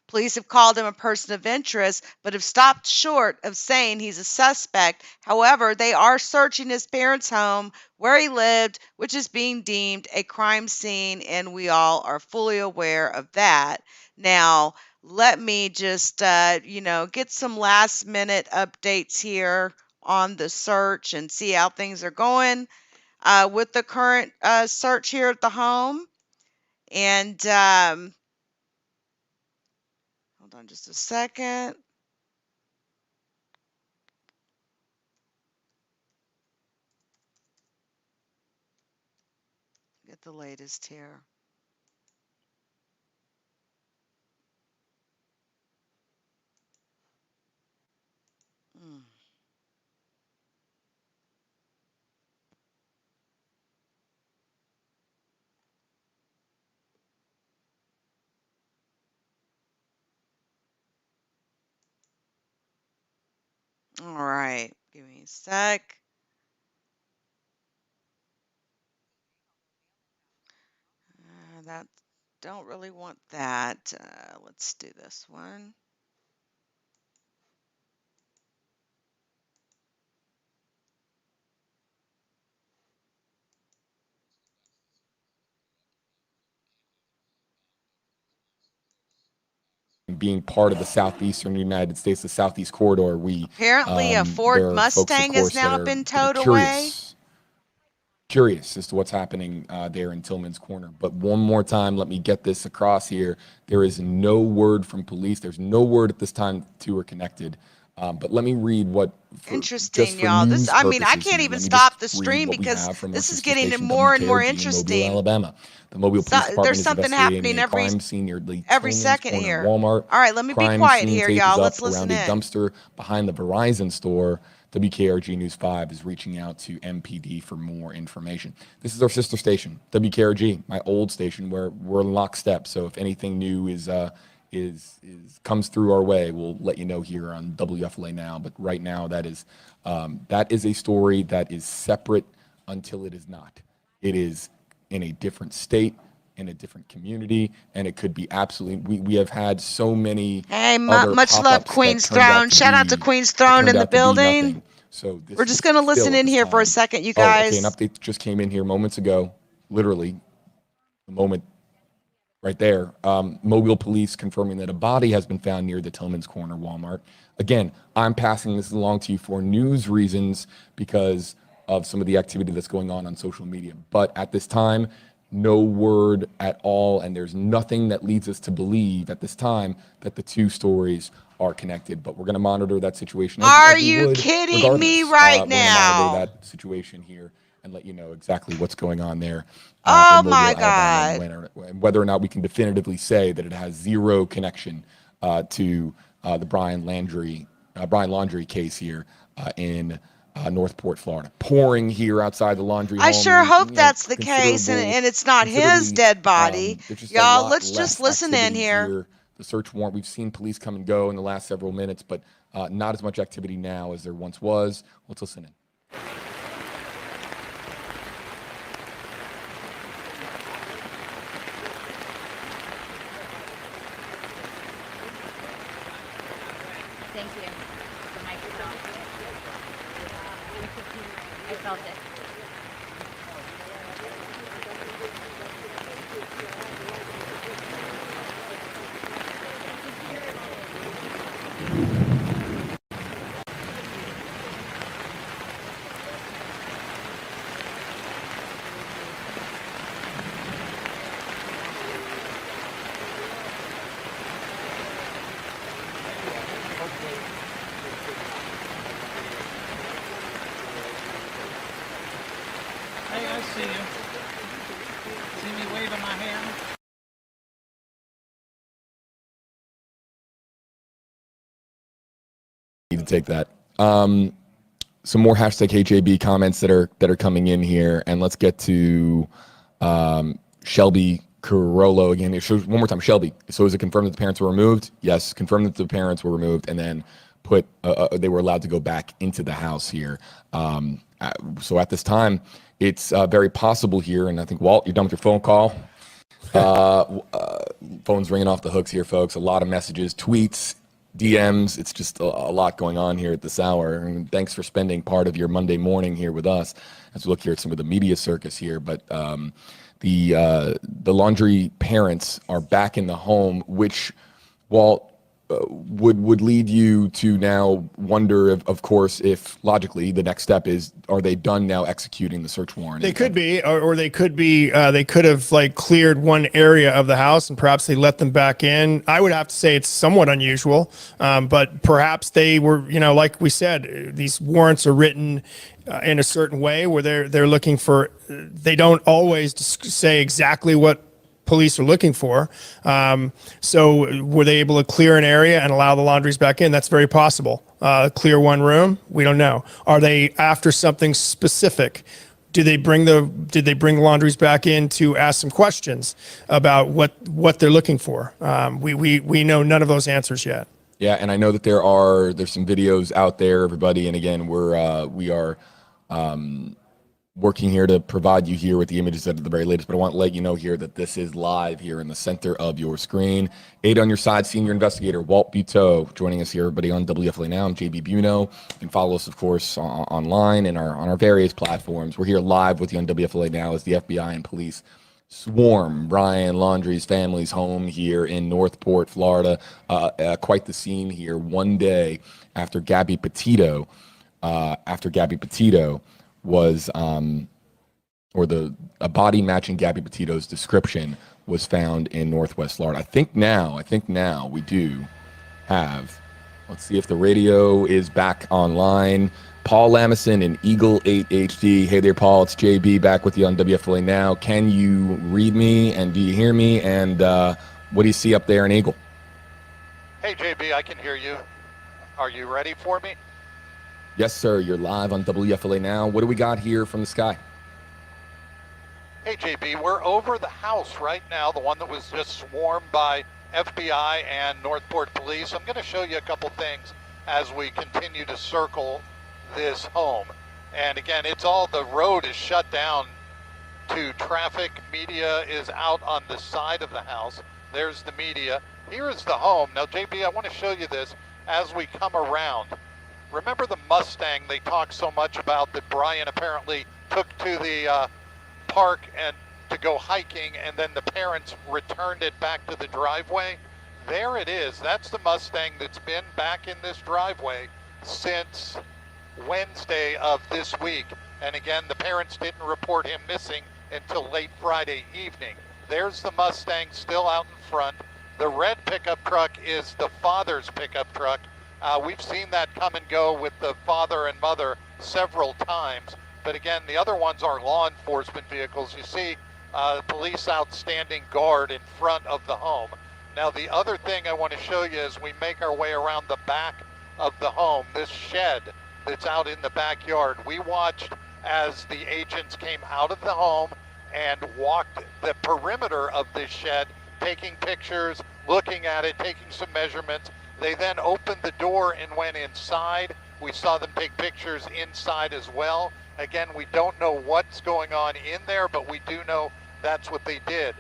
Police have called him a person of interest, but have stopped short of saying he's a suspect. However, they are searching his parents' home where he lived, which is being deemed a crime scene, and we all are fully aware of that. Now, let me just, get some last minute updates here on the search and see how things are going with the current search here at the home. And hold on just a second. Get the latest here. All right, give me a sec. That don't really want that. Let's do this one. Being part of the southeastern United States, the Southeast Corridor, Apparently a Ford Mustang has now been towed away. Curious as to what's happening there in Tillman's Corner. But one more time, let me get this across here. There is no word from police. There's no word at this time two are connected. But let me read what. Interesting, y'all. I can't even stop the stream because this is getting more and more interesting. Alabama. The Mobile Police Department there's something happening every second here. Walmart. All right, let me be quiet here, y'all. Let's listen in. Around a dumpster behind the Verizon store. WKRG News 5 is reaching out to MPD for more information. This is our sister station, WKRG, my old station, where we're in lockstep. So if anything new comes through our way, we'll let you know here on WFLA Now. But right now, that is a story that is separate until it is not. It is in a different state, in a different community, and it could be absolutely. We have had so many. Hey, other much love, pop-ups that Queen's turned out Throne. to Shout out be- to Queen's that Throne turned in the out to be building. nothing. So this We're just is going to listen still at in this here for a time- second, you Oh, guys. okay, an update just came in here moments ago, literally, the moment right there. Mobile police confirming that a body has been found near the Tillman's Corner Walmart. Again, I'm passing this along to you for news reasons because of some of the activity that's going on social media. But at this time, no word at all, and there's nothing that leads us to believe at this time that the two stories are connected. But we're going to monitor that situation. Are as we you would kidding regardless. me right We're going to now? monitor that situation here and let you know exactly what's going on there. Oh in Mobile, my Alabama, God. and whether or not we can definitively say that it has zero connection to the Brian Laundrie case here in Northport, Florida. Pouring here outside the Laundrie home. I sure hope that's the case, considerable- and it's not his considerably, dead body. there's just a Y'all, lot let's less just listen in activity here. The search warrant, we've seen police come and go in the last several minutes, but not as much activity now as there once was. Let's listen in. Thank you. The microphone. I felt it. Hey, I see you. See me waving my hand? Need to take that. Some more hashtag HAB comments that are coming in here, and let's get to Shelby Carollo again. It shows one more time. Shelby. So is it confirmed that the parents were removed? Yes, confirmed that the parents were removed, and then they were allowed to go back into the house here. So at this time, it's very possible here, and I think Walt, you're done with your phone call. Phone's ringing off the hooks here, folks. A lot of messages, tweets, DMs. It's just a lot going on here at this hour. And thanks for spending part of your Monday morning here with us as we look here at some of the media circus here. But the Laundrie parents are back in the home, which, Walt, would lead you to now wonder, of course, if logically the next step is, are they done now executing the search warrant? They could be, or they could be. They could have cleared one area of the house, and perhaps they let them back in. I would have to say it's somewhat unusual, but perhaps they were, like we said, these warrants are written in a certain way where they're looking for. They don't always say exactly what police are looking for. So were they able to clear an area and allow the Laundries back in? That's very possible. Clear one room? We don't know. Are they after something specific? Did they bring the Laundries back in to ask some questions about what they're looking for? We know none of those answers yet. Yeah, and I know that there's some videos out there, everybody, and again, we are working here to provide you here with the images at the very latest, but I want to let you know here that this is live here in the center of your screen. Aid on your side, senior investigator Walt Buteau joining us here, everybody, on WFLA Now. I'm JB Buno. You can follow us, of course, online and on our various platforms. We're here live with you on WFLA Now as the FBI and police swarm Brian Laundrie's family's home here in Northport, Florida. Quite the scene here one day after Gabby Petito was a body matching Gabby Petito's description was found in Northwest Florida. I think now we do have, let's see if the radio is back online. Paul Lamison in Eagle 8 HD. Hey there, Paul. It's JB back with you on WFLA Now. Can you read me and do you hear me? And what do you see up there in Eagle? Hey, JB, I can hear you. Are you ready for me? Yes, sir. You're live on WFLA now. What do we got here from the sky? Hey, JB, we're over the house right now, the one that was just swarmed by FBI and Northport Police. I'm going to show you a couple things as we continue to circle this home. And again, the road is shut down to traffic. Media is out on the side of the house. There's the media. Here is the home. Now, JB, I want to show you this as we come around. Remember the Mustang they talk so much about that Brian apparently took to the park and to go hiking, and then the parents returned it back to the driveway? There it is. That's the Mustang that's been back in this driveway since Wednesday of this week. And again, the parents didn't report him missing until late Friday evening. There's the Mustang still out in front. The red pickup truck is the father's pickup truck. We've seen that come and go with the father and mother several times. But again, the other ones are law enforcement vehicles. You see police outstanding guard in front of the home. Now, the other thing I want to show you as we make our way around the back of the home, this shed that's out in the backyard. We watched as the agents came out of the home and walked the perimeter of this shed, taking pictures, looking at it, taking some measurements. They then opened the door and went inside. We saw them take pictures inside as well. Again, we don't know what's going on in there, but we do know that's what they did.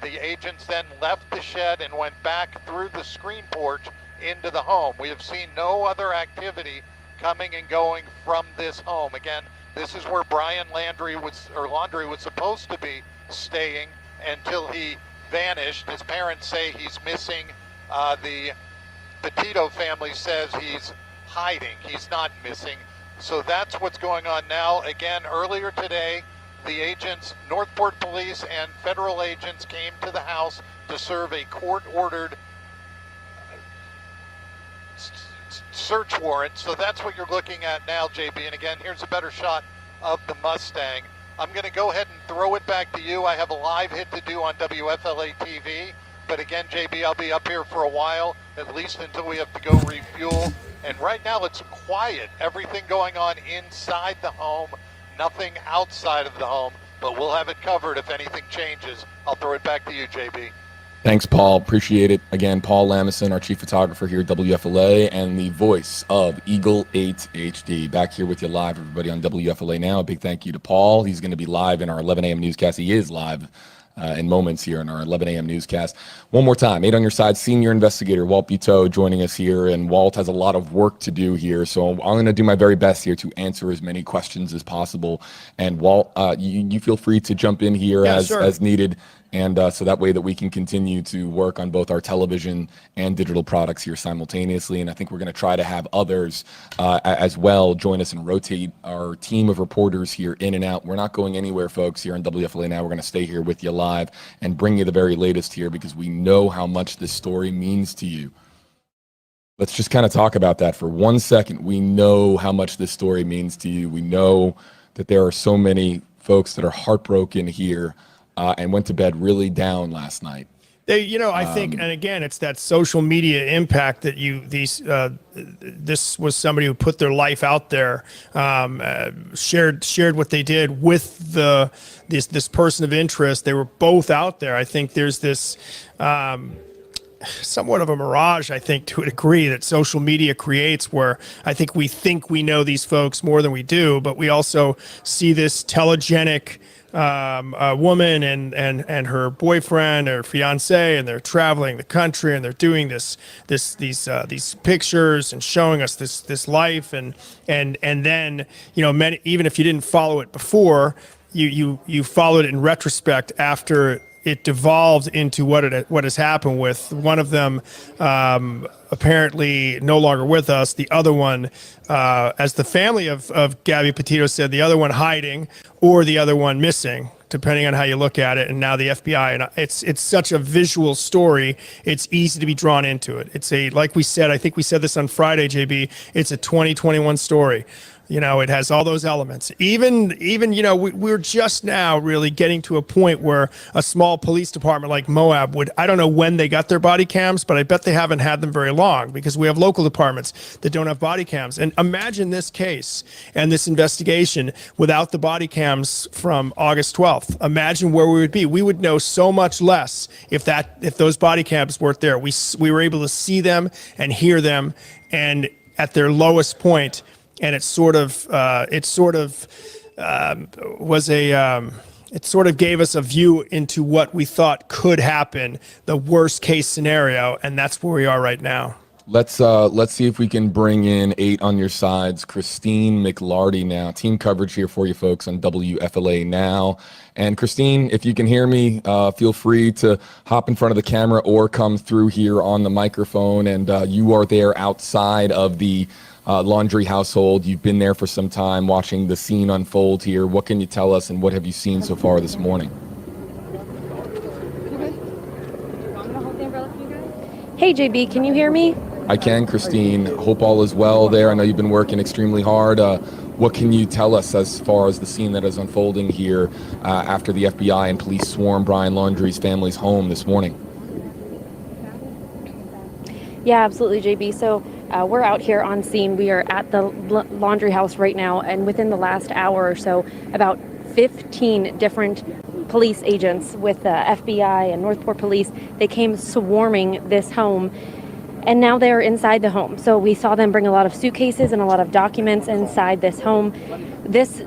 The agents then left the shed and went back through the screen porch into the home. We have seen no other activity coming and going from this home. Again, this is where Brian Laundrie was supposed to be staying until he vanished. His parents say he's missing. The Petito family says he's hiding. He's not missing. So that's what's going on now. Again, earlier today, the agents, Northport Police and federal agents, came to the house to serve a court-ordered search warrant. So that's what you're looking at now, JB. And again, here's a better shot of the Mustang. I'm going to go ahead and throw it back to you. I have a live hit to do on WFLA TV. But again, JB, I'll be up here for a while, at least until we have to go refuel. And right now it's quiet. Everything going on inside the home, nothing outside of the home. But we'll have it covered if anything changes. I'll throw it back to you, JB. Thanks, Paul. Appreciate it. Again, Paul Lamison, our chief photographer here at WFLA and the voice of Eagle 8 HD. Back here with you live, everybody, on WFLA now. A big thank you to Paul. He's going to be live in our 11 a.m. newscast. He is live in moments here in our 11 a.m. newscast. One more time, 8 on your side, senior investigator Walt Petito joining us here. And Walt has a lot of work to do here. So I'm going to do my very best here to answer as many questions as possible. And Walt, you feel free to jump in here as needed. And so that way that we can continue to work on both our television and digital products here simultaneously. And I think we're going to try to have others as well join us and rotate our team of reporters here in and out. We're not going anywhere, folks, here on WFLA Now. We're going to stay here with you live and bring you the very latest here because we know how much this story means to you. Let's just kind of talk about that for 1 second. We know how much this story means to you. We know that there are so many folks that are heartbroken here and went to bed really down last night. I think, and again, it's that social media impact that this was somebody who put their life out there, shared what they did with this person of interest. They were both out there. I think there's this somewhat of a mirage, I think, to a degree, that social media creates, where I think we know these folks more than we do, but we also see this telegenic woman and her boyfriend or fiance, and they're traveling the country and they're doing these pictures and showing us this life, and then many, even if you didn't follow it before, you followed it in retrospect after it devolved into what has happened with one of them apparently no longer with us, the other one, as the family of Gabby Petito said, the other one hiding or the other one missing, depending on how you look at it. And now the FBI, and it's such a visual story, it's easy to be drawn into it. It's like we said, I think we said this on Friday, JB, it's a 2021 story. You know, it has all those elements. Even we're just now really getting to a point where a small police department like Moab would, I don't know when they got their body cams, but I bet they haven't had them very long, because we have local departments that don't have body cams. And imagine this case and this investigation without the body cams from August 12th. Imagine where we would be. We would know so much less if those body cams weren't there. We were able to see them and hear them, and at their lowest point. And it sort of gave us a view into what we thought could happen, the worst case scenario, and that's where we are right now. Let's see if we can bring in 8 on your sides, Christine McLarty now. Team coverage here for you folks on WFLA Now. And Christine, if you can hear me, feel free to hop in front of the camera or come through here on the microphone. And you are there outside of the Laundrie household. You've been there for some time watching the scene unfold here. What can you tell us, and what have you seen so far this morning? Hey, JB, can you hear me? I can, Christine. Hope all is well there. I know you've been working extremely hard. What can you tell us as far as the scene that is unfolding here after the FBI and police swarmed Brian Laundrie's family's home this morning? Yeah, absolutely, JB. So we're out here on scene. We are at the Laundrie house right now, and within the last hour or so, about 15 different police agents with the FBI and Northport Police, they came swarming this home, and now they're inside the home. So we saw them bring a lot of suitcases and a lot of documents inside this home. This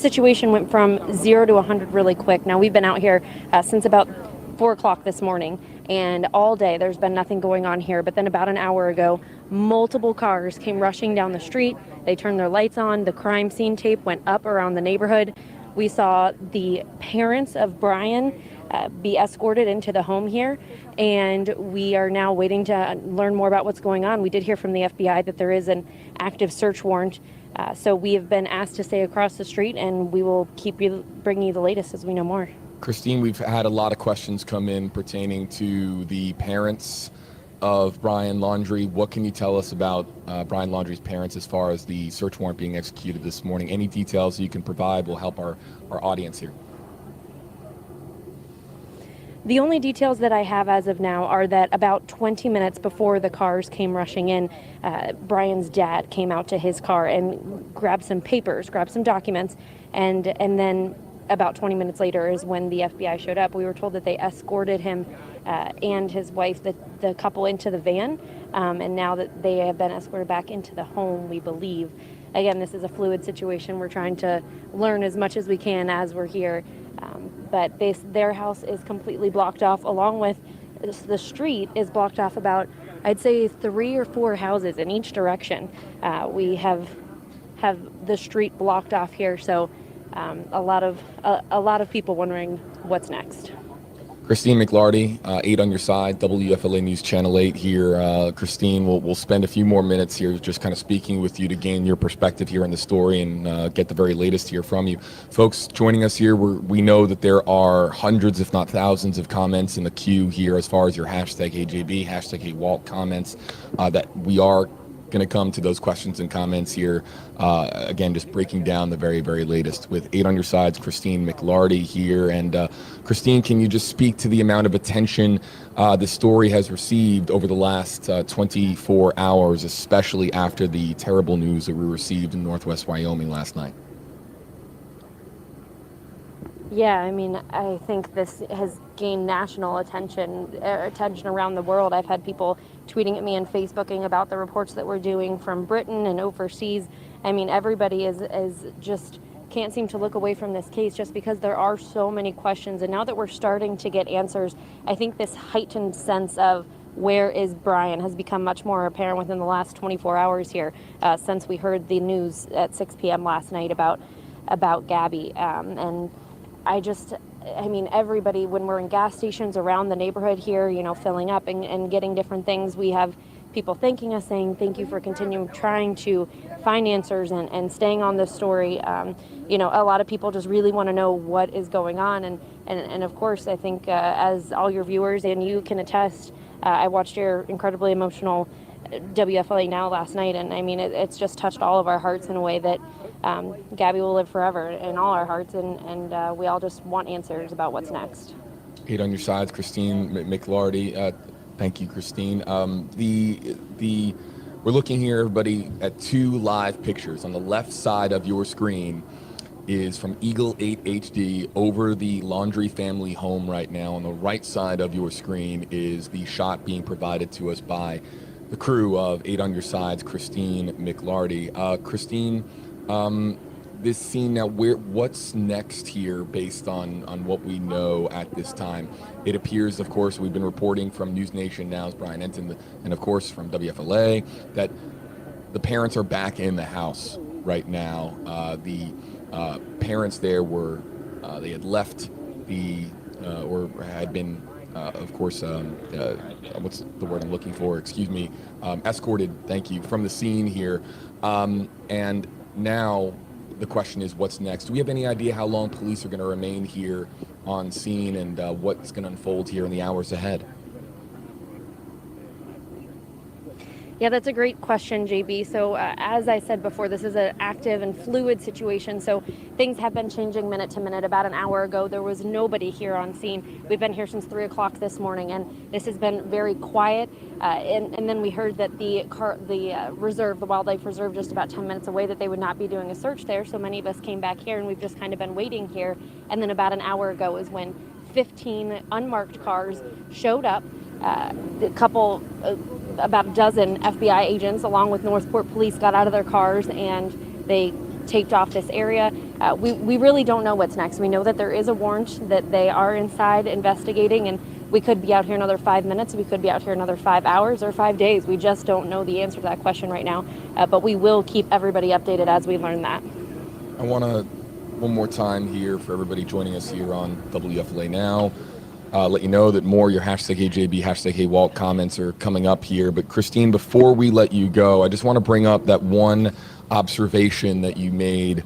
situation went from 0 to 100 really quick. Now, we've been out here since about 4 o'clock this morning, and all day there's been nothing going on here. But then about an hour ago, multiple cars came rushing down the street. They turned their lights on. The crime scene tape went up around the neighborhood. We saw the parents of Brian be escorted into the home here, and we are now waiting to learn more about what's going on. We did hear from the FBI that there is an active search warrant, so we have been asked to stay across the street, and we will keep bringing you the latest as we know more. Christine, we've had a lot of questions come in pertaining to the parents of Brian Laundrie. What can you tell us about Brian Laundrie's parents as far as the search warrant being executed this morning? Any details you can provide will help our audience here. The only details that I have as of now are that about 20 minutes before the cars came rushing in, Brian's dad came out to his car and grabbed some papers, grabbed some documents, and then about 20 minutes later is when the FBI showed up. We were told that they escorted him and his wife, the couple, into the van, and now that they have been escorted back into the home, we believe. Again, this is a fluid situation. We're trying to learn as much as we can as we're here. But their house is completely blocked off, along with the street is blocked off about, I'd say, 3 or 4 houses in each direction. We have the street blocked off here, so a lot of people wondering what's next. Christine McLarty, 8 on your side, WFLA News Channel 8 here. Christine, we'll spend a few more minutes here just kind of speaking with you to gain your perspective here on the story and get the very latest here from you. Folks joining us here, we know that there are hundreds, if not thousands, of comments in the queue here as far as your hashtag HeyJB, hashtag HeyWalt comments that we are going to come to those questions and comments here. Again, just breaking down the very, very latest with 8 on your sides, Christine McLarty here. And Christine, can you just speak to the amount of attention the story has received over the last 24 hours, especially after the terrible news that we received in Northwest Wyoming last night? Yeah, I mean, I think this has gained national attention around the world. I've had people tweeting at me and Facebooking about the reports that we're doing from Britain and overseas. I mean, everybody is just can't seem to look away from this case just because there are so many questions. And now that we're starting to get answers, I think this heightened sense of where is Brian has become much more apparent within the last 24 hours here since we heard the news at 6 p.m. last night about Gabby. And I mean, everybody, when we're in gas stations around the neighborhood here, you know, filling up and getting different things, we have people thanking us, saying thank you for continuing trying to find answers and staying on this story. You know, a lot of people just really want to know what is going on. And of course, I think as all your viewers and you can attest, I watched your incredibly emotional WFLA Now last night, and I mean, it's just touched all of our hearts in a way that Gabby will live forever in all our hearts, and we all just want answers about what's next. 8 on your sides, Christine McLarty. Thank you, Christine. We're looking here, everybody, at 2 live pictures. On the left side of your screen is from Eagle 8 HD over the Laundrie family home right now. On the right side of your screen is the shot being provided to us by the crew of 8 on your sides, Christine McLarty. Christine, this scene now, what's next here based on what we know at this time? It appears, of course, we've been reporting from News Nation Now's Brian Enton, and of course from WFLA, that the parents are back in the house right now. The parents there were, they had left or had been, of course, what's the word I'm looking for? Excuse me, escorted, thank you, from the scene here. And now the question is, what's next? Do we have any idea how long police are going to remain here on scene and what's going to unfold here in the hours ahead? Yeah, that's a great question, JB. So as I said before, this is an active and fluid situation. So things have been changing minute to minute. About an hour ago, there was nobody here on scene. We've been here since 3 o'clock this morning, and this has been very quiet. And then we heard that the wildlife reserve, just about 10 minutes away, that they would not be doing a search there. So many of us came back here, and we've just kind of been waiting here. And then about an hour ago is when 15 unmarked cars showed up. About a dozen FBI agents, along with Northport Police, got out of their cars and they taped off this area. We really don't know what's next. We know that there is a warrant, that they are inside investigating, and we could be out here another 5 minutes, we could be out here another 5 hours or 5 days. We just don't know the answer to that question right now, but we will keep everybody updated as we learn that. I want to, one more time here for everybody joining us here on WFLA Now, let you know that more your #HeyJB, #HeyWalt comments are coming up here. But Christine, before we let you go, I just want to bring up that one observation that you made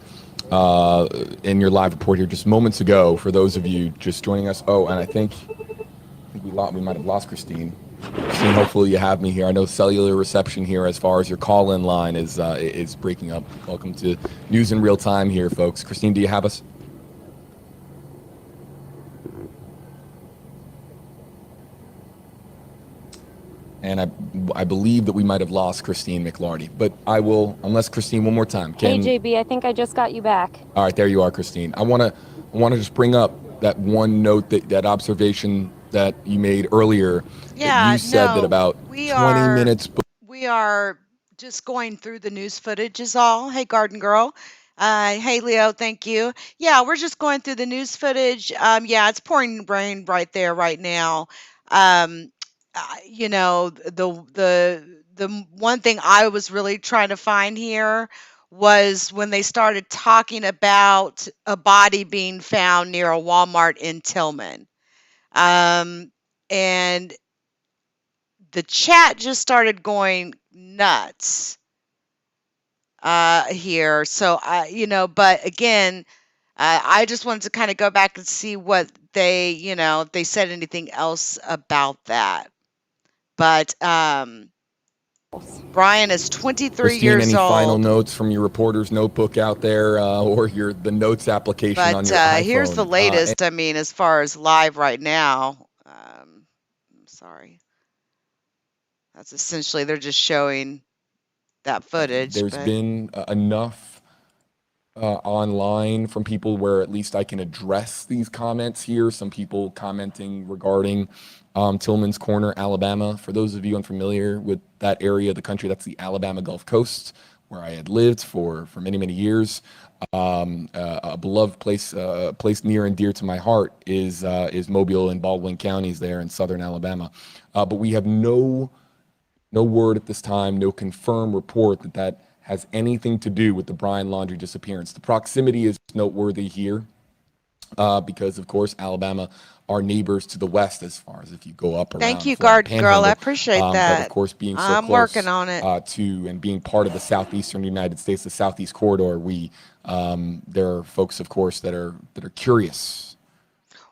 in your live report here just moments ago for those of you just joining us. Oh, and I think we might have lost Christine. Christine, hopefully you have me here. I know cellular reception here as far as your call-in line is breaking up. Welcome to News in Real Time here, folks. Christine, do you have us? And I believe that we might have lost Christine McLarty, but I will, unless Christine, one more time. Hey, JB, I think I just got you back. All right, there you are, Christine. I want to just bring up that one note, that observation that you made earlier. Yeah, you said that about 20 minutes. We are just going through the news footage is all. Hey, Garden Girl. Hey, Leo, thank you. Yeah, we're just going through the news footage. Yeah, it's pouring rain right there right now. You know, the one thing I was really trying to find here was when they started talking about a body being found near a Walmart in Tillman. And the chat just started going nuts here. So, but again, I just wanted to kind of go back and see what they, if they said anything else about that. But Brian is 23 Christine, years any old. final notes from your reporter's notebook out there, or the notes application on your iPhone? Here's the latest. I mean, as far as live right now, I'm sorry. That's essentially, they're just showing that footage. There's been enough online from people where at least I can address these comments here. Some people commenting regarding Tillman's Corner, Alabama. For those of you unfamiliar with that area of the country, that's the Alabama Gulf Coast, where I had lived for many, many years. A beloved place near and dear to my heart is Mobile and Baldwin counties there in southern Alabama. But we have no word at this time, no confirmed report that has anything to do with the Brian Laundrie disappearance. The proximity is noteworthy here because, of course, Alabama are neighbors to the west as far as if you go up around. Thank you, Florida Garden Girl. I Panhandle. appreciate that. But of course, being so I'm close working on it. to and being part of the southeastern United States, the Southeast Corridor, there are folks, of course, that are curious.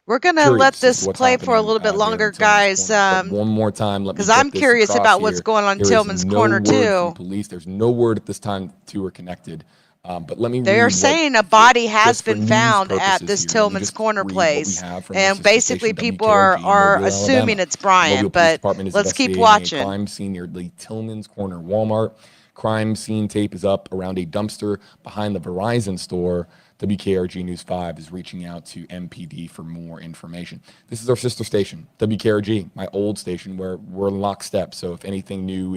We're going to let this play for a little bit longer, guys, one more time, let me because get I'm this curious across about what's here. going on There is Tillman's no Corner, word from too. police. There's no word at this time the two are connected. But let me They read are what, saying a body has just for been news found at purposes this here, let me Tillman's just Corner read what we place. have from our And sister basically, station, people WKRG in are Mobile, assuming Alabama. it's Brian, Mobile Police but Department is let's keep investigating watching. a crime scene near the Tillman's Corner Walmart. Crime scene tape is up around a dumpster behind the Verizon store. WKRG News 5 is reaching out to MPD for more information. This is our sister station, WKRG, my old station, where we're in lockstep. So if anything new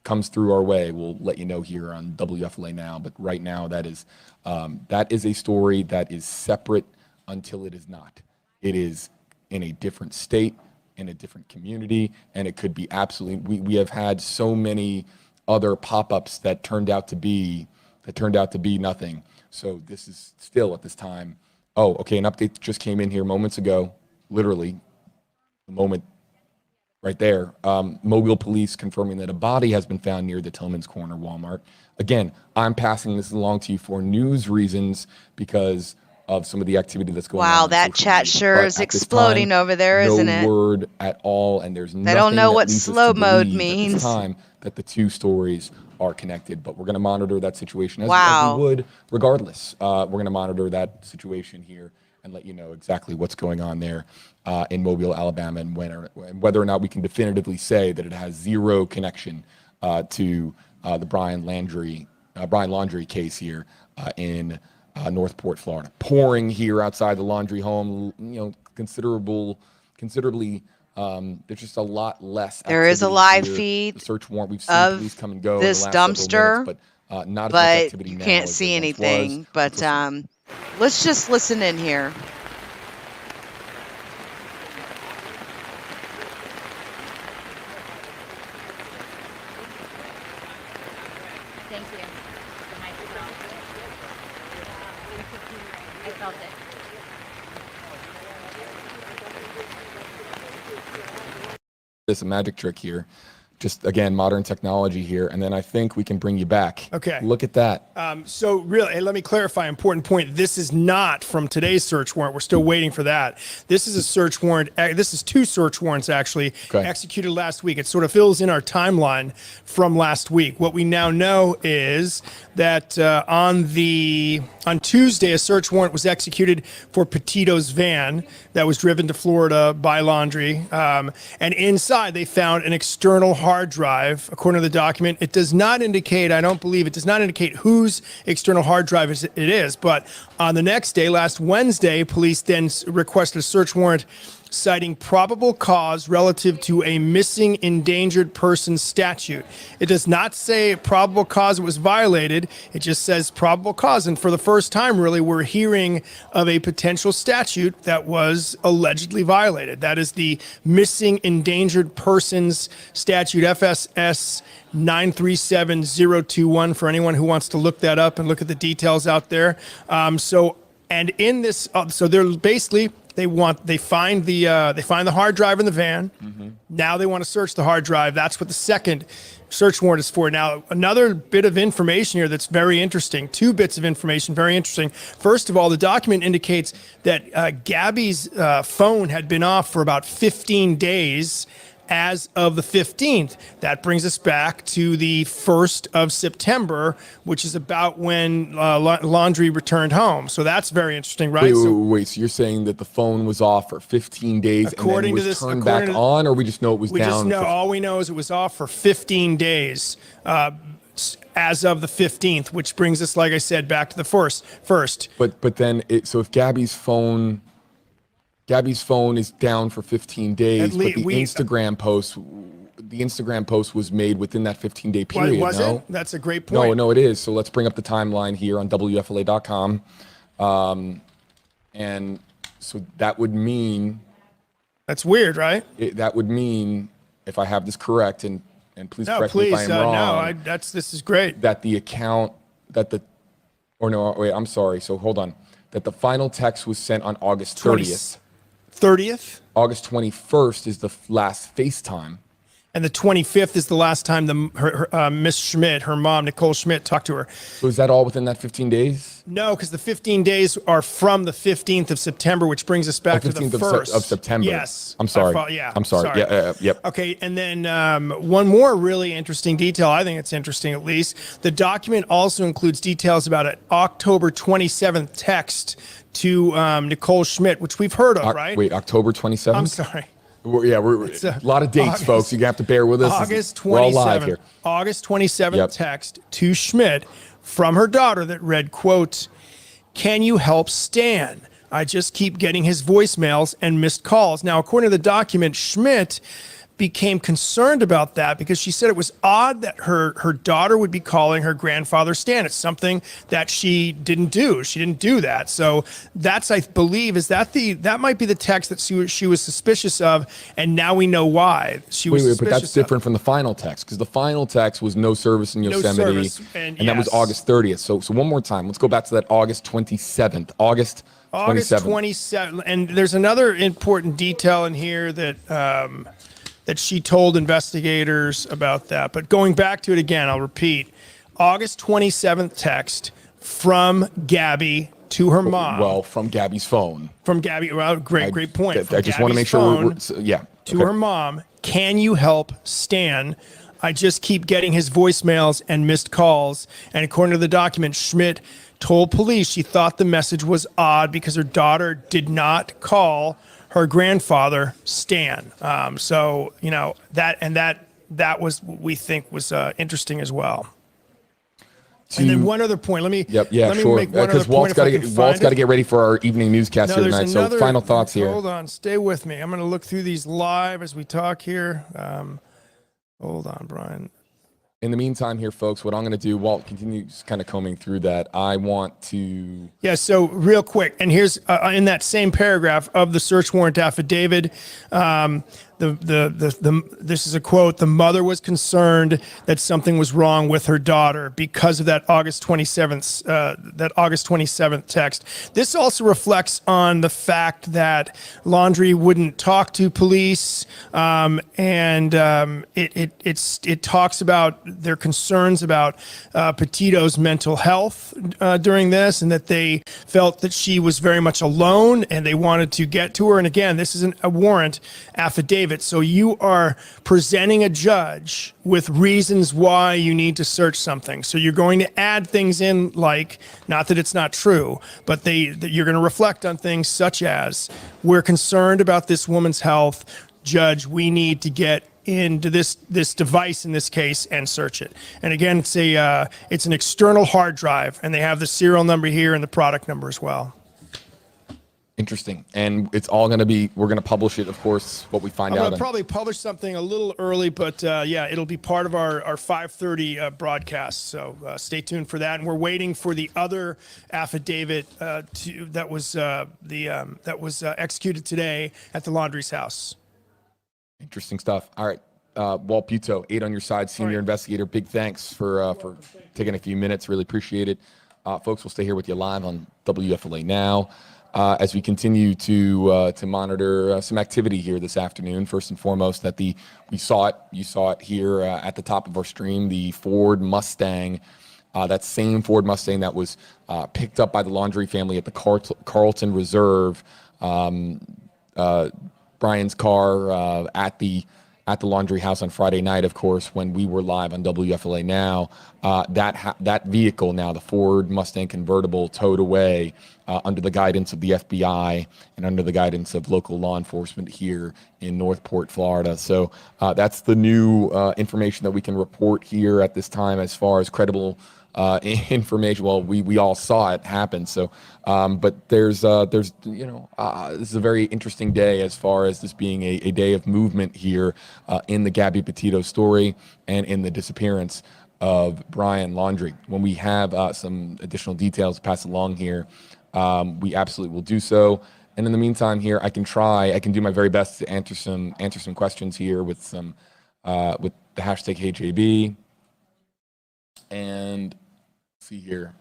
comes through our way, we'll let you know here on WFLA Now. But right now, that is a story that is separate until it is not. It is in a different state, in a different community, and it could be absolutely. We have had so many other pop-ups that turned out to be nothing. So this is still at this time. Oh, okay, an update just came in here moments ago, literally the moment right there. Mobile police confirming that a body has been found near the Tillman's Corner Walmart. Again, I'm passing this along to you for news reasons because of some of the activity that's going on. Wow, that chat sure is exploding over there, isn't it? No word at all, and there's nothing They don't know that what leads us to slow mode believe at means. this time that the two stories are connected. But we're going to monitor that situation as Wow. we would regardless. We're going to monitor that situation here and let you know exactly what's going on there in Mobile, Alabama, and whether or not we can definitively say that it has zero connection to the Brian Laundrie case here in Northport, Florida. Pouring here outside the Laundrie home, considerably. There's just a lot less. There is a live here. feed The search warrant. We've seen of police come and go this in the last several dumpster, minutes, but not as much but activity you now can't as see there once anything. was. But let's just listen in here. Thank you. The microphone. I felt it. This a magic trick here. Just again, modern technology here, and then I think we can bring you back. Okay. Look at that. So really, hey, let me clarify an important point. This is not from today's search warrant. We're still waiting for that. This is a search warrant. This is two search warrants actually executed last week. It sort of fills in our timeline from last week. What we now know is that on Tuesday, a search warrant was executed for Petito's van that was driven to Florida by Laundrie. And inside they found an external hard drive. According to the document, it does not indicate, I don't believe, it does not indicate whose external hard drive it is. But on the next day, last Wednesday, police then requested a search warrant citing probable cause relative to a missing endangered person statute. It does not say probable cause it was violated. It just says probable cause. And for the first time, really, we're hearing of a potential statute that was allegedly violated. That is the Missing Endangered Persons Statute, FSS 937021, for anyone who wants to look that up and look at the details out there. And in this, so they're basically, they find the hard drive in the van. Mm-hmm. Now they want to search the hard drive. That's what the second search warrant is for. Now, another bit of information here that's very interesting. Two bits of information, very interesting. First of all, the document indicates that Gabby's phone had been off for about 15 days as of the 15th. That brings us back to the 1st of September, which is about when Laundrie returned home. So that's very interesting, right? Wait. So you're saying that the phone was off for 15 days and then was turned back on, or we just know it was down? We just know, all we know is it was off for 15 days as of the 15th, which brings us, like I said, back to the first. But then, so if Gabby's phone is down for 15 days, but the Instagram post was made within that 15-day period. Was no? it? That's a great point. No, it is. So let's bring up the timeline here on WFLA.com. And so that would mean... That's weird, right? That would mean, if I have this correct, and please correct me if I am wrong. This is great. That the account, I'm sorry. So hold on. That the final text was sent on August 30th. 30th? August 21st is the last FaceTime. and the 25th is the last time Miss Schmidt, her mom, Nicole Schmidt, talked to her. So is that all within that 15 days? No, because the 15 days are from the 15th of September, which brings us back to the 1st. Of September. Yes. I'm sorry. I'm sorry. Yeah, yep. Okay, and then one more really interesting detail. I think it's interesting, at least. The document also includes details about an October 27th text to Nicole Schmidt, which we've heard of, right? Wait, October 27th? I'm sorry. We're a lot of dates, folks. You have to bear with us. August 27th. We're all live here. August 27th text to Schmidt from her daughter that read, quote, "Can you help Stan? I just keep getting his voicemails and missed calls." Now, according to the document, Schmidt became concerned about that because she said it was odd that her daughter would be calling her grandfather Stan. It's something that she didn't do. She didn't do that. So that's, I believe, that might be the text that she was suspicious of, and now we know why she was suspicious. But that's different from the final text, because the final text was no service in Yosemite, and that was August 30th. So one more time, let's go back to that August 27th. August 27th. And there's another important detail in here that she told investigators about that. But going back to it again, I'll repeat, August 27th text from Gabby to her mom. Well, from Gabby's phone. From Gabby, well, great point. I just want to make sure to her mom, "Can you help Stan? I just keep getting his voicemails and missed calls." And according to the document, Schmidt told police she thought the message was odd because her daughter did not call her grandfather Stan. So, you know, that was what we think was interesting as well. And then one other point. Let me sure. make one other Because point. Walt's got to get ready for our evening newscast here tonight. So final thoughts here. Hold on, stay with me. I'm going to look through these live as we talk here. Hold on, Brian. In the meantime here, folks, what I'm going to do, Walt continues kind of combing through that. I want to... Yeah, so real quick, and here's in that same paragraph of the search warrant affidavit, this is a quote: "The mother was concerned that something was wrong with her daughter because of that August 27th text." This also reflects on the fact that Laundrie wouldn't talk to police, and it talks about their concerns about Petito's mental health during this, and that they felt that she was very much alone and they wanted to get to her. And again, this isn't a warrant affidavit. So you are presenting a judge with reasons why you need to search something. So you're going to add things in, like, not that it's not true, but you're going to reflect on things such as, "We're concerned about this woman's health. Judge, we need to get into this device in this case and search it." And again, it's an external hard drive, and they have the serial number here and the product number as well. Interesting. And it's all going to be, we're going to publish it, of course, what we find out. I'm going to probably publish something a little early, but it'll be part of our 5:30 broadcast. So stay tuned for that. And we're waiting for the other affidavit that was executed today at the Laundrie's house. Interesting stuff. All right. Walt Petito, 8 on your side, senior investigator. Big thanks for taking a few minutes. Really appreciate it. Folks, we'll stay here with you live on WFLA Now. As we continue to monitor some activity here this afternoon. First and foremost, you saw it here at the top of our stream, the Ford Mustang, that same Ford Mustang that was picked up by the Laundrie family at the Carlton Reserve. Brian's car at the Laundrie house on Friday night, of course, when we were live on WFLA Now. That vehicle now, the Ford Mustang convertible, towed away under the guidance of the FBI and under the guidance of local law enforcement here in Northport, Florida. So that's the new information that we can report here at this time as far as credible information. Well, we all saw it happen. So, but there's this is a very interesting day as far as this being a day of movement here in the Gabby Petito story and in the disappearance of Brian Laundrie. When we have some additional details to pass along here, we absolutely will do so. And in the meantime, here I can do my very best to answer some questions here with some with the hashtag HeyJB. And see here.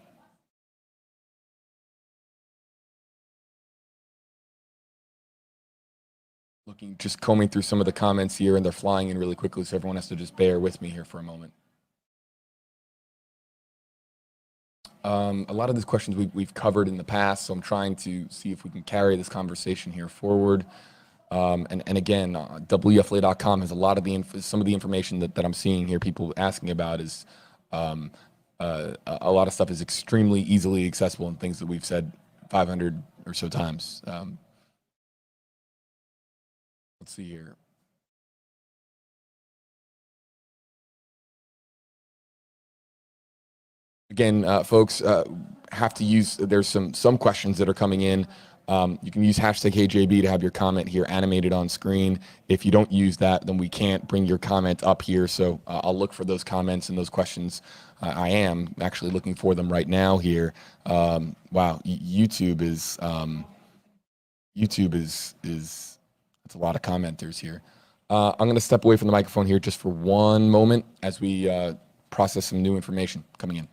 Just combing through some of the comments here, and they're flying in really quickly, so everyone has to just bear with me here for a moment. A lot of these questions we've covered in the past, so I'm trying to see if we can carry this conversation here forward. And again, WFLA.com has a lot of some of the information that I'm seeing here. People asking about is a lot of stuff is extremely easily accessible and things that we've said 500 or so times. Let's see here. Again, folks, have to use, there's some questions that are coming in. You can use hashtag HeyJB to have your comment here animated on screen. If you don't use that, then we can't bring your comment up here. So I'll look for those comments and those questions. I am actually looking for them right now here. Wow, YouTube is that's a lot of commenters here. I'm going to step away from the microphone here just for one moment as we process some new information coming in.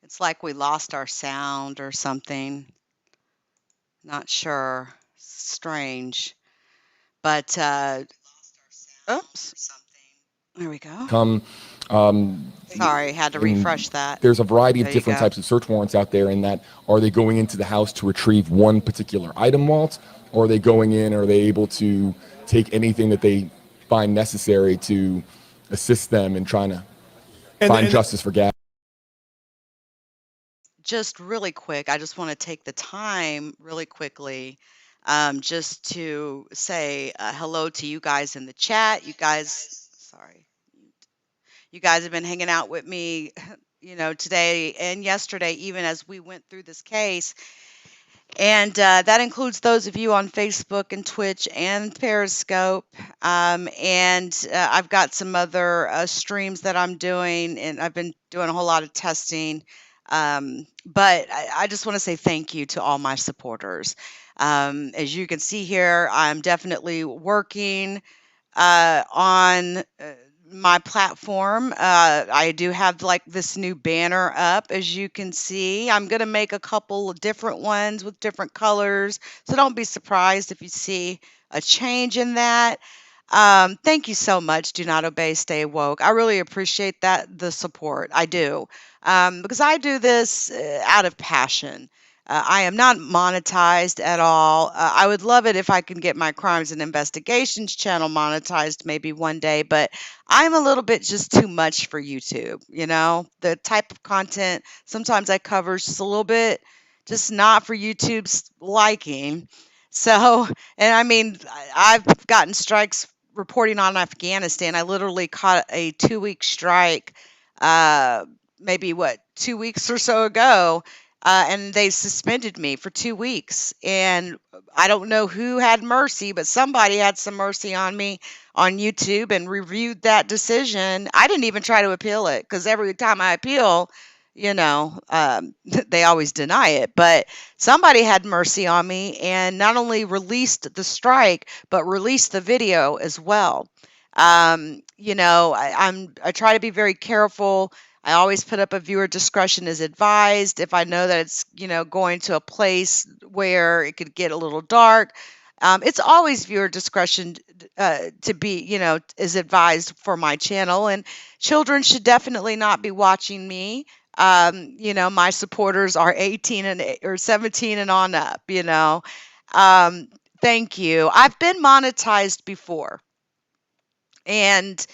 It's like we lost our sound or something. Not sure. Strange. But, oops. There we go. Sorry, had to refresh that. There's a variety of There you different go. types of search warrants out there in that, are they going into the house to retrieve one particular item, Walt? Or are they going in, are they able to take anything that they find necessary to assist them in trying to find justice for Gabby? Just really quick, I just want to take the time really quickly just to say hello to you guys in the chat. You guys, sorry. You guys have been hanging out with me, today and yesterday, even as we went through this case. And that includes those of you on Facebook and Twitch and Periscope. And I've got some other streams that I'm doing, and I've been doing a whole lot of testing. But I just want to say thank you to all my supporters. As you can see here, I'm definitely working on my platform. I do have like this new banner up, as you can see. I'm going to make a couple of different ones with different colors, so don't be surprised if you see a change in that. Thank you so much. Do not obey, stay woke. I really appreciate the support. I do, because I do this out of passion. I am not monetized at all. I would love it if I can get my crimes and investigations channel monetized maybe one day, but I'm a little bit just too much for YouTube. The type of content sometimes I cover is just a little bit just not for YouTube's liking. So, and I mean, I've gotten strikes reporting on Afghanistan. I literally caught a 2-week strike, maybe 2 weeks or so ago. And they suspended me for 2 weeks. And I don't know who had mercy, but somebody had some mercy on me on YouTube and reviewed that decision. I didn't even try to appeal it, because every time I appeal, they always deny it. But somebody had mercy on me and not only released the strike, but released the video as well. I try to be very careful. I always put up a viewer discretion is advised. If I know that it's, going to a place where it could get a little dark, it's always viewer discretion to be, is advised for my channel. And children should definitely not be watching me. My supporters are 18 or 17 and on up, Thank you. I've been monetized before. And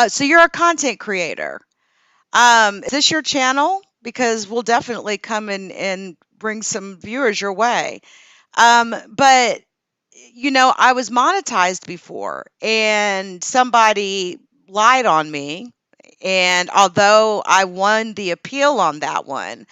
so you're a content creator. Is this your channel? Because we'll definitely come and bring some viewers your way. But I was monetized before and somebody lied on me. And although I won the appeal on that one,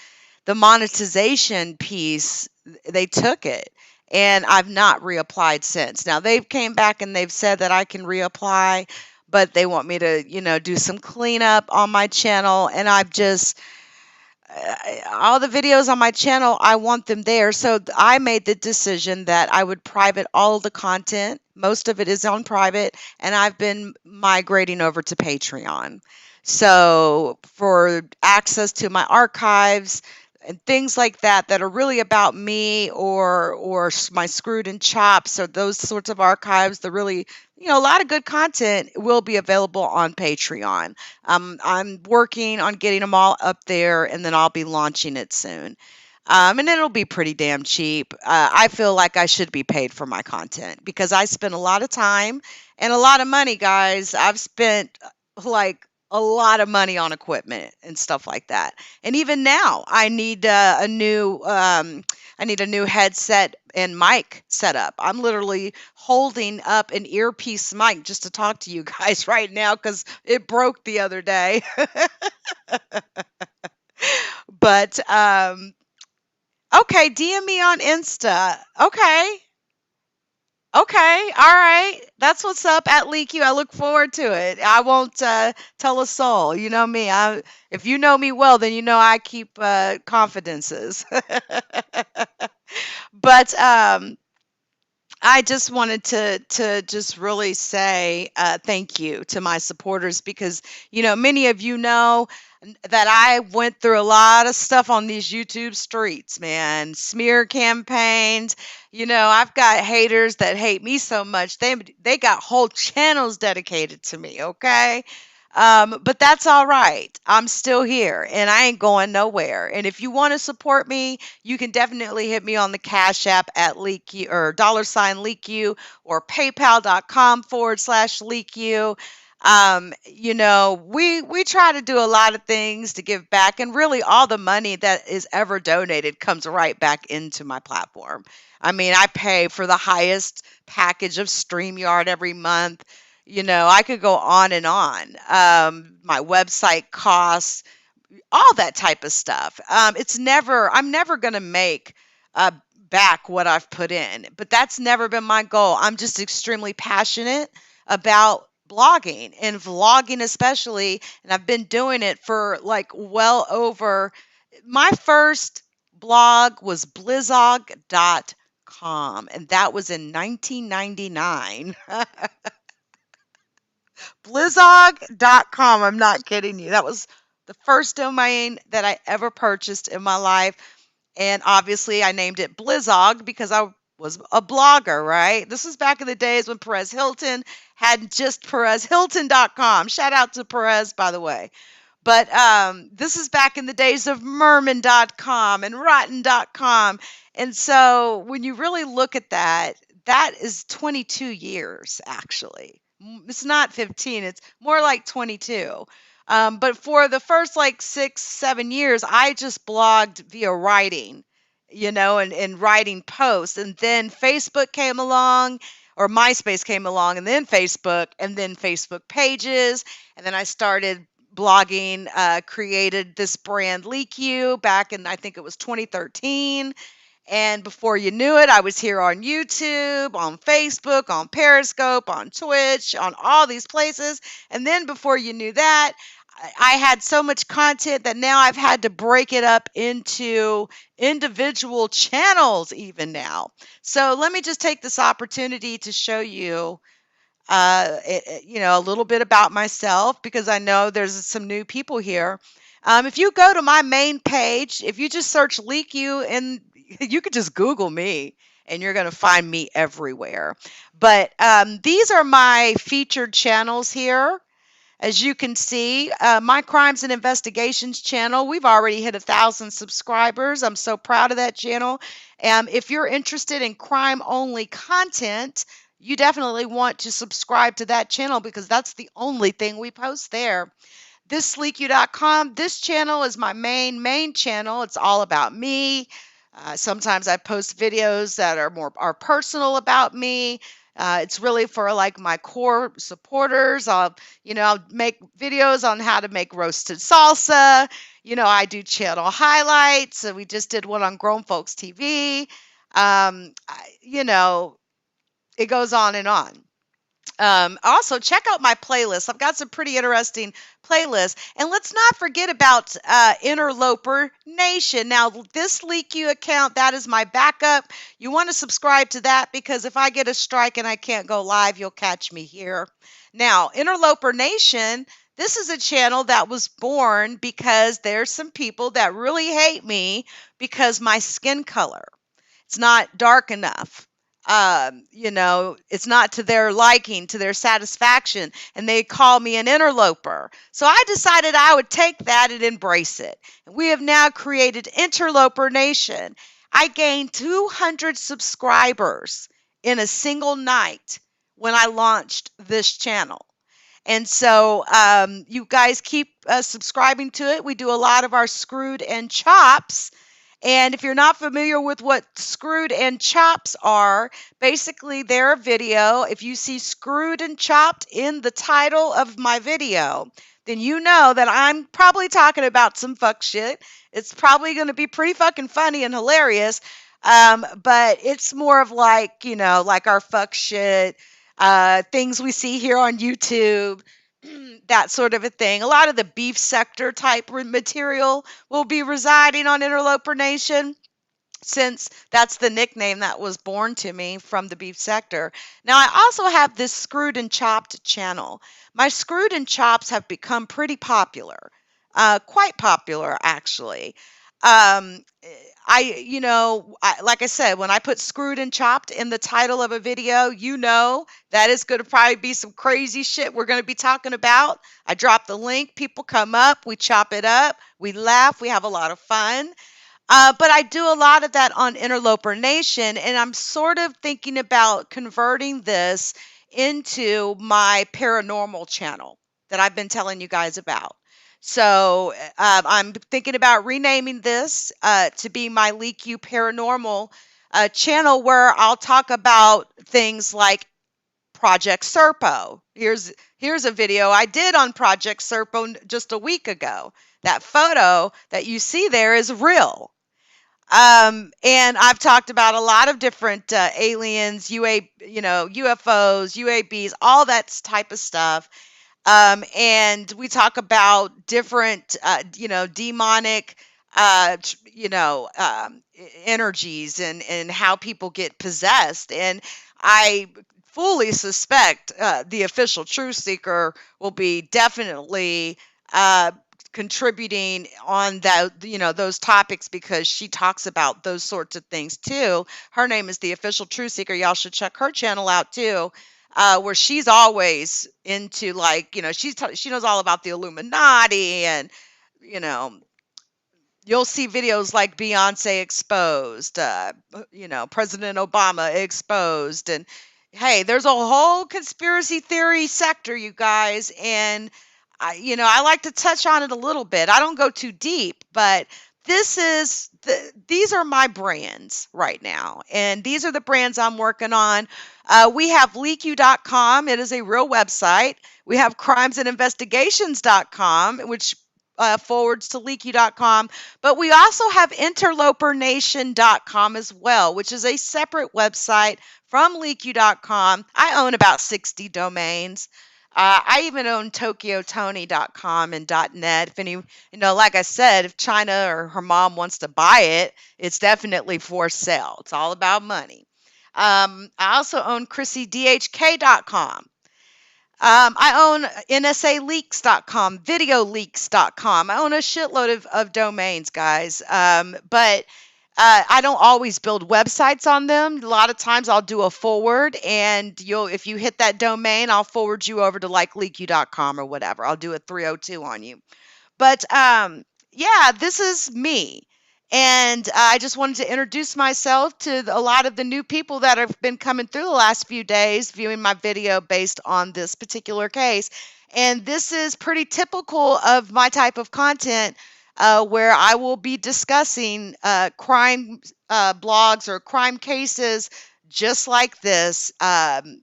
the monetization piece, they took it. And I've not reapplied since. Now they've came back and they've said that I can reapply, but they want me to, do some cleanup on my channel. And I've just, all the videos on my channel, I want them there. So I made the decision that I would private all of the content. Most of it is on private, and I've been migrating over to Patreon. So for access to my archives and things like that that are really about me or my Screwed and Chops or those sorts of archives, the really, a lot of good content will be available on Patreon. I'm working on getting them all up there, and then I'll be launching it soon. And it'll be pretty damn cheap. I feel like I should be paid for my content because I spend a lot of time and a lot of money, guys. I've spent like a lot of money on equipment and stuff like that. And even now, I need a new headset and mic setup. I'm literally holding up an earpiece mic just to talk to you guys right now because it broke the other day. But okay, DM me on Insta. Okay. Okay, all right. That's what's up at LeakU. I look forward to it. I won't tell a soul. You know me. If you know me well, then you know I keep confidences. But I just wanted to just really say thank you to my supporters because many of you know that I went through a lot of stuff on these YouTube streets, man. Smear campaigns. I've got haters that hate me so much. They got whole channels dedicated to me, okay? But that's all right. I'm still here and I ain't going nowhere. And if you want to support me, you can definitely hit me on the Cash App at LeakU or $LeakU or PayPal.com/LeakU. We try to do a lot of things to give back, and really all the money that is ever donated comes right back into my platform. I mean, I pay for the highest package of StreamYard every month. I could go on and on. My website costs, all that type of stuff. I'm never going to make back what I've put in, but that's never been my goal. I'm just extremely passionate about blogging and vlogging especially, and I've been doing it for like well over. My first blog was blizzog.com, and that was in 1999. Blizzog.com. I'm not kidding you. That was the first domain that I ever purchased in my life. And obviously, I named it Blizzog because I was a blogger, right? This was back in the days when Perez Hilton had just PerezHilton.com. Shout out to Perez, by the way. But this is back in the days of Merman.com and Rotten.com. And so when you really look at that, that is 22 years, actually. It's not 15, it's more like 22. But for the first like 6-7 years, I just blogged via writing, and writing posts. And then Facebook came along, or MySpace came along, and then Facebook pages. And then I started blogging, created this brand LeakU back in, I think it was 2013. And before you knew it, I was here on YouTube, on Facebook, on Periscope, on Twitch, on all these places. And then before you knew that, I had so much content that now I've had to break it up into individual channels even now. So let me just take this opportunity to show you a little bit about myself because I know there's some new people here. If you go to my main page, if you just search LeakU, and you could just Google me and you're going to find me everywhere. But these are my featured channels here. As you can see, my Crimes and Investigations channel, we've already hit 1,000 subscribers. I'm so proud of that channel. If you're interested in crime-only content, you definitely want to subscribe to that channel because that's the only thing we post there. ThisLeakYou.com, this channel is my main channel. It's all about me. Sometimes I post videos that are personal about me. It's really for like my core supporters. I'll make videos on how to make roasted salsa. I do channel highlights. So we just did one on Grown Folks TV. It goes on and on. Also, check out my playlist. I've got some pretty interesting playlists. And let's not forget about Interloper Nation. Now, this Leak You account, that is my backup. You want to subscribe to that because if I get a strike and I can't go live, you'll catch me here. Now, Interloper Nation, this is a channel that was born because there's some people that really hate me because my skin color. It's not dark enough. It's not to their liking, to their satisfaction, and they call me an interloper. So I decided I would take that and embrace it. We have now created Interloper Nation. I gained 200 subscribers in a single night when I launched this channel. And so you guys keep subscribing to it. We do a lot of our Screwed and Chops. And if you're not familiar with what Screwed and Chops are, basically they're a video. If you see Screwed and Chopped in the title of my video, then you know that I'm probably talking about some fuck shit. It's probably going to be pretty fucking funny and hilarious. But it's more of like, like our fuck shit, things we see here on YouTube. That sort of a thing. A lot of the beef sector type material will be residing on Interloper Nation, since that's the nickname that was born to me from the beef sector. Now, I also have this Screwed and Chopped channel. My Screwed and Chops have become pretty popular, quite popular, actually. Like I said, when I put Screwed and Chopped in the title of a video, that is going to probably be some crazy shit we're going to be talking about. I drop the link, people come up, we chop it up, we laugh, we have a lot of fun. But I do a lot of that on Interloper Nation, and I'm sort of thinking about converting this into my paranormal channel that I've been telling you guys about. So I'm thinking about renaming this to be my Leak You Paranormal channel, where I'll talk about things like Project Serpo. Here's a video I did on Project Serpo just a week ago. That photo that you see there is real. And I've talked about a lot of different aliens, UFOs, UABs, all that type of stuff. And we talk about different, demonic, energies and how people get possessed. And I fully suspect the official truth seeker will be definitely contributing on that, those topics, because she talks about those sorts of things too. Her name is the official truth seeker. Y'all should check her channel out too. Where she's always into, like, she knows all about the Illuminati, and you'll see videos like Beyonce exposed, President Obama exposed, and hey, there's a whole conspiracy theory sector, you guys, and I like to touch on it a little bit. I don't go too deep, but these are my brands right now, and these are the brands I'm working on. We have leakyou.com. It is a real website. We have crimesandinvestigations.com, which forwards to leakyou.com. But we also have interlopernation.com as well, which is a separate website from leakyou.com. I own about 60 domains. I even own tokyotony.com and .net. If any, like I said, if China or her mom wants to buy it, it's definitely for sale. It's all about money. I also own ChrissyDHK.com. I own NSAleaks.com, videoleaks.com. I own a shitload of domains, guys. But I don't always build websites on them. A lot of times I'll do a forward, and if you hit that domain, I'll forward you over to like leaku.com or whatever. I'll do a 302 on you. But yeah, this is me. And I just wanted to introduce myself to a lot of the new people that have been coming through the last few days viewing my video based on this particular case. And this is pretty typical of my type of content, where I will be discussing crime blogs or crime cases just like this,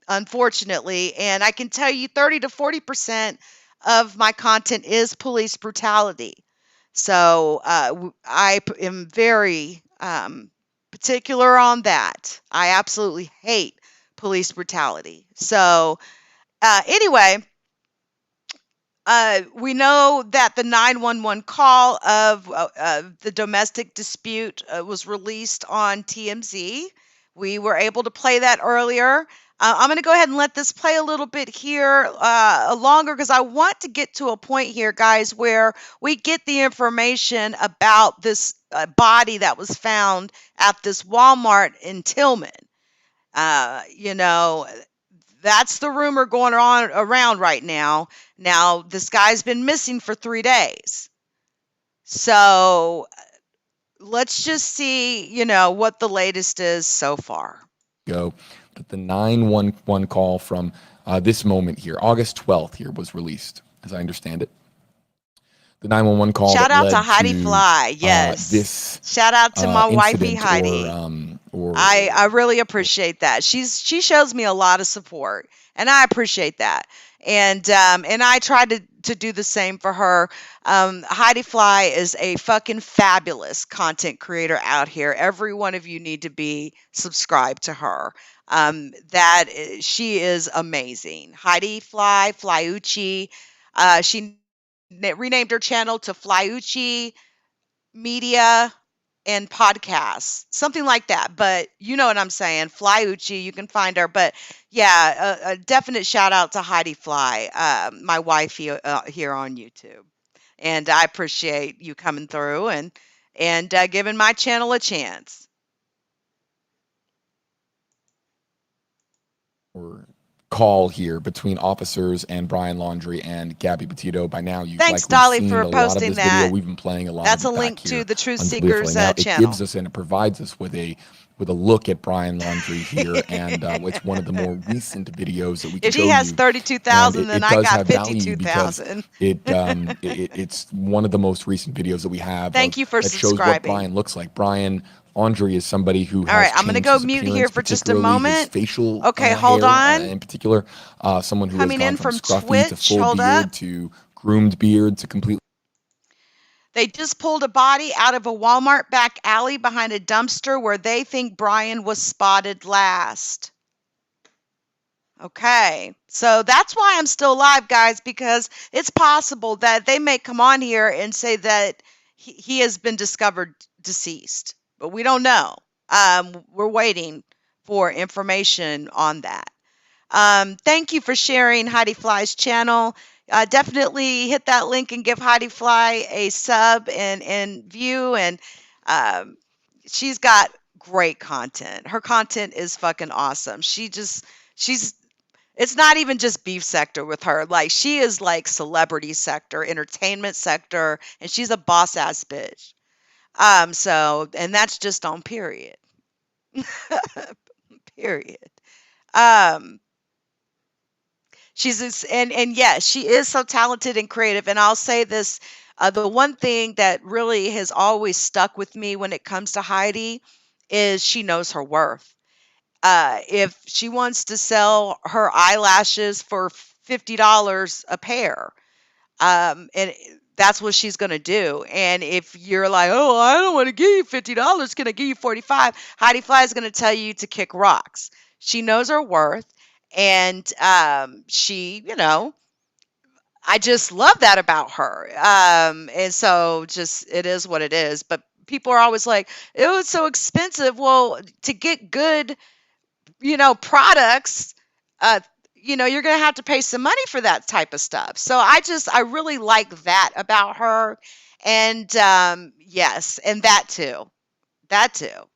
unfortunately. And I can tell you 30 to 40% of my content is police brutality. So I am very particular on that. I absolutely hate police brutality. So anyway, we know that the 911 call of the domestic dispute was released on TMZ. We were able to play that earlier. I'm going to go ahead and let this play a little bit here longer, because I want to get to a point here, guys, where we get the information about this body that was found at this Walmart in Tillman. You know, that's the rumor going on around right now. Now, this guy's been missing for 3 days. So let's just see, you know, what the latest is so far. Go. The 911 call from this moment here, August 12th here, was released, as I understand it. The 911 call. Shout that out to led Heidi Fly. Yes. This shout out to my wifey incident Heidi. I really appreciate that. She shows me a lot of support, and I appreciate that. And I try to do the same for her. Heidi Fly is a fucking fabulous content creator out here. Every one of you need to be subscribed to her. She is amazing. Heidi Fly, Flyucci. She renamed her channel to Flyucci Media and Podcasts, something like that. But you know what I'm saying. Flyucci, you can find her. But yeah, a definite shout out to Heidi Fly, my wife here on YouTube. And I appreciate you coming through and giving my channel a chance. Call here between officers and Brian Laundrie and Gabby Petito. By now, you've Thanks, likely Dolly, seen for a lot of posting this that. video. We've been playing a lot. That's of a it link back to here the Truth on Seekers Now, channel. It gives us and it provides us with a look at Brian Laundrie here, and it's one of the more recent videos that we can If show he has you. 32,000, then I does got have value because 52,000. it's one of the most recent videos that we have. Thank you for that shows what subscribing. Brian looks like. Brian Laundrie is somebody who has All right, I'm going to changed go his mute appearance, here for just a particularly his moment. facial Okay, hold hair, on. in particular, someone who Coming has in gone from from scruffy to Twitch, full hold beard up. to groomed beard to completely. They just pulled a body out of a Walmart back alley behind a dumpster where they think Brian was spotted last. Okay, so that's why I'm still alive, guys, because it's possible that they may come on here and say that he has been discovered deceased, but we don't know. We're waiting for information on that. Thank you for sharing Heidi Fly's channel. Definitely hit that link and give Heidi Fly a sub and view. And she's got great content. Her content is fucking awesome. It's not even just beef sector with her. Like, she is like celebrity sector, entertainment sector, and she's a boss ass bitch. And that's just on period. Period. And yes, she is so talented and creative. And I'll say this, the one thing that really has always stuck with me when it comes to Heidi is she knows her worth. If she wants to sell her eyelashes for $50 a pair, and that's what she's going to do. And if you're like, oh, I don't want to give you $50, can I give you 45? Heidi Fly is going to tell you to kick rocks. She knows her worth. And she, you know, I just love that about her. And so just, it is what it is. But people are always like, it was so expensive. Well, to get good, you know, products, you know, you're going to have to pay some money for that type of stuff. So I really like that about her. And yes, and that too. That too.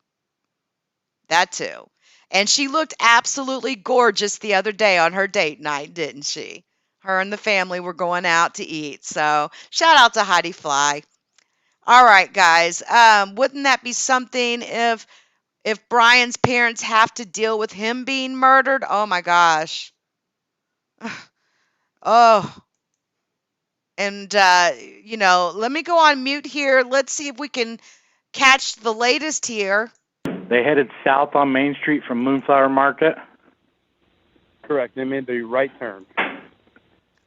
That too. And she looked absolutely gorgeous the other day on her date night, didn't she? Her and the family were going out to eat. So shout out to Heidi Fly. All right, guys. Wouldn't that be something if Brian's parents have to deal with him being murdered? Oh my gosh. Oh. And let me go on mute here. Let's see if we can catch the latest here. They headed south on Main Street from Moonflower Market. Correct. They made the right turn.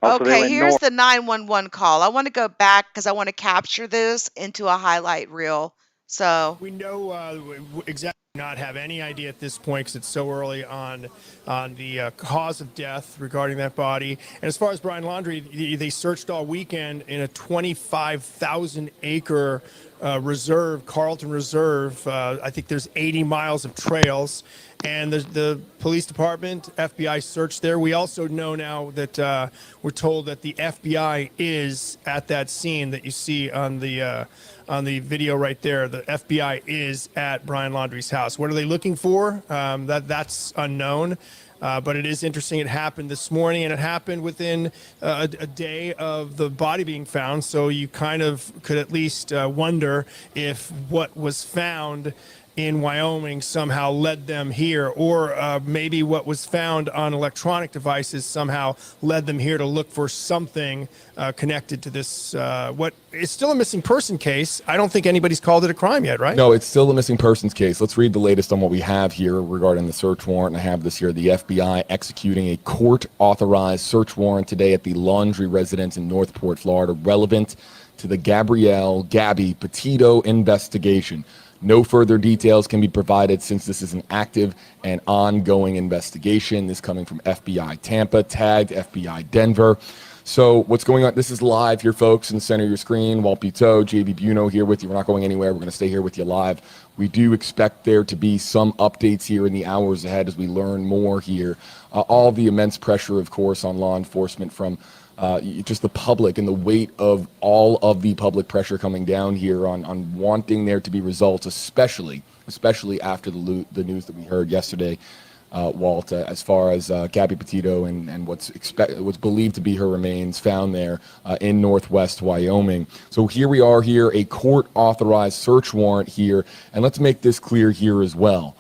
Also, they Okay, went here's north. the 911 call. I want to go back because I want to capture this into a highlight reel. So We know exactly not have any idea at this point because it's so early on the cause of death regarding that body. And as far as Brian Laundrie, they searched all weekend in a 25,000 acre reserve, Carlton Reserve. I think there's 80 miles of trails. And the police department, FBI searched there. We also know now that we're told that the FBI is at that scene that you see on the video right there. The FBI is at Brian Laundrie's house. What are they looking for? That's unknown. But it is interesting. It happened this morning, and it happened within a day of the body being found. So you kind of could at least wonder if what was found in Wyoming somehow led them here, or maybe what was found on electronic devices somehow led them here to look for something connected to this. What is still a missing person case. I don't think anybody's called it a crime yet, right? No, it's still a missing persons case. Let's read the latest on what we have here regarding the search warrant. I have this here. The FBI executing a court-authorized search warrant today at the Laundrie residence in Northport, Florida, relevant to the Gabby Petito investigation. No further details can be provided since this is an active and ongoing investigation. This coming from FBI Tampa, tagged FBI Denver. So what's going on? This is live here, folks, in the center of your screen. Walt Petito, JV Buno here with you. We're not going anywhere. We're going to stay here with you live. We do expect there to be some updates here in the hours ahead as we learn more here. All the immense pressure, of course, on law enforcement from just the public and the weight of all of the public pressure coming down here on wanting there to be results, especially after the news that we heard yesterday, Walt, as far as Gabby Petito and what's believed to be her remains found there in northwest Wyoming. So here we are here, a court-authorized search warrant here, and let's make this clear here as well.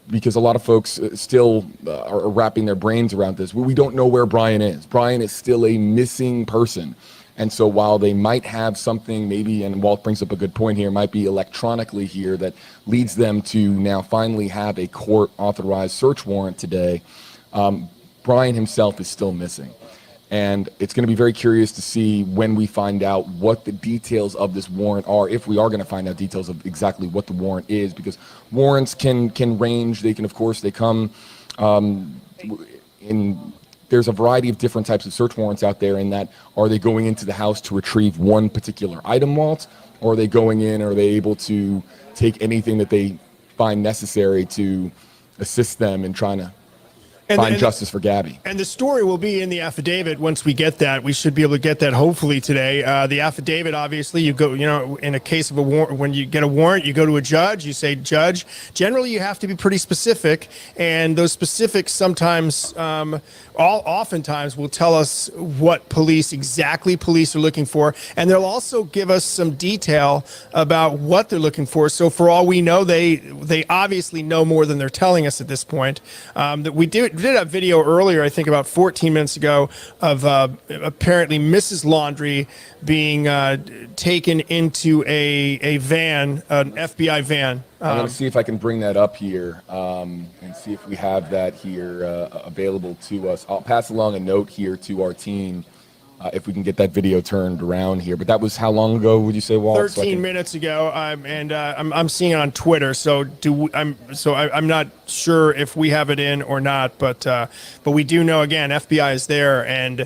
Because a lot of folks still are wrapping their brains around this. We don't know where Brian is. Brian is still a missing person. And so while they might have something maybe, and Walt brings up a good point here, might be electronically here that leads them to now finally have a court-authorized search warrant today, Brian himself is still missing. And it's going to be very curious to see when we find out what the details of this warrant are, if we are going to find out details of exactly what the warrant is, because warrants can range. They can, of course, they come in. There's a variety of different types of search warrants out there. In that, are they going into the house to retrieve one particular item, Walt, or are they going in? Are they able to take anything that they find necessary to assist them in trying to find justice for Gabby? And the story will be in the affidavit once we get that. We should be able to get that hopefully today. The affidavit, obviously, you go, in a case of a warrant, when you get a warrant, you go to a judge, you say, Judge, generally you have to be pretty specific. And those specifics sometimes, oftentimes will tell us what police are looking for. And they'll also give us some detail about what they're looking for. So for all we know, they obviously know more than they're telling us at this point. That we did a video earlier, I think about 14 minutes ago, of apparently Mrs. Laundrie being taken into a van, an FBI van. I'm going to see if I can bring that up here and see if we have that here available to us. I'll pass along a note here to our team if we can get that video turned around here. But that was how long ago, would you say, Walt? 13 minutes ago, and I'm seeing it on Twitter. So I'm not sure if we have it in or not, but we do know, again, FBI is there, and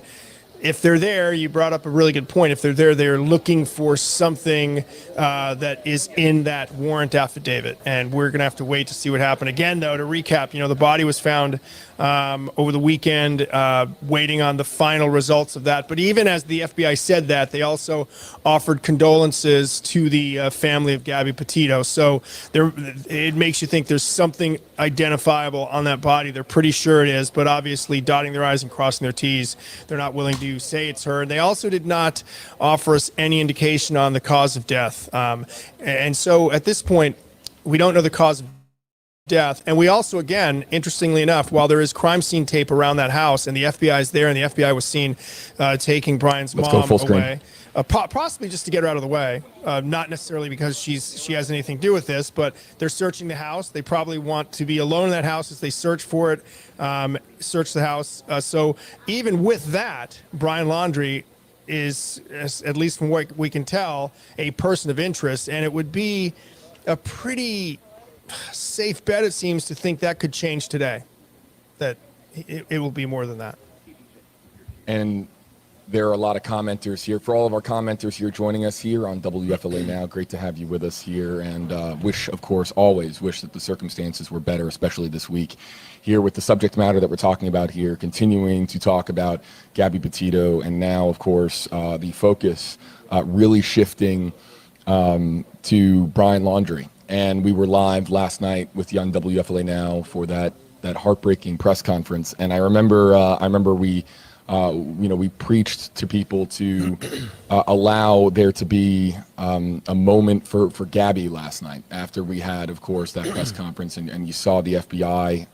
if they're there, you brought up a really good point. If they're there, they're looking for something that is in that warrant affidavit. And we're going to have to wait to see what happened. Again, though, to recap, the body was found over the weekend, waiting on the final results of that. But even as the FBI said that, they also offered condolences to the family of Gabby Petito. So it makes you think there's something identifiable on that body. They're pretty sure it is, but obviously dotting their I's and crossing their T's, they're not willing to say it's her. And they also did not offer us any indication on the cause of death. And so at this point, we don't know the cause of death. And we also, again, interestingly enough, while there is crime scene tape around that house and the FBI is there and the FBI was seen taking Brian's mom away, possibly just to get her out of the way, not necessarily because she has anything to do with this, but they're searching the house. They probably want to be alone in that house as they search for it, search the house. So even with that, Brian Laundrie is, at least from what we can tell, a person of interest, and it would be a pretty safe bet, it seems, to think that could change today, that it will be more than that. And there are a lot of commenters here. For all of our commenters here joining us here on WFLA Now, great to have you with us here, and always wish that the circumstances were better, especially this week here with the subject matter that we're talking about here, continuing to talk about Gabby Petito, and now, of course, the focus really shifting to Brian Laundrie. And we were live last night with you on WFLA Now for that heartbreaking press conference. And I remember we preached to people to allow there to be a moment for Gabby last night after we had, of course, that press conference. And you saw the FBI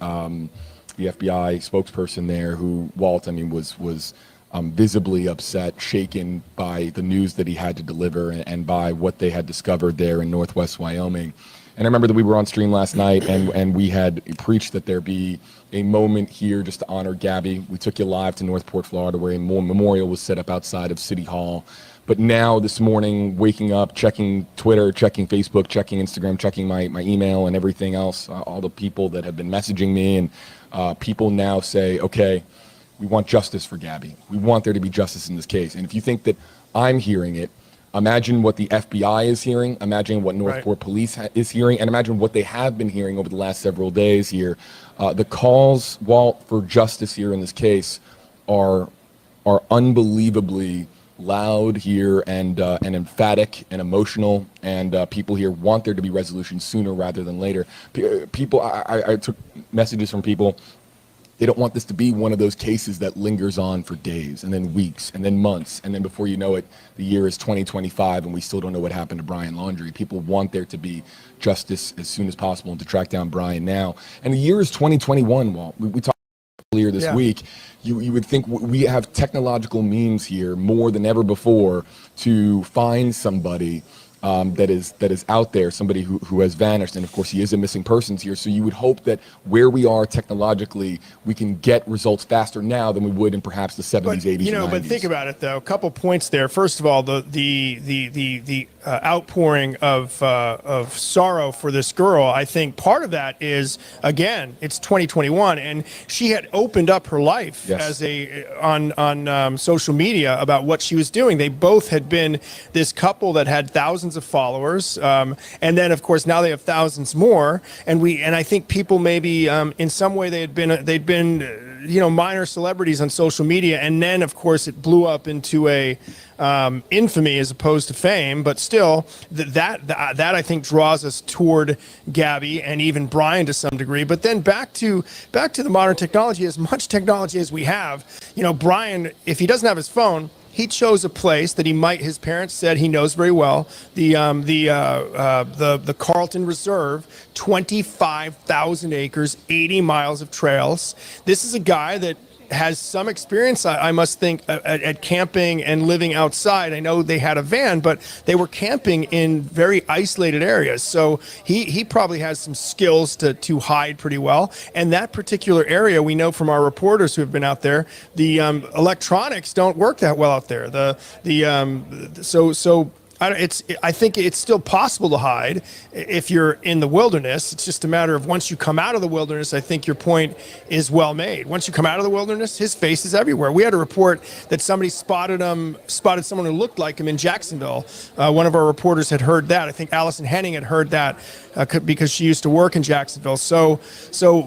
spokesperson there, who, Walt, was visibly upset, shaken by the news that he had to deliver and by what they had discovered there in Northwest Wyoming. And I remember that we were on stream last night and we had preached that there be a moment here just to honor Gabby. We took you live to Northport, Florida, where a memorial was set up outside of City Hall. But now this morning, waking up, checking Twitter, checking Facebook, checking Instagram, checking my email and everything else, all the people that have been messaging me, and people now say, okay, we want justice for Gabby. We want there to be justice in this case. And if you think that I'm hearing it, imagine what the FBI is hearing, imagine what Northport Police is hearing, and imagine what they have been hearing over the last several days here. The calls, Walt, for justice here in this case are unbelievably loud here and emphatic and emotional, and people here want there to be resolution sooner rather than later. People, I took messages from people. They don't want this to be one of those cases that lingers on for days and then weeks and then months. And then before you know it, the year is 2025 and we still don't know what happened to Brian Laundrie. People want there to be justice as soon as possible and to track down Brian now. And the year is 2021, Walt. We talked earlier this week. You would think we have technological means here more than ever before to find somebody that is out there, somebody who has vanished. And of course, he is a missing persons here. So you would hope that where we are technologically, we can get results faster now than we would in perhaps the 70s, 80s, and 90s. But think about it, though. A couple points there. First of all, the outpouring of sorrow for this girl. I think part of that is, again, it's 2021, and she had opened up her life as on social media about what she was doing. They both had been this couple that had thousands of followers, and then of course now they have thousands more. And I think people maybe in some way they'd been minor celebrities on social media, and then of course it blew up into a infamy as opposed to fame. But still, that I think draws us toward Gabby and even Brian to some degree. But then back to the modern technology. As much technology as we have, Brian, if he doesn't have his phone, he chose a place that his parents said he knows very well, the Carlton Reserve, 25,000 acres, 80 miles of trails. This is a guy that has some experience, I must think, at camping and living outside. I know they had a van, but they were camping in very isolated areas. So he probably has some skills to hide pretty well. And that particular area, we know from our reporters who have been out there, the electronics don't work that well out there. So I think it's still possible to hide if you're in the wilderness. It's just a matter of once you come out of the wilderness, I think your point is well made. Once you come out of the wilderness, his face is everywhere. We had a report that somebody spotted someone who looked like him in Jacksonville. One of our reporters had heard that. I think Allison Henning had heard that because she used to work in Jacksonville. So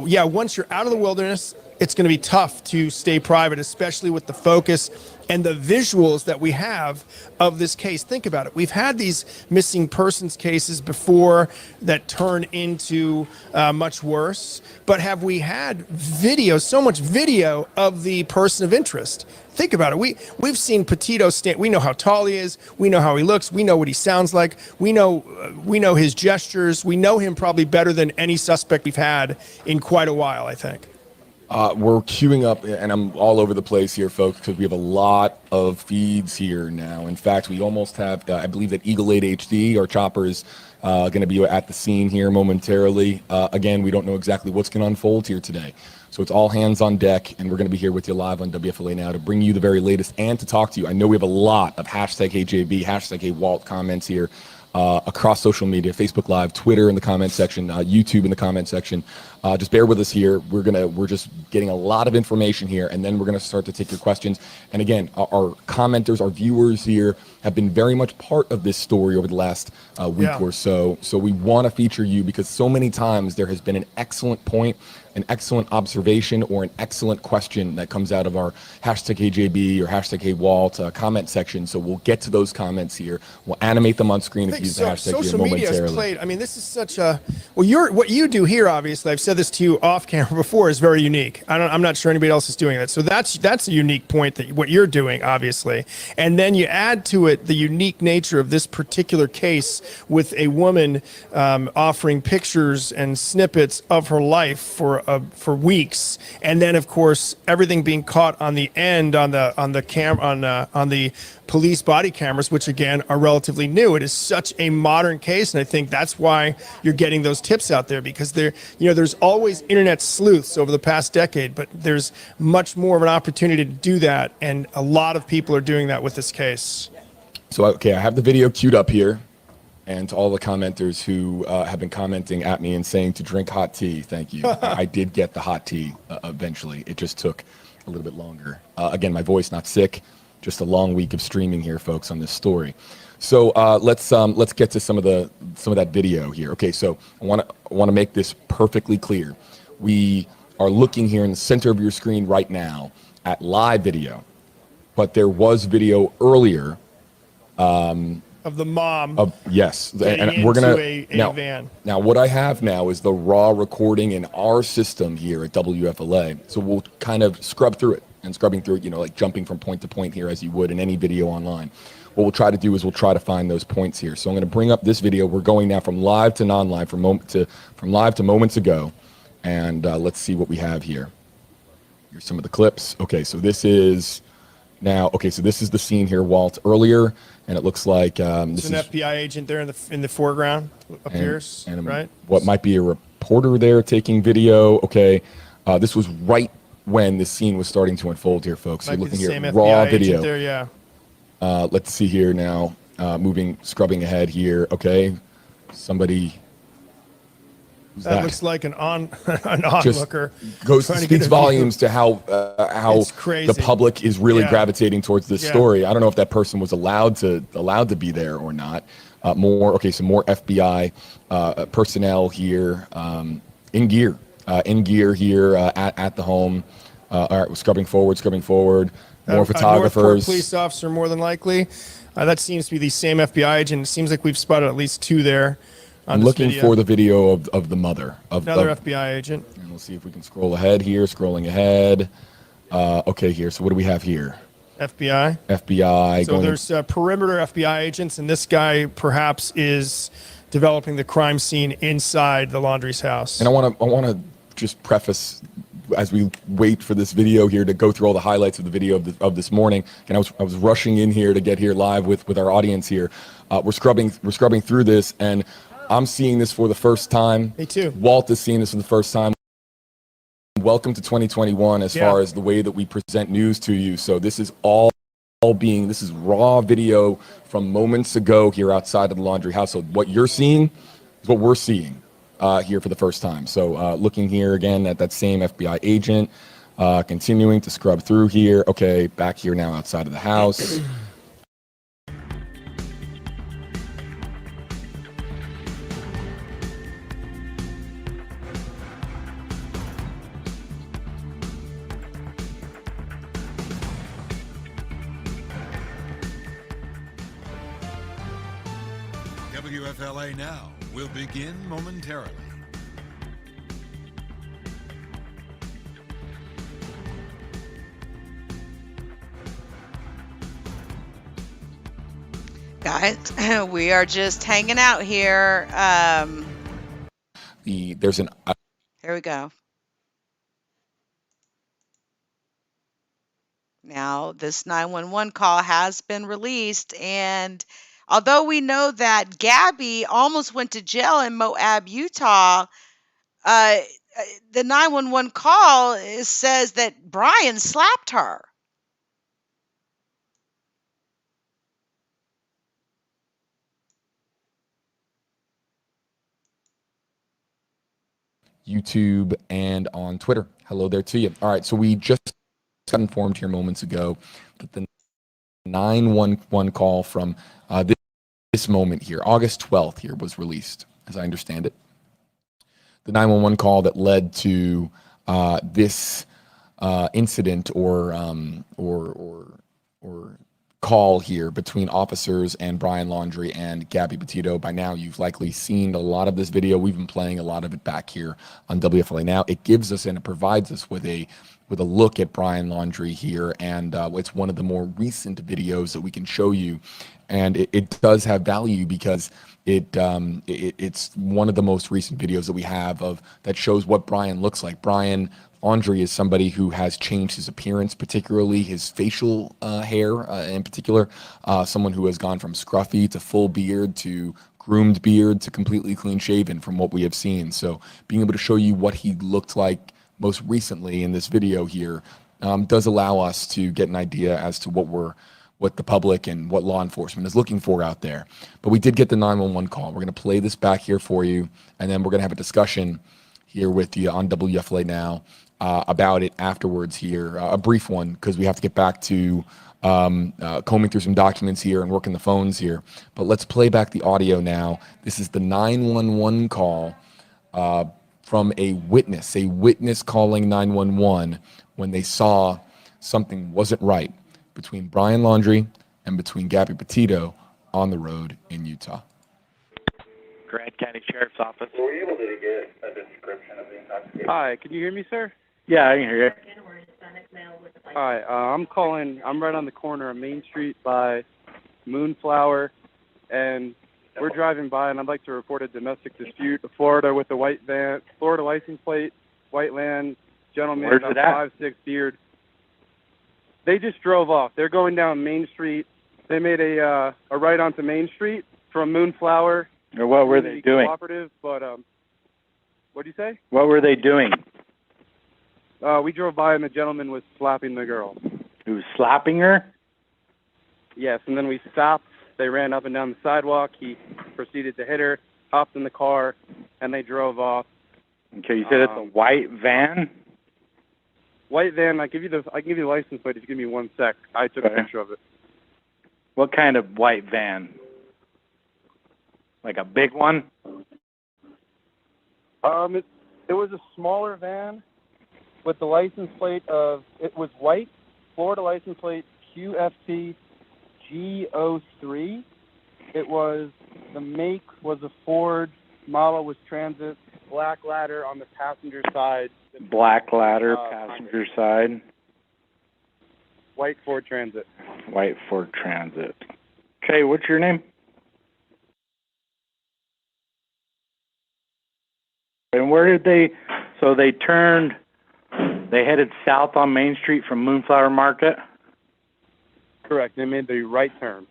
yeah, once you're out of the wilderness, it's going to be tough to stay private, especially with the focus and the visuals that we have of this case. Think about it. We've had these missing persons cases before that turn into much worse, but have we had video, so much video of the person of interest? Think about it. We've seen Petito stand. We know how tall he is. We know how he looks. We know what he sounds like. We know his gestures. We know him probably better than any suspect we've had in quite a while, I think. We're queuing up, and I'm all over the place here, folks, because we have a lot of feeds here now. In fact, we almost have, I believe that Eagle 8 HD, our chopper, is going to be at the scene here momentarily. Again, we don't know exactly what's going to unfold here today. So it's all hands on deck, and we're going to be here with you live on WFLA Now to bring you the very latest and to talk to you. I know we have a lot of #HeyJB, #HeyWalt comments here. Across social media, Facebook Live, Twitter in the comment section, YouTube in the comment section. Just bear with us here. We're just getting a lot of information here, and then we're gonna start to take your questions. And again, our commenters, our viewers here have been very much part of this story over the last week or so. So we want to feature you because so many times there has been an excellent point, an excellent observation, or an excellent question that comes out of our #HeyJB or #HeyWalt comment section. So we'll get to those comments here. We'll animate them on screen if you use the hashtag here social media momentarily. has played. I mean, this is such a what you do here. Obviously, I've said this to you off camera before, is very unique. I'm not sure anybody else is doing that. So that's a unique point, that what you're doing, obviously, and then you add to it the unique nature of this particular case with a woman offering pictures and snippets of her life for weeks, and then of course everything being caught on the end on the police body cameras, which again are relatively new. It is such a modern case, and I think that's why you're getting those tips out there, because there's always internet sleuths over the past decade, but there's much more of an opportunity to do that, and a lot of people are doing that with this case. So okay, I have the video queued up here. And to all the commenters who have been commenting at me and saying to drink hot tea, thank you. I did get the hot tea eventually. It just took a little bit longer. Again, my voice not sick, just a long week of streaming here, folks, on this story. So let's get to some of that video here. Okay, so I want to make this perfectly clear. We are looking here in the center of your screen right now at live video, but there was video earlier. Of the mom. Yes, and we're gonna a van. Now, what I have now is the raw recording in our system here at WFLA. So we'll kind of scrub through it, and scrubbing through it, like jumping from point to point here as you would in any video online. What we'll try to do is we'll try to find those points here. So I'm going to bring up this video. We're going now from live to non-live, from live to moments ago, and let's see what we have here. Here's some of the clips. Okay, so this is the scene here, Walt, earlier. And it looks like this is an FBI agent there in the foreground appears, and right? What might be a reporter there taking video. Okay, this was right when the scene was starting to unfold here, folks. You're looking here, raw video. There, yeah. Let's see here now. Scrubbing ahead here. Okay, somebody. That looks like an onlooker. Speaks volumes to how the public is really gravitating towards this story. I don't know if that person was allowed to be there or not. Some more FBI personnel here in gear here at the home. All right, we're scrubbing forward. More photographers. A Northport police officer, more than likely. That seems to be the same FBI agent. It seems like we've spotted at least two there. I'm looking for the video of the mother. Another FBI agent. And we'll see if we can scroll ahead here. Scrolling ahead. Okay, here. So what do we have here? FBI. So there's perimeter FBI agents, and this guy perhaps is developing the crime scene inside the Laundrie's house. And I want to just preface, as we wait for this video here to go through all the highlights of the video of this morning, and I was rushing in here to get here live with our audience here. We're scrubbing through this, and I'm seeing this for the first time. Me too. Walt is seeing this for the first time. Welcome to 2021 as far as the way that we present news to you. So this is all being, this is raw video from moments ago here outside of the Laundrie house. So what you're seeing is what we're seeing here for the first time. So looking here again at that same FBI agent, continuing to scrub through here. Okay, back here now outside of the house. WFLA Now will begin momentarily. Guys, we are just hanging out here. There's an. Here we go. Now, this 911 call has been released, and although we know that Gabby almost went to jail in Moab, Utah, the 911 call says that Brian slapped her. YouTube and on Twitter. Hello there to you. All right, so we just got informed here moments ago that the 911 call from this moment here, August 12th here, was released, as I understand it. The 911 call that led to this incident or call here between officers and Brian Laundrie and Gabby Petito. By now, you've likely seen a lot of this video. We've been playing a lot of it back here on WFLA Now. It gives us and it provides us with a look at Brian Laundrie here, and it's one of the more recent videos that we can show you, and it does have value because it's one of the most recent videos that we have that shows what Brian looks like. Brian Laundrie is somebody who has changed his appearance, particularly his facial hair in particular. Someone who has gone from scruffy to full beard to groomed beard to completely clean shaven from what we have seen. So being able to show you what he looked like most recently in this video here does allow us to get an idea as to what the public and what law enforcement is looking for out there. But we did get the 911 call. We're going to play this back here for you, and then we're going to have a discussion here with you on WFLA Now about it afterwards here, a brief one, because we have to get back to combing through some documents here and working the phones here. But let's play back the audio now. This is the 911 call from a witness calling 911 when they saw something wasn't right between Brian Laundrie and between Gabby Petito on the road in Utah. Grand County Sheriff's Office. Were you able to get a description of the intoxication? Hi, can you hear me, sir? Yeah, I can hear you. Hi, I'm calling. I'm right on the corner of Main Street by Moonflower, and we're driving by, and I'd like to report a domestic dispute. Florida with a white van, Florida license plate, white van, gentleman, Where's about it at? 5'6" beard. They just drove off. They're going down Main Street. They made a right onto Main Street from Moonflower. Or what were they doing? Cooperative, but what'd you say? What were they doing? We drove by and the gentleman was slapping the girl. He was slapping her? Yes, and then we stopped. They ran up and down the sidewalk. He proceeded to hit her, hopped in the car, and they drove off. Okay, you said it's a white van? White van. I can give you the license plate if you give me 1 sec. I took a picture of it. What kind of white van? Like a big one? It was a smaller van with the license plate of, it was white, Florida license plate QFT G03. It was, the make was a Ford, model was Transit, black ladder on the passenger side. Black ladder, passenger side. White Ford Transit. White Ford Transit. Okay, what's your name? And where did they, so they headed south on Main Street from Moonflower Market? Correct, they made the right turn.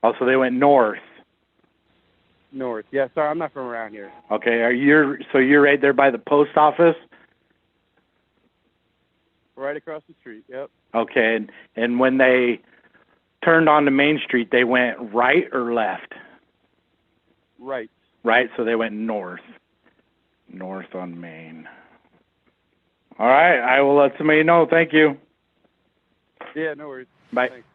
Oh, so they went north? North, yeah, sorry, I'm not from around here. Okay, you're right there by the post office? Right across the street. Yep. Okay, and when they turned onto Main Street, they went right or left? Right. Right, so they went north. North on Main. All right, I will let somebody know. Thank you. Yeah, no worries. Bye. Thanks.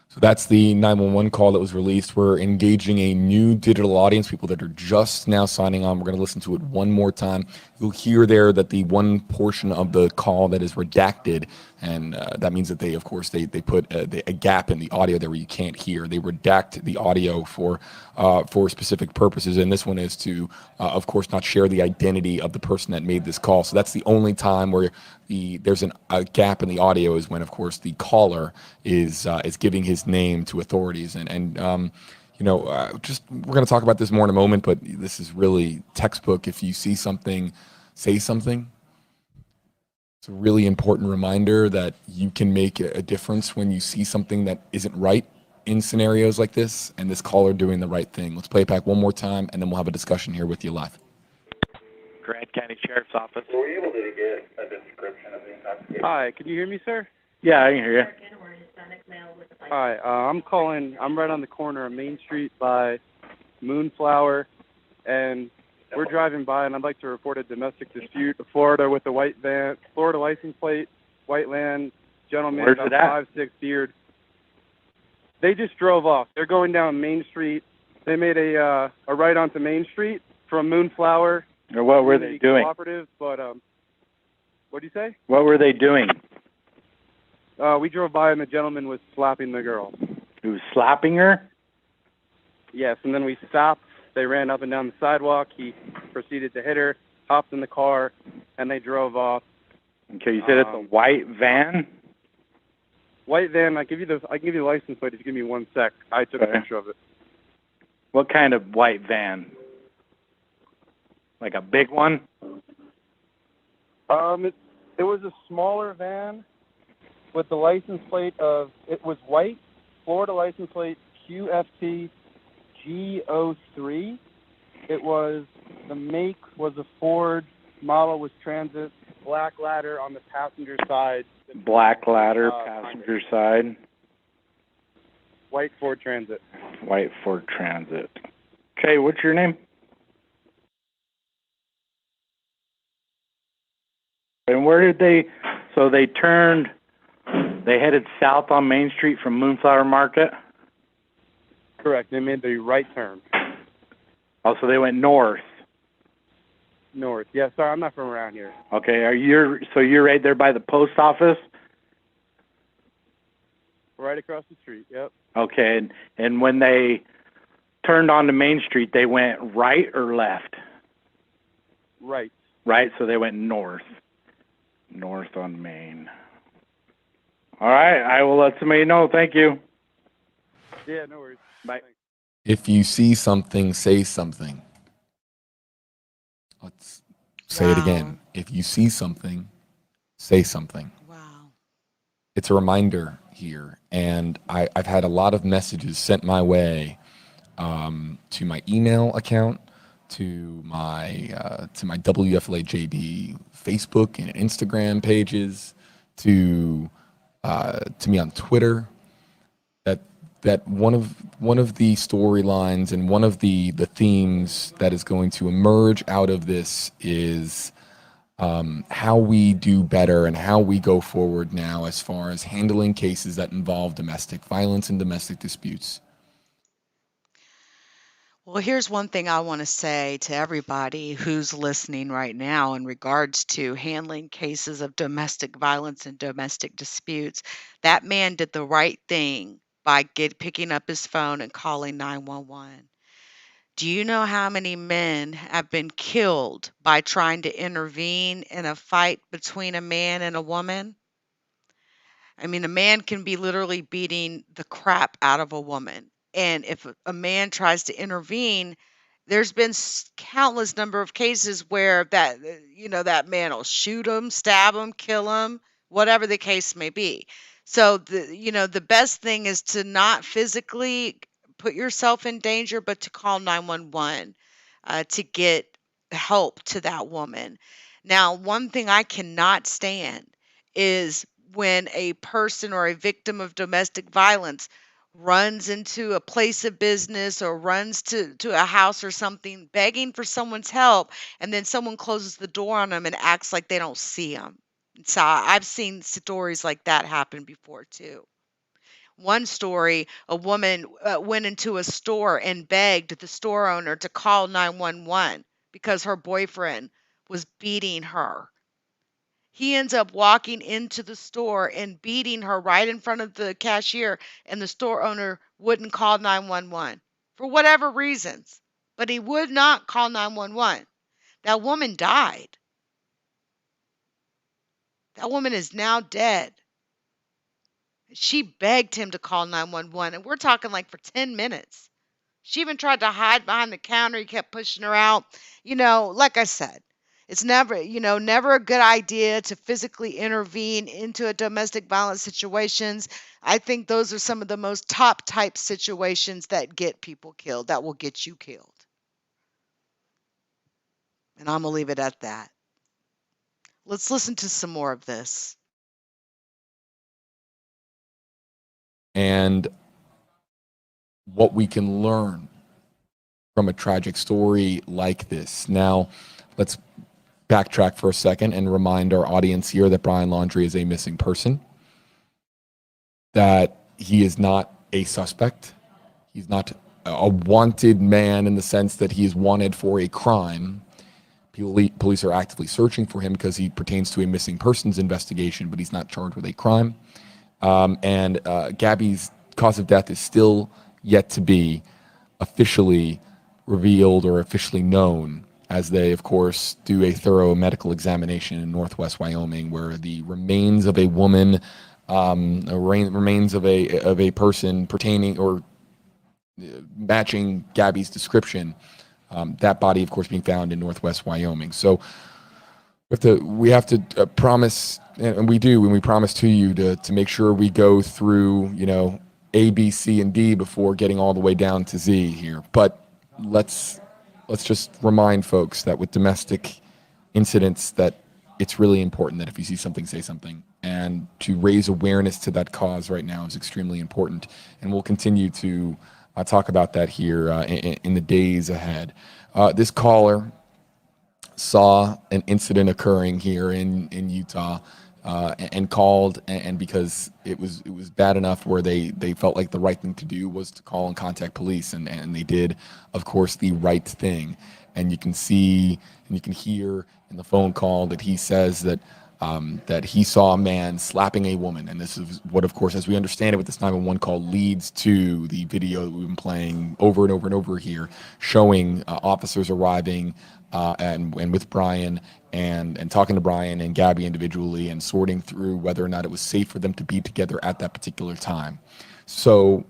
So that's the 911 call that was released. We're engaging a new digital audience, people that are just now signing on. We're going to listen to it one more time. You'll hear there that the one portion of the call that is redacted, and that means that they, of course, they put a gap in the audio there where you can't hear. They redact the audio for specific purposes, and this one is to, of course, not share the identity of the person that made this call. So that's the only time where there's a gap in the audio is when, of course, the caller is giving his name to authorities, and just we're going to talk about this more in a moment, but this is really textbook. If you see something, say something. It's a really important reminder that you can make a difference when you see something that isn't right in scenarios like this, and this caller doing the right thing. Let's play it back one more time, and then we'll have a discussion here with you live. Grant County Sheriff's Office. Were you able to get a description of the intoxication? Hi, can you hear me, sir? Yeah, I can hear you. Hi, I'm calling. I'm right on the corner of Main Street by Moonflower, and we're driving by, and I'd like to report a domestic dispute. Florida with a white van, Florida license plate, white van, gentleman, Where's about it at? 5'6" beard. They just drove off. They're going down Main Street. They made a right onto Main Street from Moonflower. Or what were they doing? Cooperative, but what do you say? What were they doing? We drove by and the gentleman was slapping the girl. He was slapping her? Yes, and then we stopped. They ran up and down the sidewalk. He proceeded to hit her, hopped in the car, and they drove off. Okay, you said it's a white van? White van. I can give you the license plate if you give me 1 sec. I took a picture of it. What kind of white van? Like a big one? It was a smaller van with the license plate of, it was white, Florida license plate QFT G03. It was, the make was a Ford, model was Transit, black ladder on the passenger side. Black ladder, passenger side. White Ford Transit. White Ford Transit. Okay, what's your name? And where did so they headed south on Main Street from Moonflower Market? Correct, they made the right turn. Oh, so they went north. North, yeah, sorry, I'm not from around here. Okay, you're right there by the post office? Right across the street, yep. Okay, and when they turned onto Main Street, they went right or left? Right. Right, so they went north. North on Main. All right, I will let somebody know. Thank you. Yeah, no worries. Bye. If you see something, say something. Let's say it again. If you see something, say something. Wow. It's a reminder here, and I've had a lot of messages sent my way to my email account, to my WFLA JB Facebook and Instagram pages, to me on Twitter, that one of the storylines and one of the themes that is going to emerge out of this is how we do better and how we go forward now as far as handling cases that involve domestic violence and domestic disputes. Well, here's one thing I want to say to everybody who's listening right now in regards to handling cases of domestic violence and domestic disputes. That man did the right thing by picking up his phone and calling 911. Do you know how many men have been killed by trying to intervene in a fight between a man and a woman? I mean, a man can be literally beating the crap out of a woman. And if a man tries to intervene, there's been countless number of cases where that man will shoot him, stab him, kill him, whatever the case may be. So the best thing is to not physically put yourself in danger, but to call 911 to get help to that woman. Now, one thing I cannot stand is when a person or a victim of domestic violence runs into a place of business or runs to a house or something begging for someone's help, and then someone closes the door on them and acts like they don't see them. So I've seen stories like that happen before too. One story, a woman went into a store and begged the store owner to call 911 because her boyfriend was beating her. He ends up walking into the store and beating her right in front of the cashier, and the store owner wouldn't call 911 for whatever reasons, but he would not call 911. That woman died. That woman is now dead. She begged him to call 911, and we're talking like for 10 minutes. She even tried to hide behind the counter. He kept pushing her out. Like I said, it's never a good idea to physically intervene into a domestic violence situations. I think those are some of the most top type situations that get people killed, that will get you killed. And I'm going to leave it at that. Let's listen to some more of this. And what we can learn from a tragic story like this. Now, let's backtrack for a second and remind our audience here that Brian Laundrie is a missing person, that he is not a suspect. He's not a wanted man in the sense that he is wanted for a crime. Police are actively searching for him because he pertains to a missing persons investigation, but he's not charged with a crime. And Gabby's cause of death is still yet to be officially revealed or officially known, as they, of course, do a thorough medical examination in Northwest Wyoming, where the remains of a woman, remains of a person pertaining or matching Gabby's description, that body, of course, being found in Northwest Wyoming. So we have to promise, and we do, when we promise to you to make sure we go through, A, B, C, and D before getting all the way down to Z here. But let's just remind folks that with domestic incidents, that it's really important that if you see something, say something. And to raise awareness to that cause right now is extremely important. And we'll continue to talk about that here in the days ahead. This caller saw an incident occurring here in Utah and called, and because it was bad enough where they felt like the right thing to do was to call and contact police, and they did, of course, the right thing. And you can see and you can hear in the phone call that he says that that he saw a man slapping a woman. And this is what, of course, as we understand it with this 911 call, leads to the video that we've been playing over and over and over here, showing officers arriving and with Brian and talking to Brian and Gabby individually and sorting through whether or not it was safe for them to be together at that particular time. So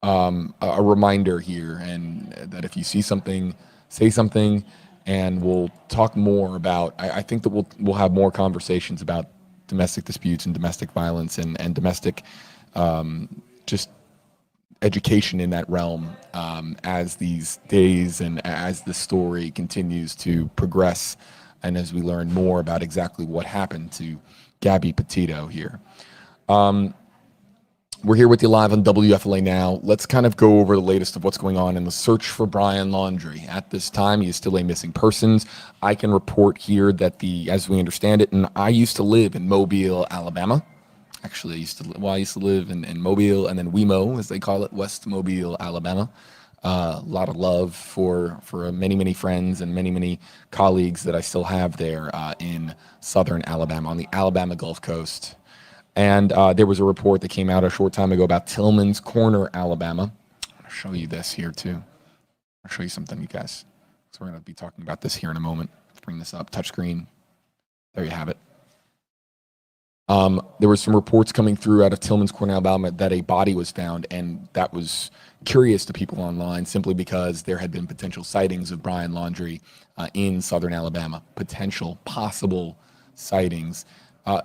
a reminder here, and that if you see something, say something. And we'll talk more about, I think that we'll have more conversations about domestic disputes and domestic violence and domestic just education in that realm as these days and as the story continues to progress, and as we learn more about exactly what happened to Gabby Petito here. We're here with you live on WFLA Now. Let's kind of go over the latest of what's going on in the search for Brian Laundrie. At this time, he is still a missing persons. I can report here that as we understand it, and I used to live in Mobile, Alabama. Actually, I used to live in Mobile, and then WeMo, as they call it, West Mobile, Alabama. A lot of love for many, many friends and many, many colleagues that I still have there in southern Alabama, on the Alabama Gulf Coast. And there was a report that came out a short time ago about Tillman's Corner, Alabama. I'll show you this here, too. I'll show you something, you guys. So we're going to be talking about this here in a moment. Let's bring this up. Touchscreen. There you have it. There were some reports coming through out of Tillman's Corner, Alabama, that a body was found, and that was curious to people online simply because there had been potential sightings of Brian Laundrie in southern Alabama. Possible sightings. I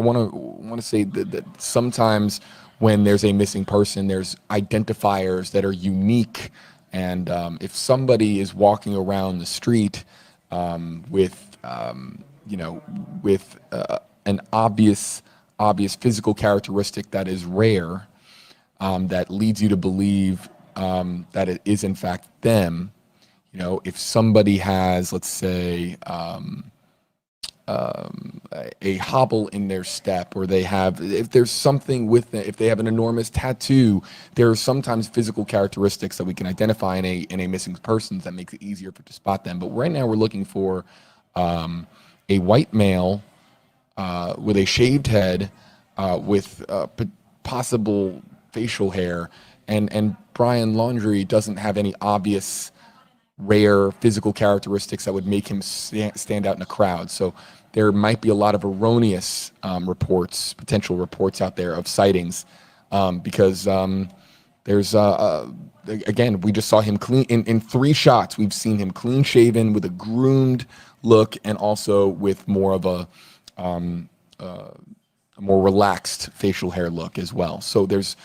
want to say that sometimes when there's a missing person, there's identifiers that are unique, and if somebody is walking around the street with with an obvious physical characteristic that is rare, that leads you to believe that it is in fact them. If somebody has, let's say, a hobble in their step, or if there's something with them, if they have an enormous tattoo, there are sometimes physical characteristics that we can identify in a missing person that makes it easier to spot them. But right now we're looking for a white male with a shaved head, with possible facial hair, and Brian Laundrie doesn't have any obvious rare physical characteristics that would make him stand out in a crowd. So there might be a lot of erroneous potential reports out there of sightings, because there's again, we just saw him clean in 3 shots. We've seen him clean shaven with a groomed look, and also with more of a more relaxed facial hair look as well. So there's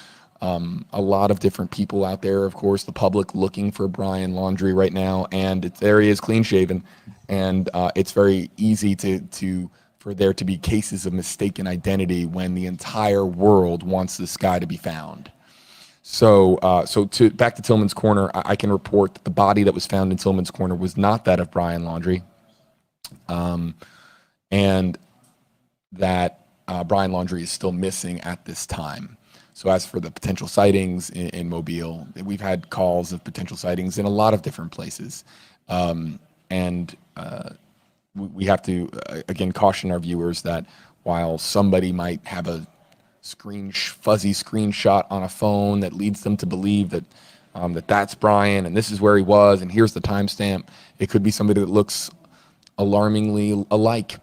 a lot of different people out there, of course, the public looking for Brian Laundrie right now, and there he is, clean shaven, and it's very easy for there to be cases of mistaken identity when the entire world wants this guy to be found. So back to Tillman's Corner, I can report that the body that was found in Tillman's Corner was not that of Brian Laundrie, and that Brian Laundrie is still missing at this time. So as for the potential sightings in Mobile, we've had calls of potential sightings in a lot of different places. And we have to, again, caution our viewers that while somebody might have a fuzzy screenshot on a phone that leads them to believe that that's Brian and this is where he was and here's the timestamp, it could be somebody that looks alarmingly alike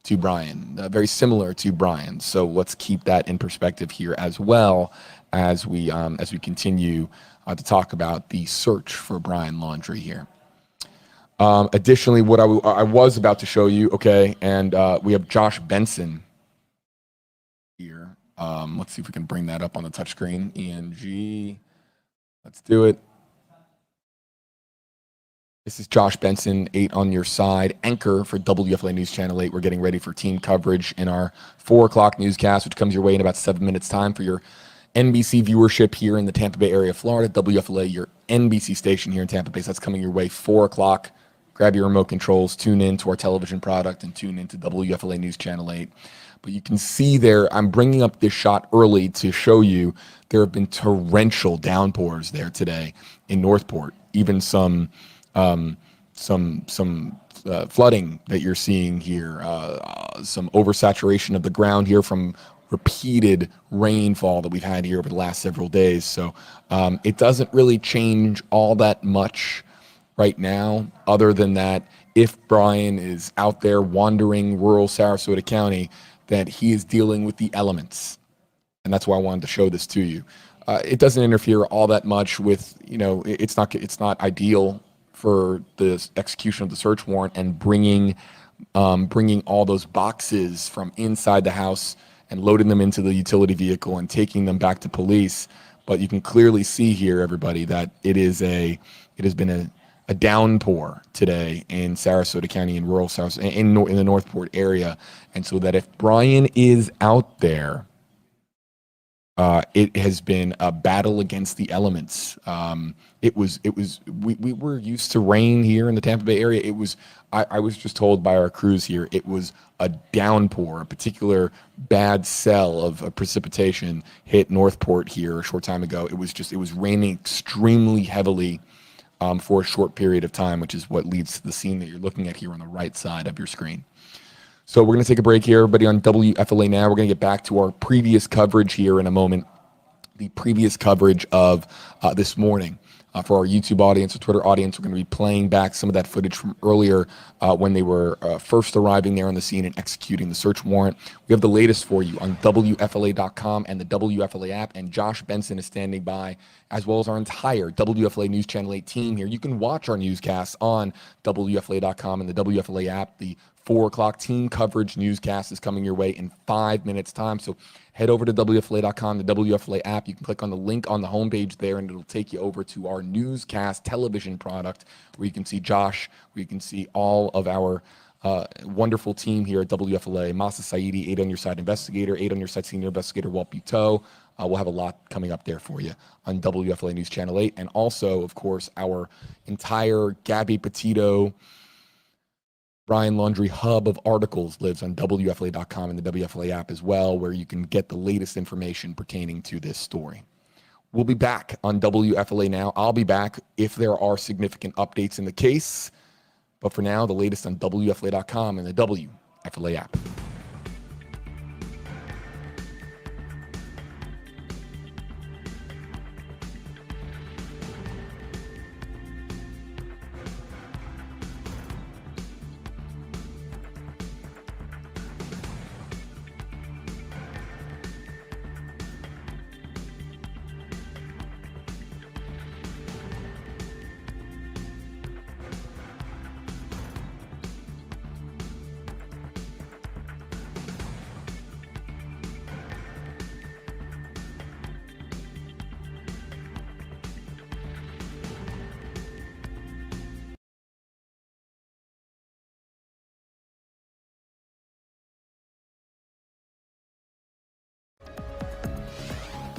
to Brian, very similar to Brian. So let's keep that in perspective here, as well as we continue to talk about the search for Brian Laundrie here. Additionally, what I was about to show you, okay, and we have Josh Benson here. Let's see if we can bring that up on the touchscreen. ENG, let's do it. This is Josh Benson, 8 on your side, anchor for WFLA News Channel 8. We're getting ready for team coverage in our 4 o'clock newscast, which comes your way in about 7 minutes' time for your NBC viewership here in the Tampa Bay area of Florida. WFLA, your NBC station here in Tampa Bay. So that's coming your way 4 o'clock. Grab your remote controls, tune in to our television product, and tune into WFLA News Channel 8. But you can see there, I'm bringing up this shot early to show you there have been torrential downpours there today in Northport, even some flooding that you're seeing here, some oversaturation of the ground here from repeated rainfall that we've had here over the last several days. So it doesn't really change all that much right now, other than that if Brian is out there wandering rural Sarasota County, that he is dealing with the elements. And that's why I wanted to show this to you. It doesn't interfere all that much with, it's not ideal for the execution of the search warrant and bringing all those boxes from inside the house and loading them into the utility vehicle and taking them back to police. But you can clearly see here, everybody, that it has been a downpour today in Sarasota County, in rural Sarasota, in the Northport area. And so that if Brian is out there, it has been a battle against the elements. We were used to rain here in the Tampa Bay area. I was just told by our crews here, it was a downpour, a particular bad cell of precipitation hit Northport here a short time ago. It was raining extremely heavily for a short period of time, which is what leads to the scene that you're looking at here on the right side of your screen. So we're going to take a break here, everybody, on WFLA Now. We're going to get back to our previous coverage here in a moment, the previous coverage of this morning. For our YouTube audience or Twitter audience, we're going to be playing back some of that footage from earlier when they were first arriving there on the scene and executing the search warrant. We have the latest for you on WFLA.com and the WFLA app, and Josh Benson is standing by, as well as our entire WFLA News Channel 8 team here. You can watch our newscasts on WFLA.com and the WFLA app. The 4 o'clock team coverage newscast is coming your way in 5 minutes' time. So head over to WFLA.com, the WFLA app. You can click on the link on the homepage there, and it'll take you over to our newscast television product, where you can see Josh, where you can see all of our Wonderful team here at WFLA. Masa Saidi, 8 on your side investigator, 8 on your side senior investigator, Walt Buteau. We'll have a lot coming up there for you on WFLA News Channel 8. And also, of course, our entire Gabby Petito, Brian Laundrie hub of articles lives on WFLA.com and the WFLA app as well, where you can get the latest information pertaining to this story. We'll be back on WFLA Now. I'll be back if there are significant updates in the case. But for now, the latest on WFLA.com and the WFLA app.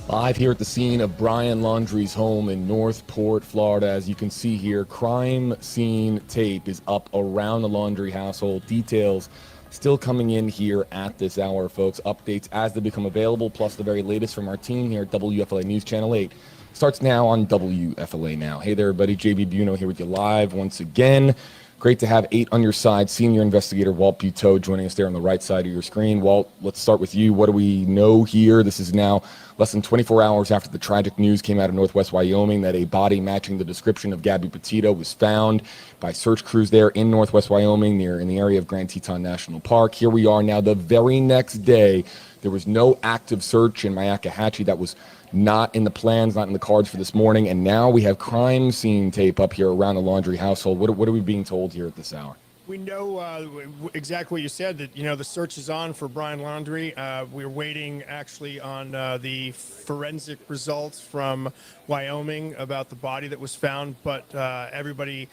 Live here at the scene of Brian Laundrie's home in Northport, Florida. As you can see here, crime scene tape is up around the Laundrie household. Details still coming in here at this hour, folks. Updates as they become available, plus the very latest from our team here at WFLA News Channel 8. Starts now on WFLA Now. Hey there, everybody. JB Buno here with you live once again. Great to have 8 on your side, senior investigator Walt Buteau joining us there on the right side of your screen. Walt, let's start with you. What do we know here? This is now less than 24 hours after the tragic news came out of Northwest Wyoming that a body matching the description of Gabby Petito was found by search crews there in Northwest Wyoming, in the area of Grand Teton National Park. Here we are now the very next day. There was no active search in Myakkahatchee. That was not in the plans, not in the cards for this morning. And now we have crime scene tape up here around the Laundrie household. What are we being told here at this hour? We know exactly what you said, that, the search is on for Brian Laundrie. We're waiting actually on the forensic results from Wyoming about the body that was found. But everybody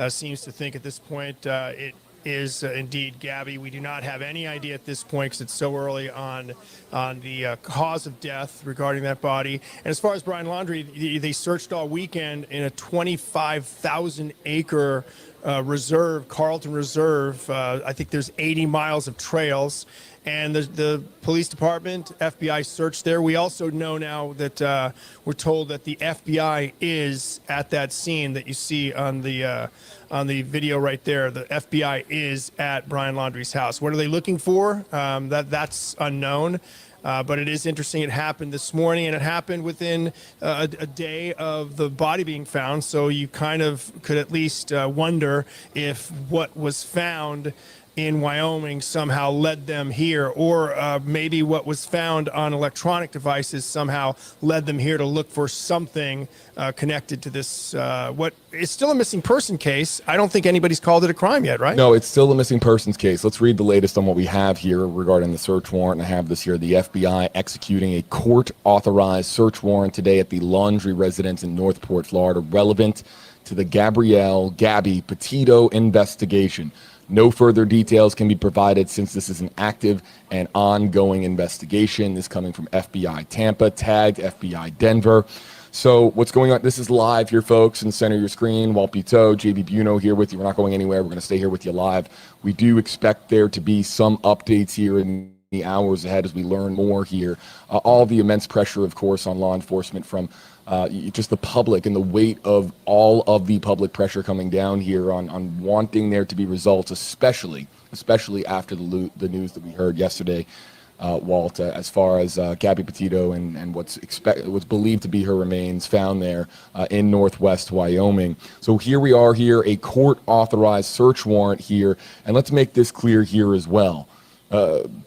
seems to think at this point it is indeed Gabby. We do not have any idea at this point because it's so early on the cause of death regarding that body. And as far as Brian Laundrie, they searched all weekend in a 25,000 acre reserve, Carlton Reserve. I think there's 80 miles of trails. And the police department, FBI searched there. We also know now that we're told that the FBI is at that scene that you see on the video right there. The FBI is at Brian Laundrie's house. What are they looking for? That's unknown. But it is interesting. It happened this morning, and it happened within a day of the body being found. So you kind of could at least wonder if what was found in Wyoming somehow led them here, or maybe what was found on electronic devices somehow led them here to look for something connected to this. What is still a missing person case. I don't think anybody's called it a crime yet, right? No, it's still a missing persons case. Let's read the latest on what we have here regarding the search warrant. I have this here. The FBI executing a court-authorized search warrant today at the Laundrie residence in Northport, Florida, relevant to the Gabby Petito investigation. No further details can be provided since this is an active and ongoing investigation. This coming from FBI Tampa, tagged FBI Denver. So what's going on? This is live here, folks, in the center of your screen. Walt Buteau, JB Buno here with you. We're not going anywhere. We're going to stay here with you live. We do expect there to be some updates here in the hours ahead as we learn more here. All the immense pressure, of course, on law enforcement from just the public, and the weight of all of the public pressure coming down here on wanting there to be results, especially after the news that we heard yesterday, Walt, as far as Gabby Petito and what's believed to be her remains found there in Northwest Wyoming. So here we are here, a court-authorized search warrant here, and let's make this clear here as well.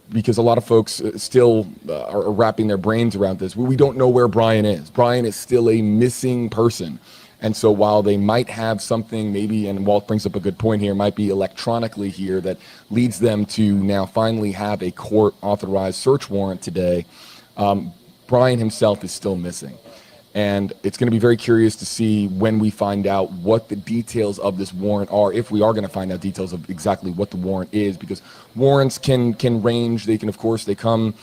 Because a lot of folks still are wrapping their brains around this. We don't know where Brian is. Brian is still a missing person. And so while they might have something maybe, and Walt brings up a good point here, might be electronically here that leads them to now finally have a court-authorized search warrant today, Brian himself is still missing. And it's going to be very curious to see when we find out what the details of this warrant are, if we are going to find out details of exactly what the warrant is, because warrants can range. They can, of course, they come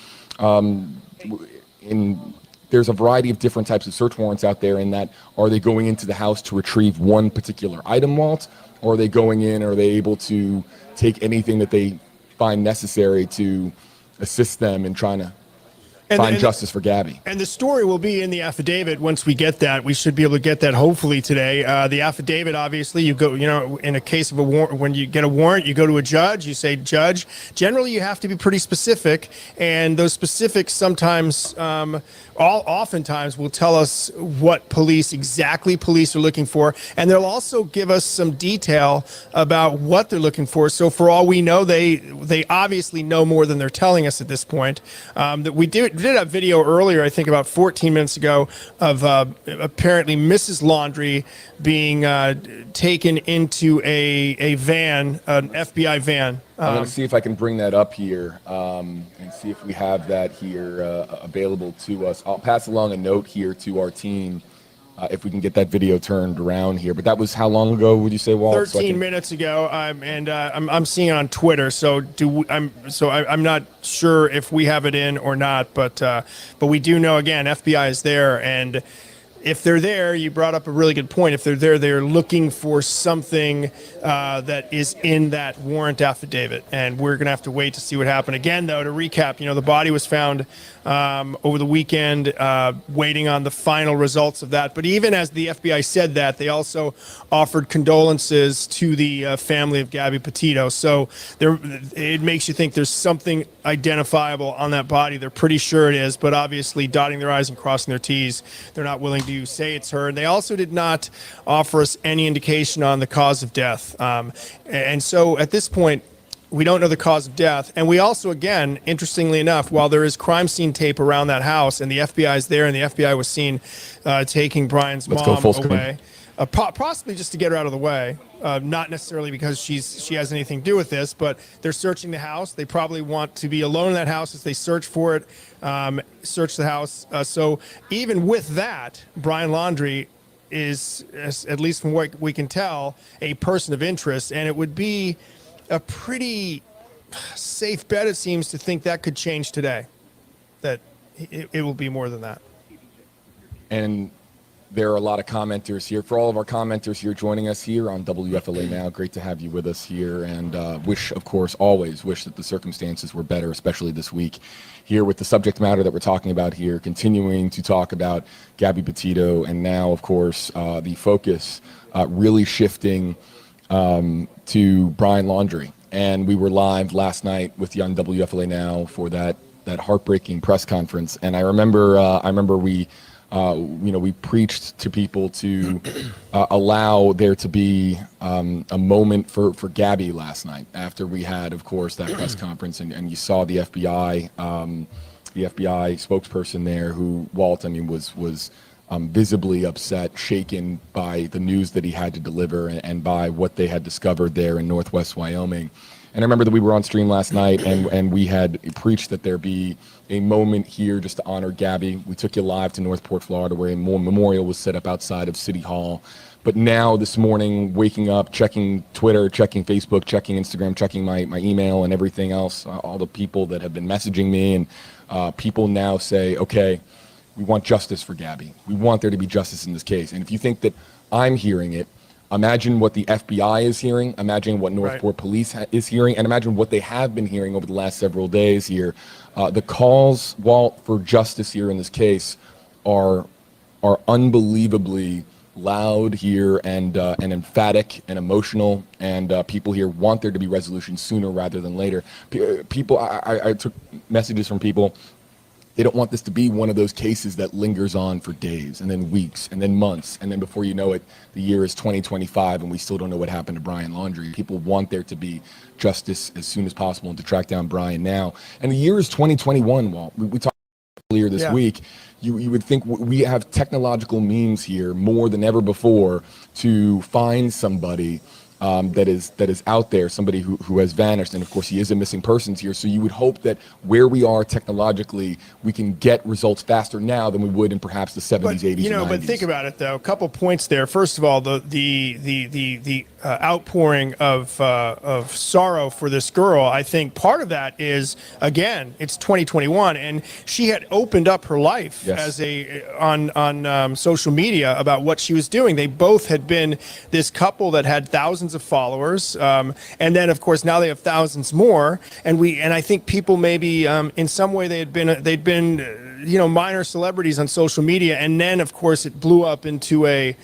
in. There's a variety of different types of search warrants out there. In that, are they going into the house to retrieve one particular item, Walt, or are they going in? Are they able to take anything that they find necessary to assist them in trying to find justice for Gabby? And the story will be in the affidavit once we get that. We should be able to get that hopefully today. The affidavit, obviously, you go, in a case of a warrant, when you get a warrant, you go to a judge, you say, Judge, generally you have to be pretty specific. And those specifics sometimes, oftentimes will tell us what police are looking for. And they'll also give us some detail about what they're looking for. So for all we know, they obviously know more than they're telling us at this point. That we did a video earlier, I think about 14 minutes ago, of apparently Mrs. Laundrie being taken into a van, an FBI van. I'm going to see if I can bring that up here and see if we have that here available to us. I'll pass along a note here to our team if we can get that video turned around here. But that was how long ago would you say, Walt? 13 minutes ago, and I'm seeing it on Twitter. So I'm not sure if we have it in or not, but we do know, again, FBI is there, and if they're there, you brought up a really good point. If they're there, they're looking for something that is in that warrant affidavit. And we're going to have to wait to see what happened. Again, though, to recap, the body was found over the weekend, waiting on the final results of that. But even as the FBI said that, they also offered condolences to the family of Gabby Petito. So it makes you think there's something identifiable on that body. They're pretty sure it is, but obviously dotting their I's and crossing their T's, they're not willing to say it's her. And they also did not offer us any indication on the cause of death. And so at this point, we don't know the cause of death. And we also, again, interestingly enough, while there is crime scene tape around that house and the FBI is there and the FBI was seen taking Brian's mom away, possibly just to get her out of the way, not necessarily because she has anything to do with this, but they're searching the house. They probably want to be alone in that house as they search for it, search the house. So even with that, Brian Laundrie is, at least from what we can tell, a person of interest, and it would be a pretty safe bet, it seems, to think that could change today, that it will be more than that. And there are a lot of commenters here. For all of our commenters here joining us here on WFLA Now, great to have you with us here, and always wish that the circumstances were better, especially this week here with the subject matter that we're talking about here, continuing to talk about Gabby Petito, and now, of course, the focus really shifting to Brian Laundrie. And we were live last night with you on WFLA Now for that heartbreaking press conference. And I remember we preached to people to allow there to be a moment for Gabby last night after we had, of course, that press conference. And you saw the FBI spokesperson there who, Walt, was visibly upset, shaken by the news that he had to deliver and by what they had discovered there in Northwest Wyoming. And I remember that we were on stream last night and we had preached that there be a moment here just to honor Gabby. We took you live to Northport, Florida, where a memorial was set up outside of City Hall. But now this morning, waking up, checking Twitter, checking Facebook, checking Instagram, checking my email and everything else, all the people that have been messaging me, and people now say, okay, we want justice for Gabby. We want there to be justice in this case. And if you think that I'm hearing it, imagine what the FBI is hearing, imagine what Northport Police is hearing, and imagine what they have been hearing over the last several days here. The calls, Walt, for justice here in this case are unbelievably loud here and emphatic and emotional, and people here want there to be resolution sooner rather than later. People, I took messages from people. They don't want this to be one of those cases that lingers on for days and then weeks and then months. And then before you know it, the year is 2025 and we still don't know what happened to Brian Laundrie. People want there to be justice as soon as possible and to track down Brian now. And the year is 2021, Walt. We talked earlier this week. You would think we have technological means here more than ever before to find somebody that is out there, somebody who has vanished, and of course he is a missing persons here. So you would hope that where we are technologically, we can get results faster now than we would in perhaps the 70s, 80s, You know, and 90s. but think about it though. A couple points there. First of all, the outpouring of sorrow for this girl. I think part of that is, again, it's 2021, and she had opened up her life as on social media about what she was doing. They both had been this couple that had thousands of followers, and then of course now they have thousands more. And I think people maybe in some way they'd been minor celebrities on social media, and then of course it blew up into a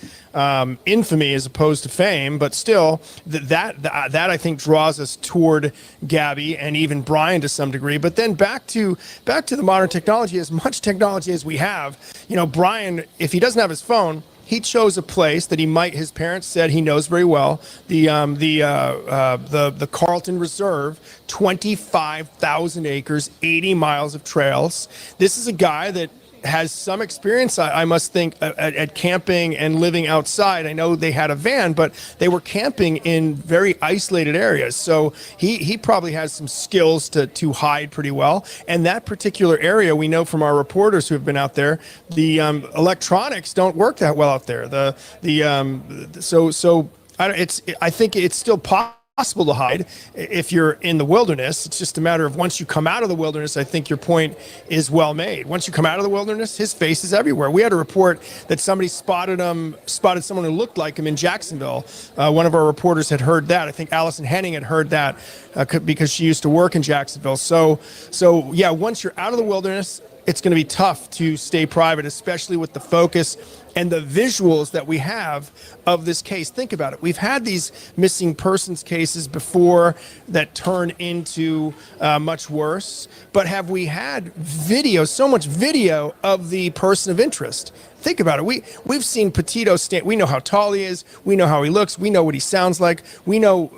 infamy as opposed to fame. But still, that I think draws us toward Gabby and even Brian to some degree. But then back to the modern technology, as much technology as we have, Brian, if he doesn't have his phone, he chose a place that his parents said he knows very well, the Carlton Reserve, 25,000 acres, 80 miles of trails. This is a guy that has some experience, I must think, at camping and living outside. I know they had a van, but they were camping in very isolated areas. So he probably has some skills to hide pretty well. And that particular area, we know from our reporters who have been out there, the electronics don't work that well out there. I think it's still possible to hide if you're in the wilderness. It's just a matter of once you come out of the wilderness. I think your point is well made. Once you come out of the wilderness, his face is everywhere. We had a report that somebody spotted someone who looked like him in Jacksonville. One of our reporters had heard that. I think Allison Henning had heard that because she used to work in Jacksonville. So yeah, once you're out of the wilderness, it's going to be tough to stay private, especially with the focus and the visuals that we have of this case. Think about it. We've had these missing persons cases before that turn into much worse, but have we had video, so much video of the person of interest? Think about it. We've seen Petito stand. We know how tall he is. We know how he looks. We know what he sounds like. We know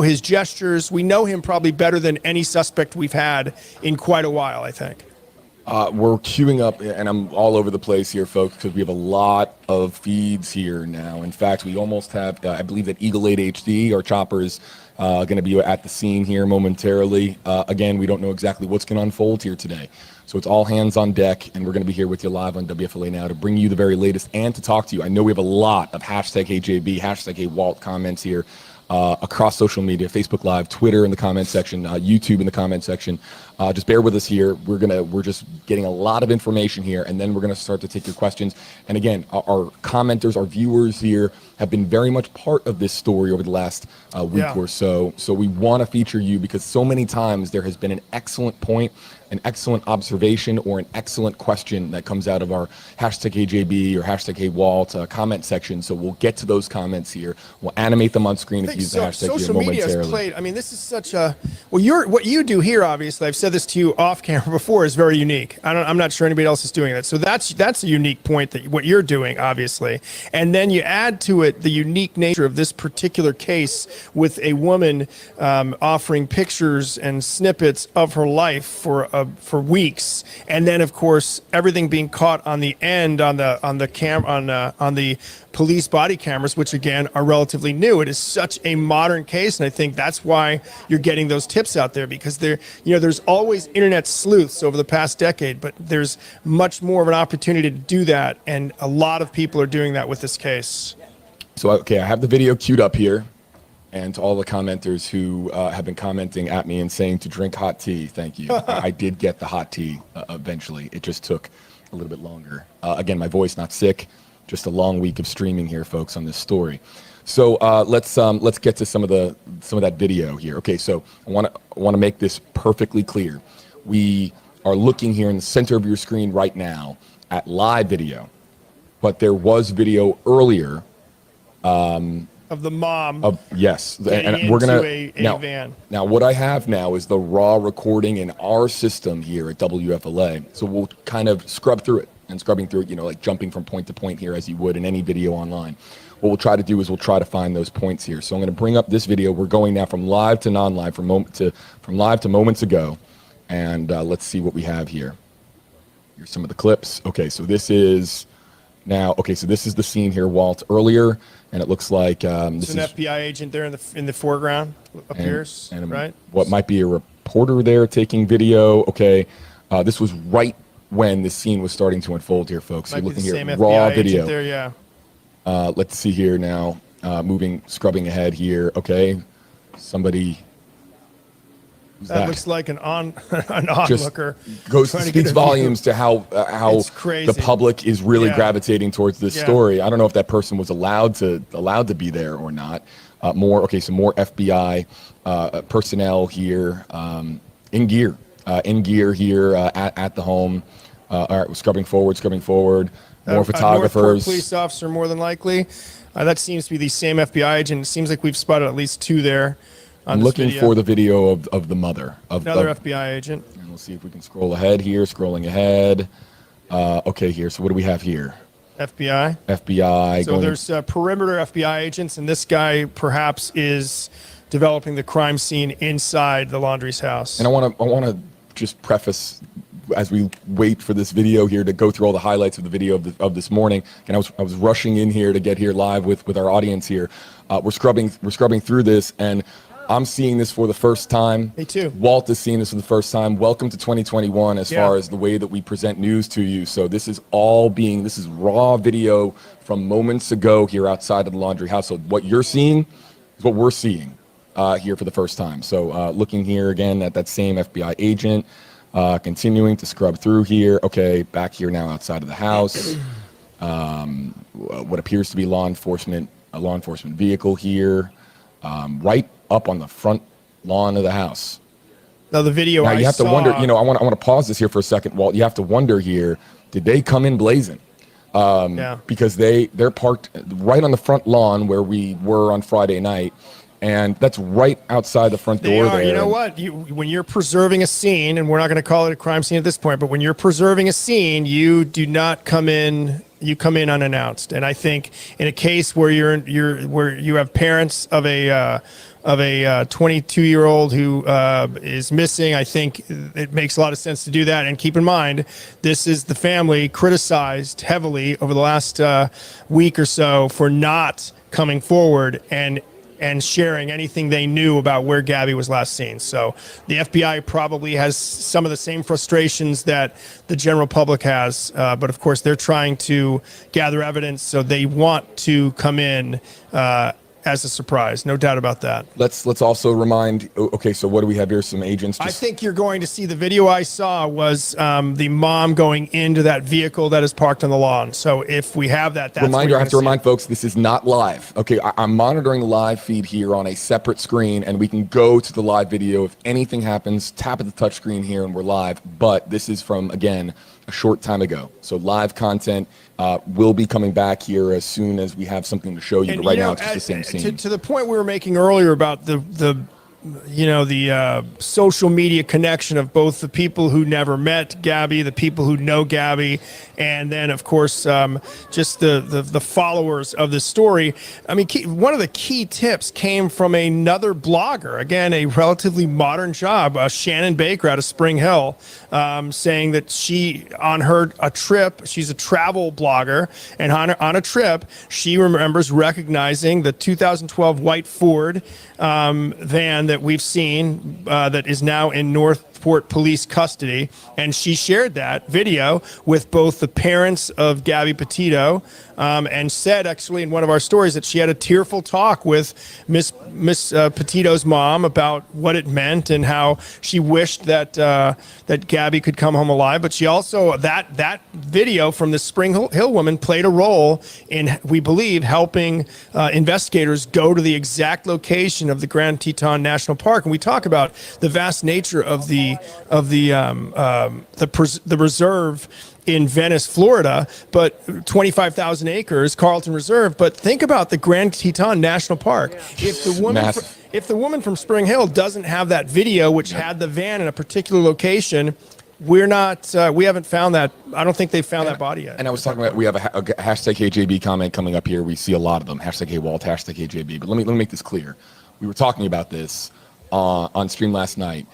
his gestures. We know him probably better than any suspect we've had in quite a while, I think. We're queuing up, and I'm all over the place here, folks, because we have a lot of feeds here now. In fact, we almost have, I believe that Eagle 8 HD, our chopper, is going to be at the scene here momentarily. Again, we don't know exactly what's going to unfold here today. So it's all hands on deck, and we're going to be here with you live on WFLA Now to bring you the very latest and to talk to you. I know we have a lot of #HeyJB, #HeyWalt comments here. Across social media, Facebook Live, Twitter in the comment section, YouTube in the comment section. Just bear with us here. We're just getting a lot of information here, and then we're gonna start to take your questions. And again, our commenters, our viewers here have been very much part of this story over the last week or so. So we want to feature you because so many times there has been an excellent point, an excellent observation, or an excellent question that comes out of our #HeyJB or #HeyWalt comment section. So we'll get to those comments here. We'll animate them on screen if you use the hashtag here social media momentarily. has played. I mean, this is such a what you do here. Obviously, I've said this to you off camera before, is very unique. I'm not sure anybody else is doing that. So that's a unique point, that what you're doing, obviously. And then you add to it the unique nature of this particular case with a woman offering pictures and snippets of her life for weeks, and then of course everything being caught on the end on the police body cameras, which again are relatively new. It is such a modern case, and I think that's why you're getting those tips out there, because there's always internet sleuths over the past decade, but there's much more of an opportunity to do that, and a lot of people are doing that with this case. So okay, I have the video queued up here. And to all the commenters who have been commenting at me and saying to drink hot tea, thank you. I did get the hot tea eventually. It just took a little bit longer. Again, my voice not sick, just a long week of streaming here, folks, on this story. So let's get to some of that video here. Okay, so I want to make this perfectly clear. We are looking here in the center of your screen right now at live video, but there was video earlier. Of the mom. Yes, and we're gonna a van. Now, what I have now is the raw recording in our system here at WFLA. So we'll kind of scrub through it, and scrubbing through it, like jumping from point to point here as you would in any video online. What we'll try to do is we'll try to find those points here. So I'm going to bring up this video. We're going now from live to non-live, from live to moments ago, and let's see what we have here. Here's some of the clips. Okay, so this is Now, okay, so this is the scene here, Walt, earlier, and it looks like this is an FBI agent there in the foreground appears, and right? What might be a reporter there taking video. Okay, this was right when the scene was starting to unfold here, folks. Might You're looking be the here, same raw FBI video. agent there, yeah. Let's see here now. Scrubbing ahead here. Okay, somebody. That looks like an onlooker. Speaks volumes to how the public is really gravitating towards this story. I don't know if that person was allowed to be there or not. More FBI personnel here in gear here at the home. All right, scrubbing forward. More photographers. Northport police officer, more than likely. That seems to be the same FBI agent. It seems like we've spotted at least two there. I'm looking for the video of the mother of another FBI agent. And we'll see if we can scroll ahead here. Scrolling ahead. Okay, here. So what do we have here? FBI. So there's perimeter FBI agents, and this guy perhaps is developing the crime scene inside the Laundrie's house. And I want to just preface, as we wait for this video here to go through all the highlights of the video of this morning, and I was rushing in here to get here live with our audience here. We're scrubbing through this, and I'm seeing this for the first time. Me too. Walt is seeing this for the first time. Welcome to 2021 as far as the way that we present news to you. So this is raw video from moments ago here outside of the Laundrie household. What you're seeing is what we're seeing here for the first time. So looking here again at that same FBI agent, continuing to scrub through here. Okay, back here now outside of the house. What appears to be a law enforcement vehicle here, right up on the front lawn of the house. Now the video. Now you have to wonder. I want to pause this here for a second, Walt. You have to wonder here. Did they come in blazing? Because they're parked right on the front lawn where we were on Friday night, and that's right outside the front door there. You know what? When you're preserving a scene, and we're not going to call it a crime scene at this point, but when you're preserving a scene, you do not come in. You come in unannounced, and I think in a case where where you have parents of a 22-year-old who is missing, I think it makes a lot of sense to do that. And keep in mind, this is the family criticized heavily over the last week or so for not coming forward and sharing anything they knew about where Gabby was last seen. So the FBI probably has some of the same frustrations that the general public has, but of course they're trying to gather evidence, so they want to come in as a surprise, no doubt about that. Let's also remind. Okay, so what do we have here? Some agents. I think you're going to see the video I saw was the mom going into that vehicle that is parked on the lawn. So if we have that's reminder. I have to remind folks, this is not live. Okay, I'm monitoring the live feed here on a separate screen, and we can go to the live video if anything happens. Tap at the touch screen here, and we're live. But this is from, again, a short time ago. So live content will be coming back here as soon as we have something to show you. But right now, it's just the same scene. To the point we were making earlier about the social media connection of both the people who never met Gabby, the people who know Gabby, and then of course just the followers of the story. I mean, one of the key tips came from another blogger, again a relatively modern job, Shannon Baker out of Spring Hill, saying that she's a travel blogger, and on a trip she remembers recognizing the 2012 white Ford van that we've seen that is now in Northport police custody, and she shared that video with both the parents of Gabby Petito and said actually in one of our stories that she had a tearful talk with Miss Petito's mom about what it meant and how she wished that Gabby could come home alive. But she also, that video from the Spring Hill woman played a role in, we believe, helping investigators go to the exact location of the Grand Teton National Park. And we talk about the vast nature of the reserve in Venice, Florida, but 25,000 acres, Carlton Reserve. But think about the Grand Teton National Park. If the woman from Spring Hill doesn't have that video, which had the van in a particular location, we haven't found that. I don't think they've found that body yet. And I was talking about, we have a hashtag HJB comment coming up here. We see a lot of them. Hashtag HeyWalt, hashtag HJB. But let me make this clear. We were talking about this on stream last night.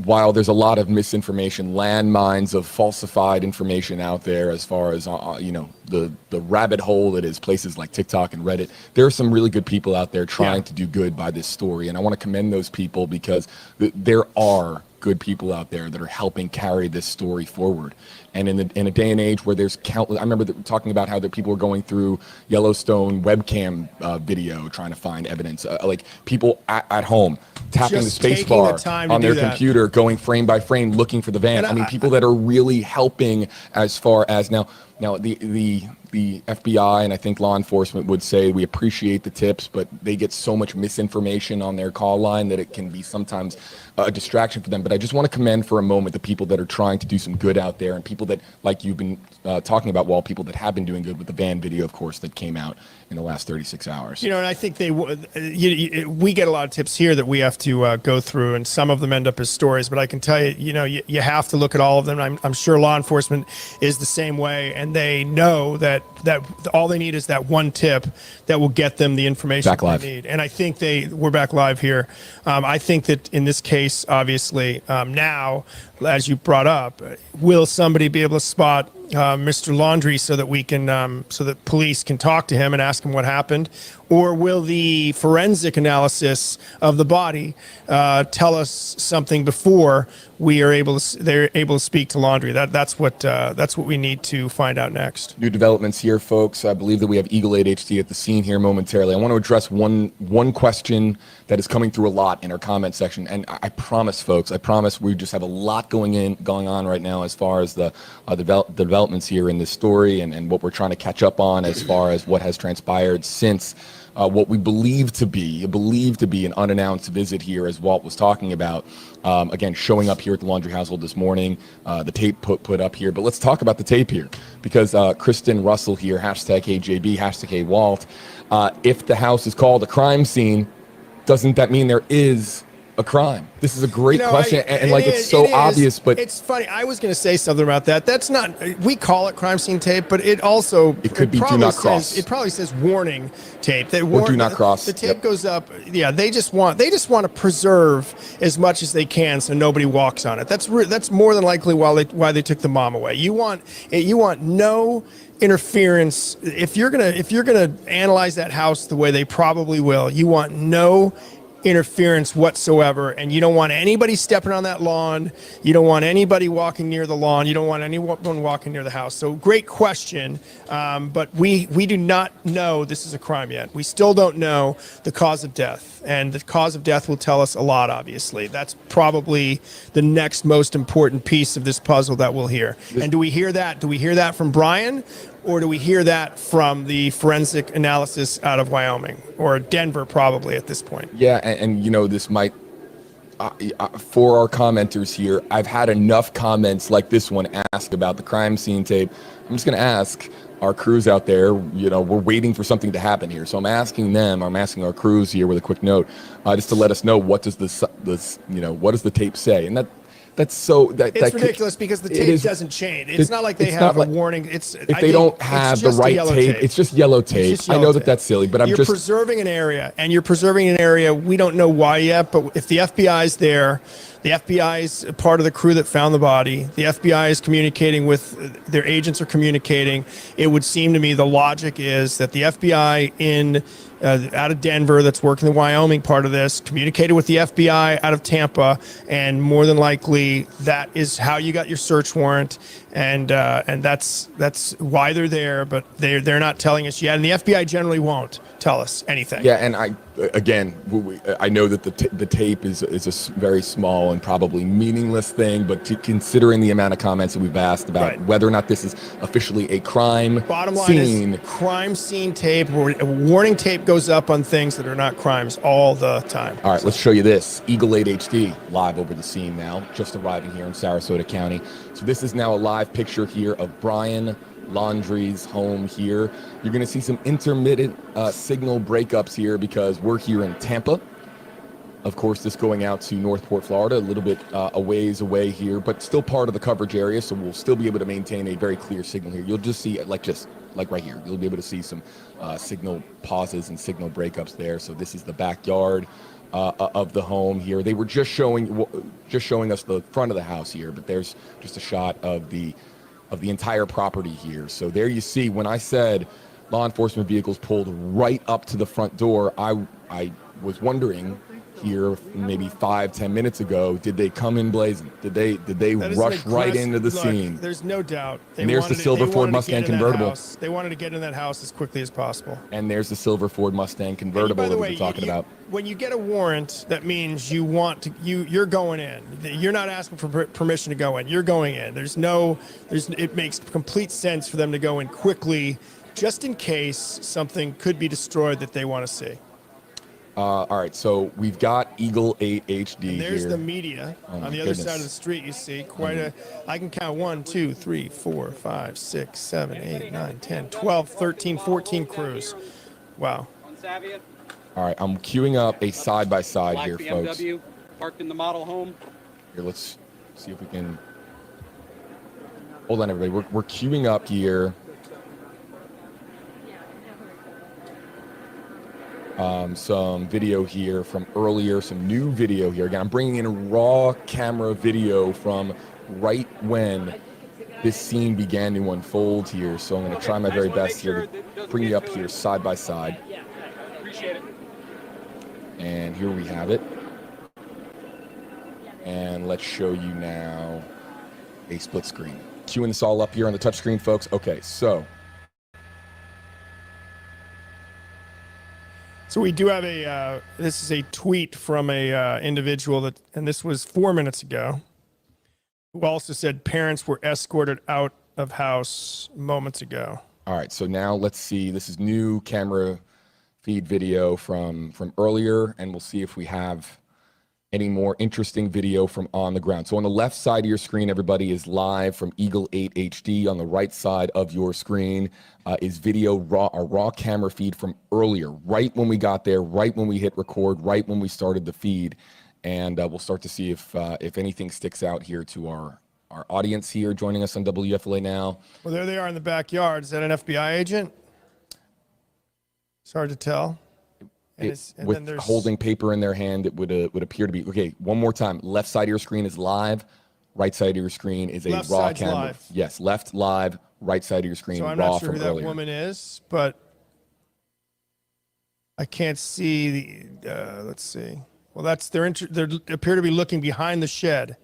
while there's a lot of misinformation, landmines of falsified information out there, as far as the rabbit hole that is places like TikTok and Reddit, there are some really good people out there trying to do good by this story, and I want to commend those people, because there are good people out there that are helping carry this story forward. And in a day and age where there's countless, I remember talking about how the people were going through Yellowstone webcam video trying to find evidence, like people at home tapping Just the space taking the bar time to on their do that. computer, going frame by frame, looking for the van. And I mean, people that are really helping, as far as now the FBI and I think law enforcement would say we appreciate the tips, but they get so much misinformation on their call line that it can be sometimes a distraction for them. But I just want to commend for a moment the people that are trying to do some good out there, and people that, like you've been talking about, Walt, people that have been doing good with the van video, of course, that came out in the last 36 hours. And I think we get a lot of tips here that we have to go through, and some of them end up as stories. But I can tell you, you have to look at all of them. I'm sure law enforcement is the same way, and they know that all they need is that one tip that will get them the information they need. And I think we're back live here. I think that in this case, obviously, now, as you brought up, will somebody be able to spot Mr. Laundrie so that we can, so that police can talk to him and ask him what happened, or will the forensic analysis of the body tell us something before they're able to speak to Laundrie? That's what we need to find out next. New developments here, folks. I believe that we have Eagle 8 HD at the scene here momentarily. I want to address one question that is coming through a lot in our comment section, and I promise, folks, we just have a lot going on right now as far as the developments here in this story and what we're trying to catch up on as far as what has transpired since what we believe to be an unannounced visit here, as Walt was talking about. Again, showing up here at the Laundrie household this morning, the tape put up here. But let's talk about the tape here, because Kristen Russell here, #HeyJB, #HeyWalt. If the house is called a crime scene, doesn't that mean there is a crime? This is a great question, and it's so obvious, but it's funny. I was going to say something about that. That's not, we call it crime scene tape, but it could be do not cross. It probably says warning tape. Or do not cross. The tape goes up. Yeah, they just want to preserve as much as they can so nobody walks on it. That's more than likely why they took the mom away. You want no interference. If you're gonna analyze that house the way they probably will, you want no interference whatsoever, and you don't want anybody stepping on that lawn. You don't want anybody walking near the lawn. You don't want anyone walking near the house. So great question, but we do not know this is a crime yet. We still don't know the cause of death, and the cause of death will tell us a lot, obviously. That's probably the next most important piece of this puzzle that we'll hear. And do we hear that? Do we hear that from Brian? Or do we hear that from the forensic analysis out of Wyoming or Denver, probably at this point? Yeah, and this might, for our commenters here, I've had enough comments like this one ask about the crime scene tape. I'm just going to ask our crews out there, we're waiting for something to happen here. So I'm asking our crews here with a quick note, just to let us know, what does what does the tape say? And it's ridiculous because the tape doesn't change. It's not like they have a warning. If they don't have the right tape, it's just yellow tape. I know that that's silly, but you're preserving an area, and you're preserving an area. We don't know why yet, but if the FBI is there, the FBI is part of the crew that found the body. The FBI is communicating with their agents, are communicating. It would seem to me the logic is that the FBI out of Denver, that's working the Wyoming part of this, communicated with the FBI out of Tampa, and more than likely that is how you got your search warrant, and that's why they're there. But they're not telling us yet, and the FBI generally won't tell us anything. Yeah, and I know that the tape is a very small and probably meaningless thing, but considering the amount of comments that we've asked about whether or not this is officially a crime Bottom line scene. Is crime scene tape, warning tape goes up on things that are not crimes all the time. All right, let's show you this. Eagle 8 HD live over the scene now, just arriving here in Sarasota County. So this is now a live picture here of Brian Laundrie's home here. You're going to see some intermittent signal breakups here because we're here in Tampa. Of course, this going out to Northport, Florida, a little bit a ways away here, but still part of the coverage area, so we'll still be able to maintain a very clear signal here. You'll just see, like right here, you'll be able to see some signal pauses and signal breakups there. So this is the backyard of the home here. They were just showing us the front of the house here, but there's just a shot of the entire property here. So there you see, when I said law enforcement vehicles pulled right up to the front door, I was wondering here maybe 5-10 minutes ago, did they come in blazing? Did they rush right into the scene? There's no doubt. And there's the silver Ford Mustang convertible. They wanted to get in that house as quickly as possible. And there's the silver Ford Mustang convertible that we were talking about. When you get a warrant, that means you want to you're going in. You're not asking for permission to go in. You're going in. It makes complete sense for them to go in quickly, just in case something could be destroyed that they want to see. All right, so we've got Eagle 8 HD and there's here. the media on the other side of the street. You see I can count 1, 2, 3, 4, 5, 6, 7, 8, 9, 10, 12, 13, 14 crews. Wow. All right, I'm queuing up a side-by-side here, folks. BMW parked in the model home. Here, let's see if we can... Hold on, everybody. We're queuing up here. Some video here from earlier, some new video here. Again, I'm bringing in raw camera video from right when this scene began to unfold here. So I'm going to try my very best here to bring you up here side by side. Appreciate it. And here we have it. And let's show you now a split screen. Queuing this all up here on the touch screen, folks. Okay, so we do have this is a tweet from a individual and this was 4 minutes ago, who also said parents were escorted out of house moments ago. All right, so now let's see. This is new camera feed video from earlier, and we'll see if we have any more interesting video from on the ground. So on the left side of your screen, everybody, is live from Eagle 8 HD. On the right side of your screen is video, a raw camera feed from earlier, right when we got there, right when we hit record, right when we started the feed. And we'll start to see if anything sticks out here to our audience here joining us on WFLA Now. Well, there they are in the backyard. Is that an FBI agent? It's hard to tell. With holding paper in their hand, it would appear to be. Okay, one more time. Left side of your screen is live. Right side of your screen is a left raw side's camera. live. Yes, left live. Right side of your screen, So I'm raw not sure from who that earlier. woman is, but I can't see the. Let's see. Well, they appear to be looking behind the shed.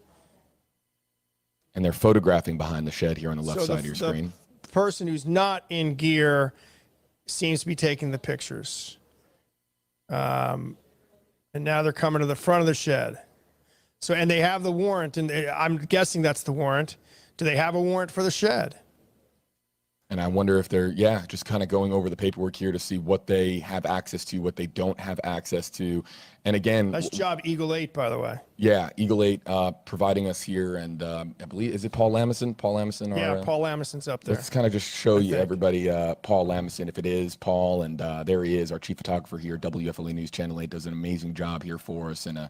And they're photographing behind the shed here on the left So side of your screen. The person who's not in gear seems to be taking the pictures. And now they're coming to the front of the shed. So, and they have the warrant, and I'm guessing that's the warrant. Do they have a warrant for the shed? And I wonder if they're, just kind of going over the paperwork here to see what they have access to, what they don't have access to. And again, Nice job, Eagle 8, by the way. Yeah, Eagle 8 providing us here. And I believe, is it Paul Lamison? Paul Lamison? Yeah, Paul Lamison's up there. Let's kind of just show you everybody, Paul Lamison, if it is Paul. And there he is, our chief photographer here, WFLA News Channel 8, does an amazing job here for us. And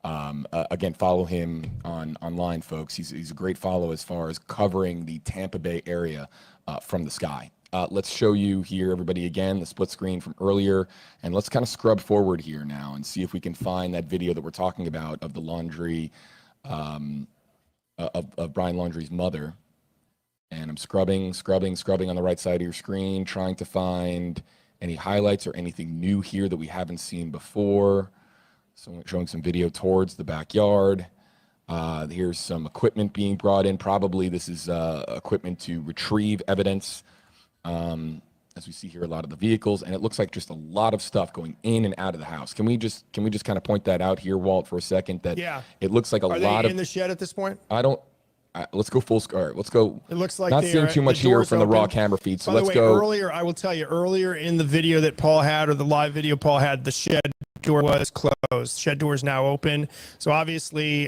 again, follow him online, folks. He's a great follow as far as covering the Tampa Bay area from the sky. Let's show you here, everybody, again, the split screen from earlier. And let's kind of scrub forward here now and see if we can find that video that we're talking about of the Laundrie, of Brian Laundrie's mother. And I'm scrubbing on the right side of your screen, trying to find any highlights or anything new here that we haven't seen before. So showing some video towards the backyard. Here's some equipment being brought in. Probably this is equipment to retrieve evidence. As we see here, a lot of the vehicles, and it looks like just a lot of stuff going in and out of the house. Can we just kind of point that out here, Walt, for a second? That it looks like a lot Are they of in the shed at this point? Let's go full score. Let's go. It looks like not seeing too much here from the raw open. camera feed. So By let's the way, go. Earlier, I will tell you, earlier in the video that Paul had, or the live video Paul had, the shed door was closed. Shed door is now open. So obviously,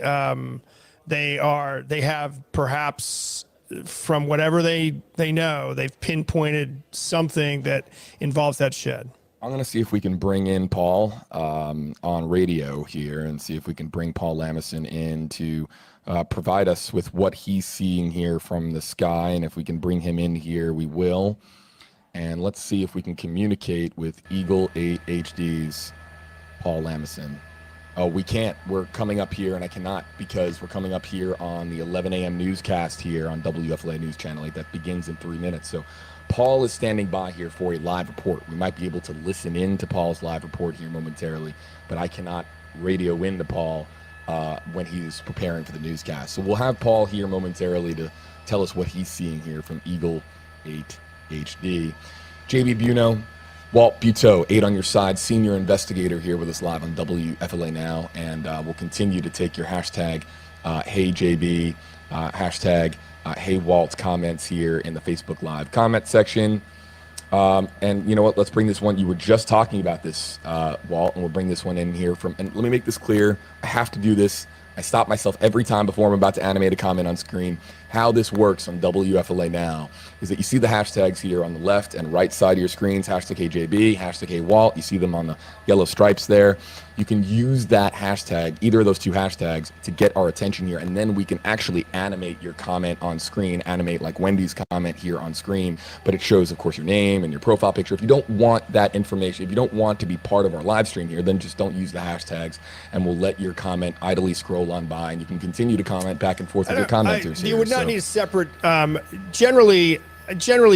they have perhaps, from whatever they know, they've pinpointed something that involves that shed. I'm going to see if we can bring in Paul on radio here and see if we can bring Paul Lamison in to provide us with what he's seeing here from the sky. And if we can bring him in here, we will. And let's see if we can communicate with Eagle 8 HD's Paul Lamison. Oh, we can't. We're coming up here, and I cannot because we're coming up here on the 11 a.m. newscast here on WFLA News Channel 8 that begins in 3 minutes. So Paul is standing by here for a live report. We might be able to listen in to Paul's live report here momentarily, but I cannot radio in to Paul when he's preparing for the newscast. So we'll have Paul here momentarily to tell us what he's seeing here from Eagle 8 HD. JB Buno, Walt Buteau, 8 on your side, senior investigator here with us live on WFLA Now, and we'll continue to take your hashtag HeyJB, hashtag HeyWalt comments here in the Facebook Live comment section. And you know what? Let's bring this one. You were just talking about this, Walt, and we'll bring this one in here from. And let me make this clear. I have to do this. I stop myself every time before I'm about to animate a comment on screen. How this works on WFLA Now is that you see the hashtags here on the left and right side of your screens, hashtag HJB, hashtag HWalt. You see them on the yellow stripes there. You can use that hashtag, either of those two hashtags, to get our attention here, and then we can actually animate your comment on screen, animate like Wendy's comment here on screen, but it shows, of course, your name and your profile picture. If you don't want that information, if you don't want to be part of our live stream here, then just don't use the hashtags, and we'll let your comment idly scroll on by, and you can continue to comment back and forth with your commenters You would not need a separate, generally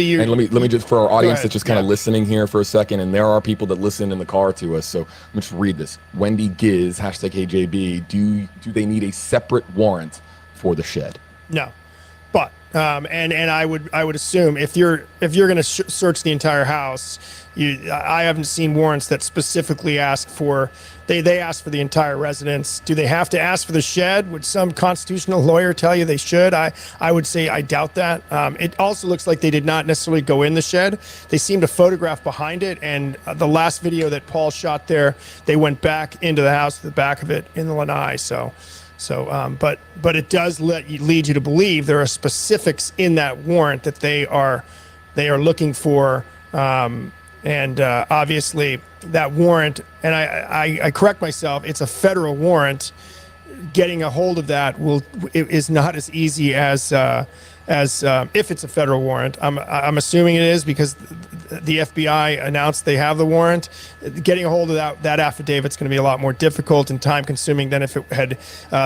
you. And let me just, for our audience that's just kind of listening here for a second, and there are people that listen in the car to us, so let me just read this. Wendy Giz, hashtag HJB, do they need a separate warrant for the shed? No, but and I would assume if you're going to search the entire house, I haven't seen warrants that specifically ask for. They ask for the entire residence. Do they have to ask for the shed? Would some constitutional lawyer tell you they should? I would say I doubt that. It also looks like they did not necessarily go in the shed. They seemed to photograph behind it, and the last video that Paul shot there, they went back into the house, to the back of it in the lanai. But it does lead you to believe there are specifics in that warrant that they are looking for. And obviously that warrant, and I correct myself, it's a federal warrant. Getting a hold of that is not as easy as if it's a federal warrant. I'm assuming it is because the FBI announced they have the warrant. Getting a hold of that affidavit's going to be a lot more difficult and time consuming than if it had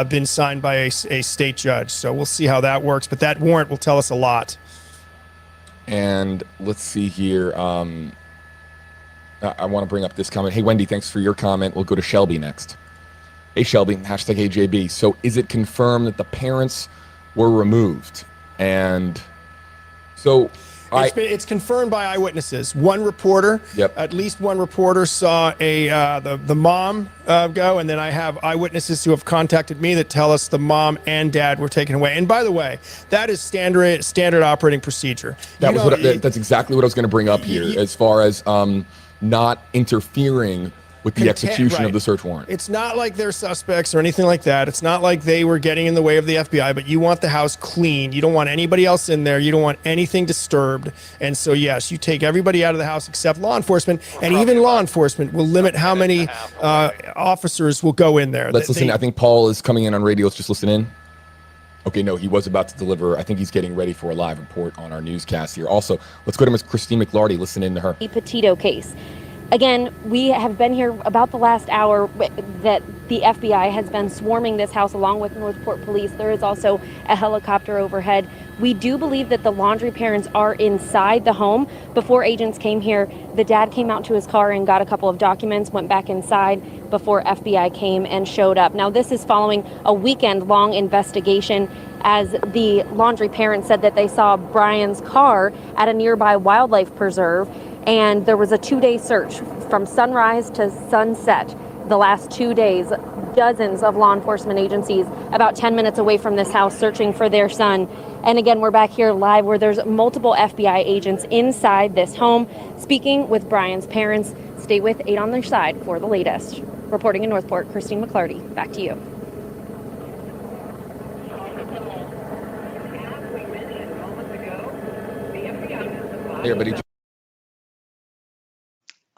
been signed by a state judge. So we'll see how that works, but that warrant will tell us a lot. And let's see here. I want to bring up this comment. Hey, Wendy, thanks for your comment. We'll go to Shelby next. Hey, Shelby, hashtag HJB. So is it confirmed that the parents were removed? And so it's confirmed by eyewitnesses. One reporter, at least one reporter saw the mom go, and then I have eyewitnesses who have contacted me that tell us the mom and dad were taken away. And by the way, that is standard operating procedure. That's exactly what I was going to bring up here, as far as not interfering with the execution of the search warrant. It's not like they're suspects or anything like that. It's not like they were getting in the way of the FBI, but you want the house clean. You don't want anybody else in there. You don't want anything disturbed. And so, yes, you take everybody out of the house except law enforcement, and even law enforcement will limit how many officers will go in there. Let's listen. I think Paul is coming in on radio. Let's just listen in. Okay, no, he was about to deliver. I think he's getting ready for a live report on our newscast here. Also, let's go to Ms. Christine McLarty. Listen in to her. The Petito case. Again, we have been here about the last hour that the FBI has been swarming this house along with Northport Police. There is also a helicopter overhead. We do believe that the Laundrie parents are inside the home. Before agents came here, the dad came out to his car and got a couple of documents, went back inside before FBI came and showed up. Now, this is following a weekend-long investigation, as the Laundrie parents said that they saw Brian's car at a nearby wildlife preserve, and there was a 2-day search from sunrise to sunset. The last 2 days, dozens of law enforcement agencies about 10 minutes away from this house searching for their son. And again, we're back here live where there's multiple FBI agents inside this home speaking with Brian's parents. Stay with 8 on their side for the latest. Reporting in Northport, Christine McLarty, back to you. Hey, everybody.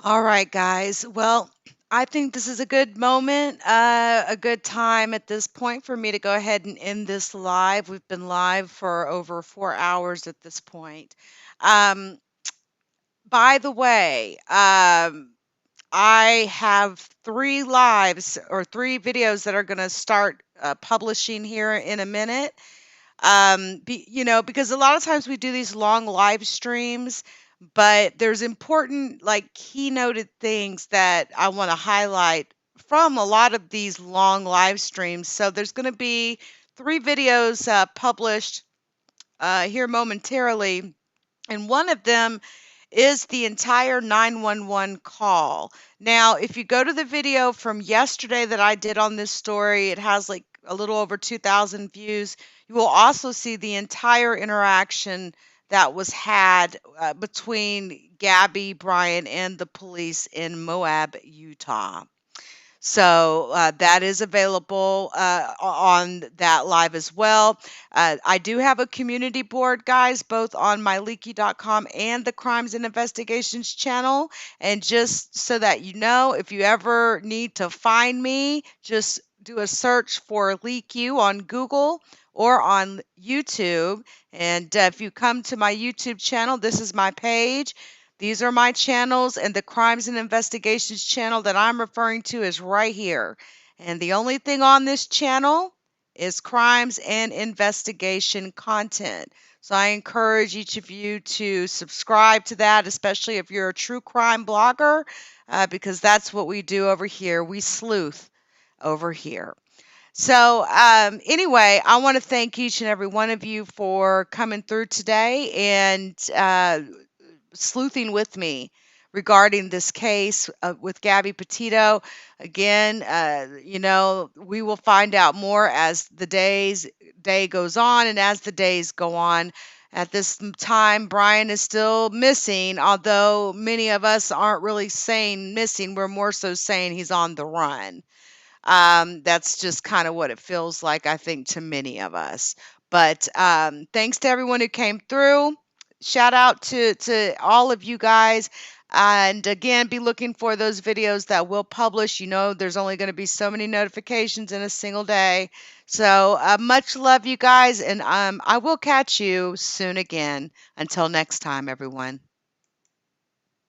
All right, guys. Well, I think this is a good moment, a good time at this point for me to go ahead and end this live. We've been live for over 4 hours at this point. By the way, I have 3 lives or 3 videos that are going to start publishing here in a minute. Because a lot of times we do these long live streams, but there's important, like, keynoted things that I want to highlight from a lot of these long live streams. So there's going to be 3 videos published here momentarily, and one of them is the entire 911 call. Now, if you go to the video from yesterday that I did on this story, it has like a little over 2,000 views. You will also see the entire interaction that was had between Gabby, Brian, and the police in Moab, Utah. So that is available on that live as well. I do have a community board, guys, both on myleaky.com and the Crimes and Investigations channel. And just so that you know, if you ever need to find me, just do a search for Leak You on Google or on YouTube. And if you come to my YouTube channel, this is my page. These are my channels, and the Crimes and Investigations channel that I'm referring to is right here. And the only thing on this channel is crimes and investigation content. So I encourage each of you to subscribe to that, especially if you're a true crime blogger, because that's what we do over here. We sleuth over here. So anyway, I want to thank each and every one of you for coming through today and sleuthing with me regarding this case with Gabby Petito. Again, we will find out more as the day goes on and as the days go on. At this time, Brian is still missing, although many of us aren't really saying missing. We're more so saying he's on the run. That's just kind of what it feels like, I think, to many of us. But thanks to everyone who came through. Shout out to all of you guys. And again, be looking for those videos that we'll publish. There's only going to be so many notifications in a single day. So much love, you guys. And I will catch you soon again. Until next time, everyone.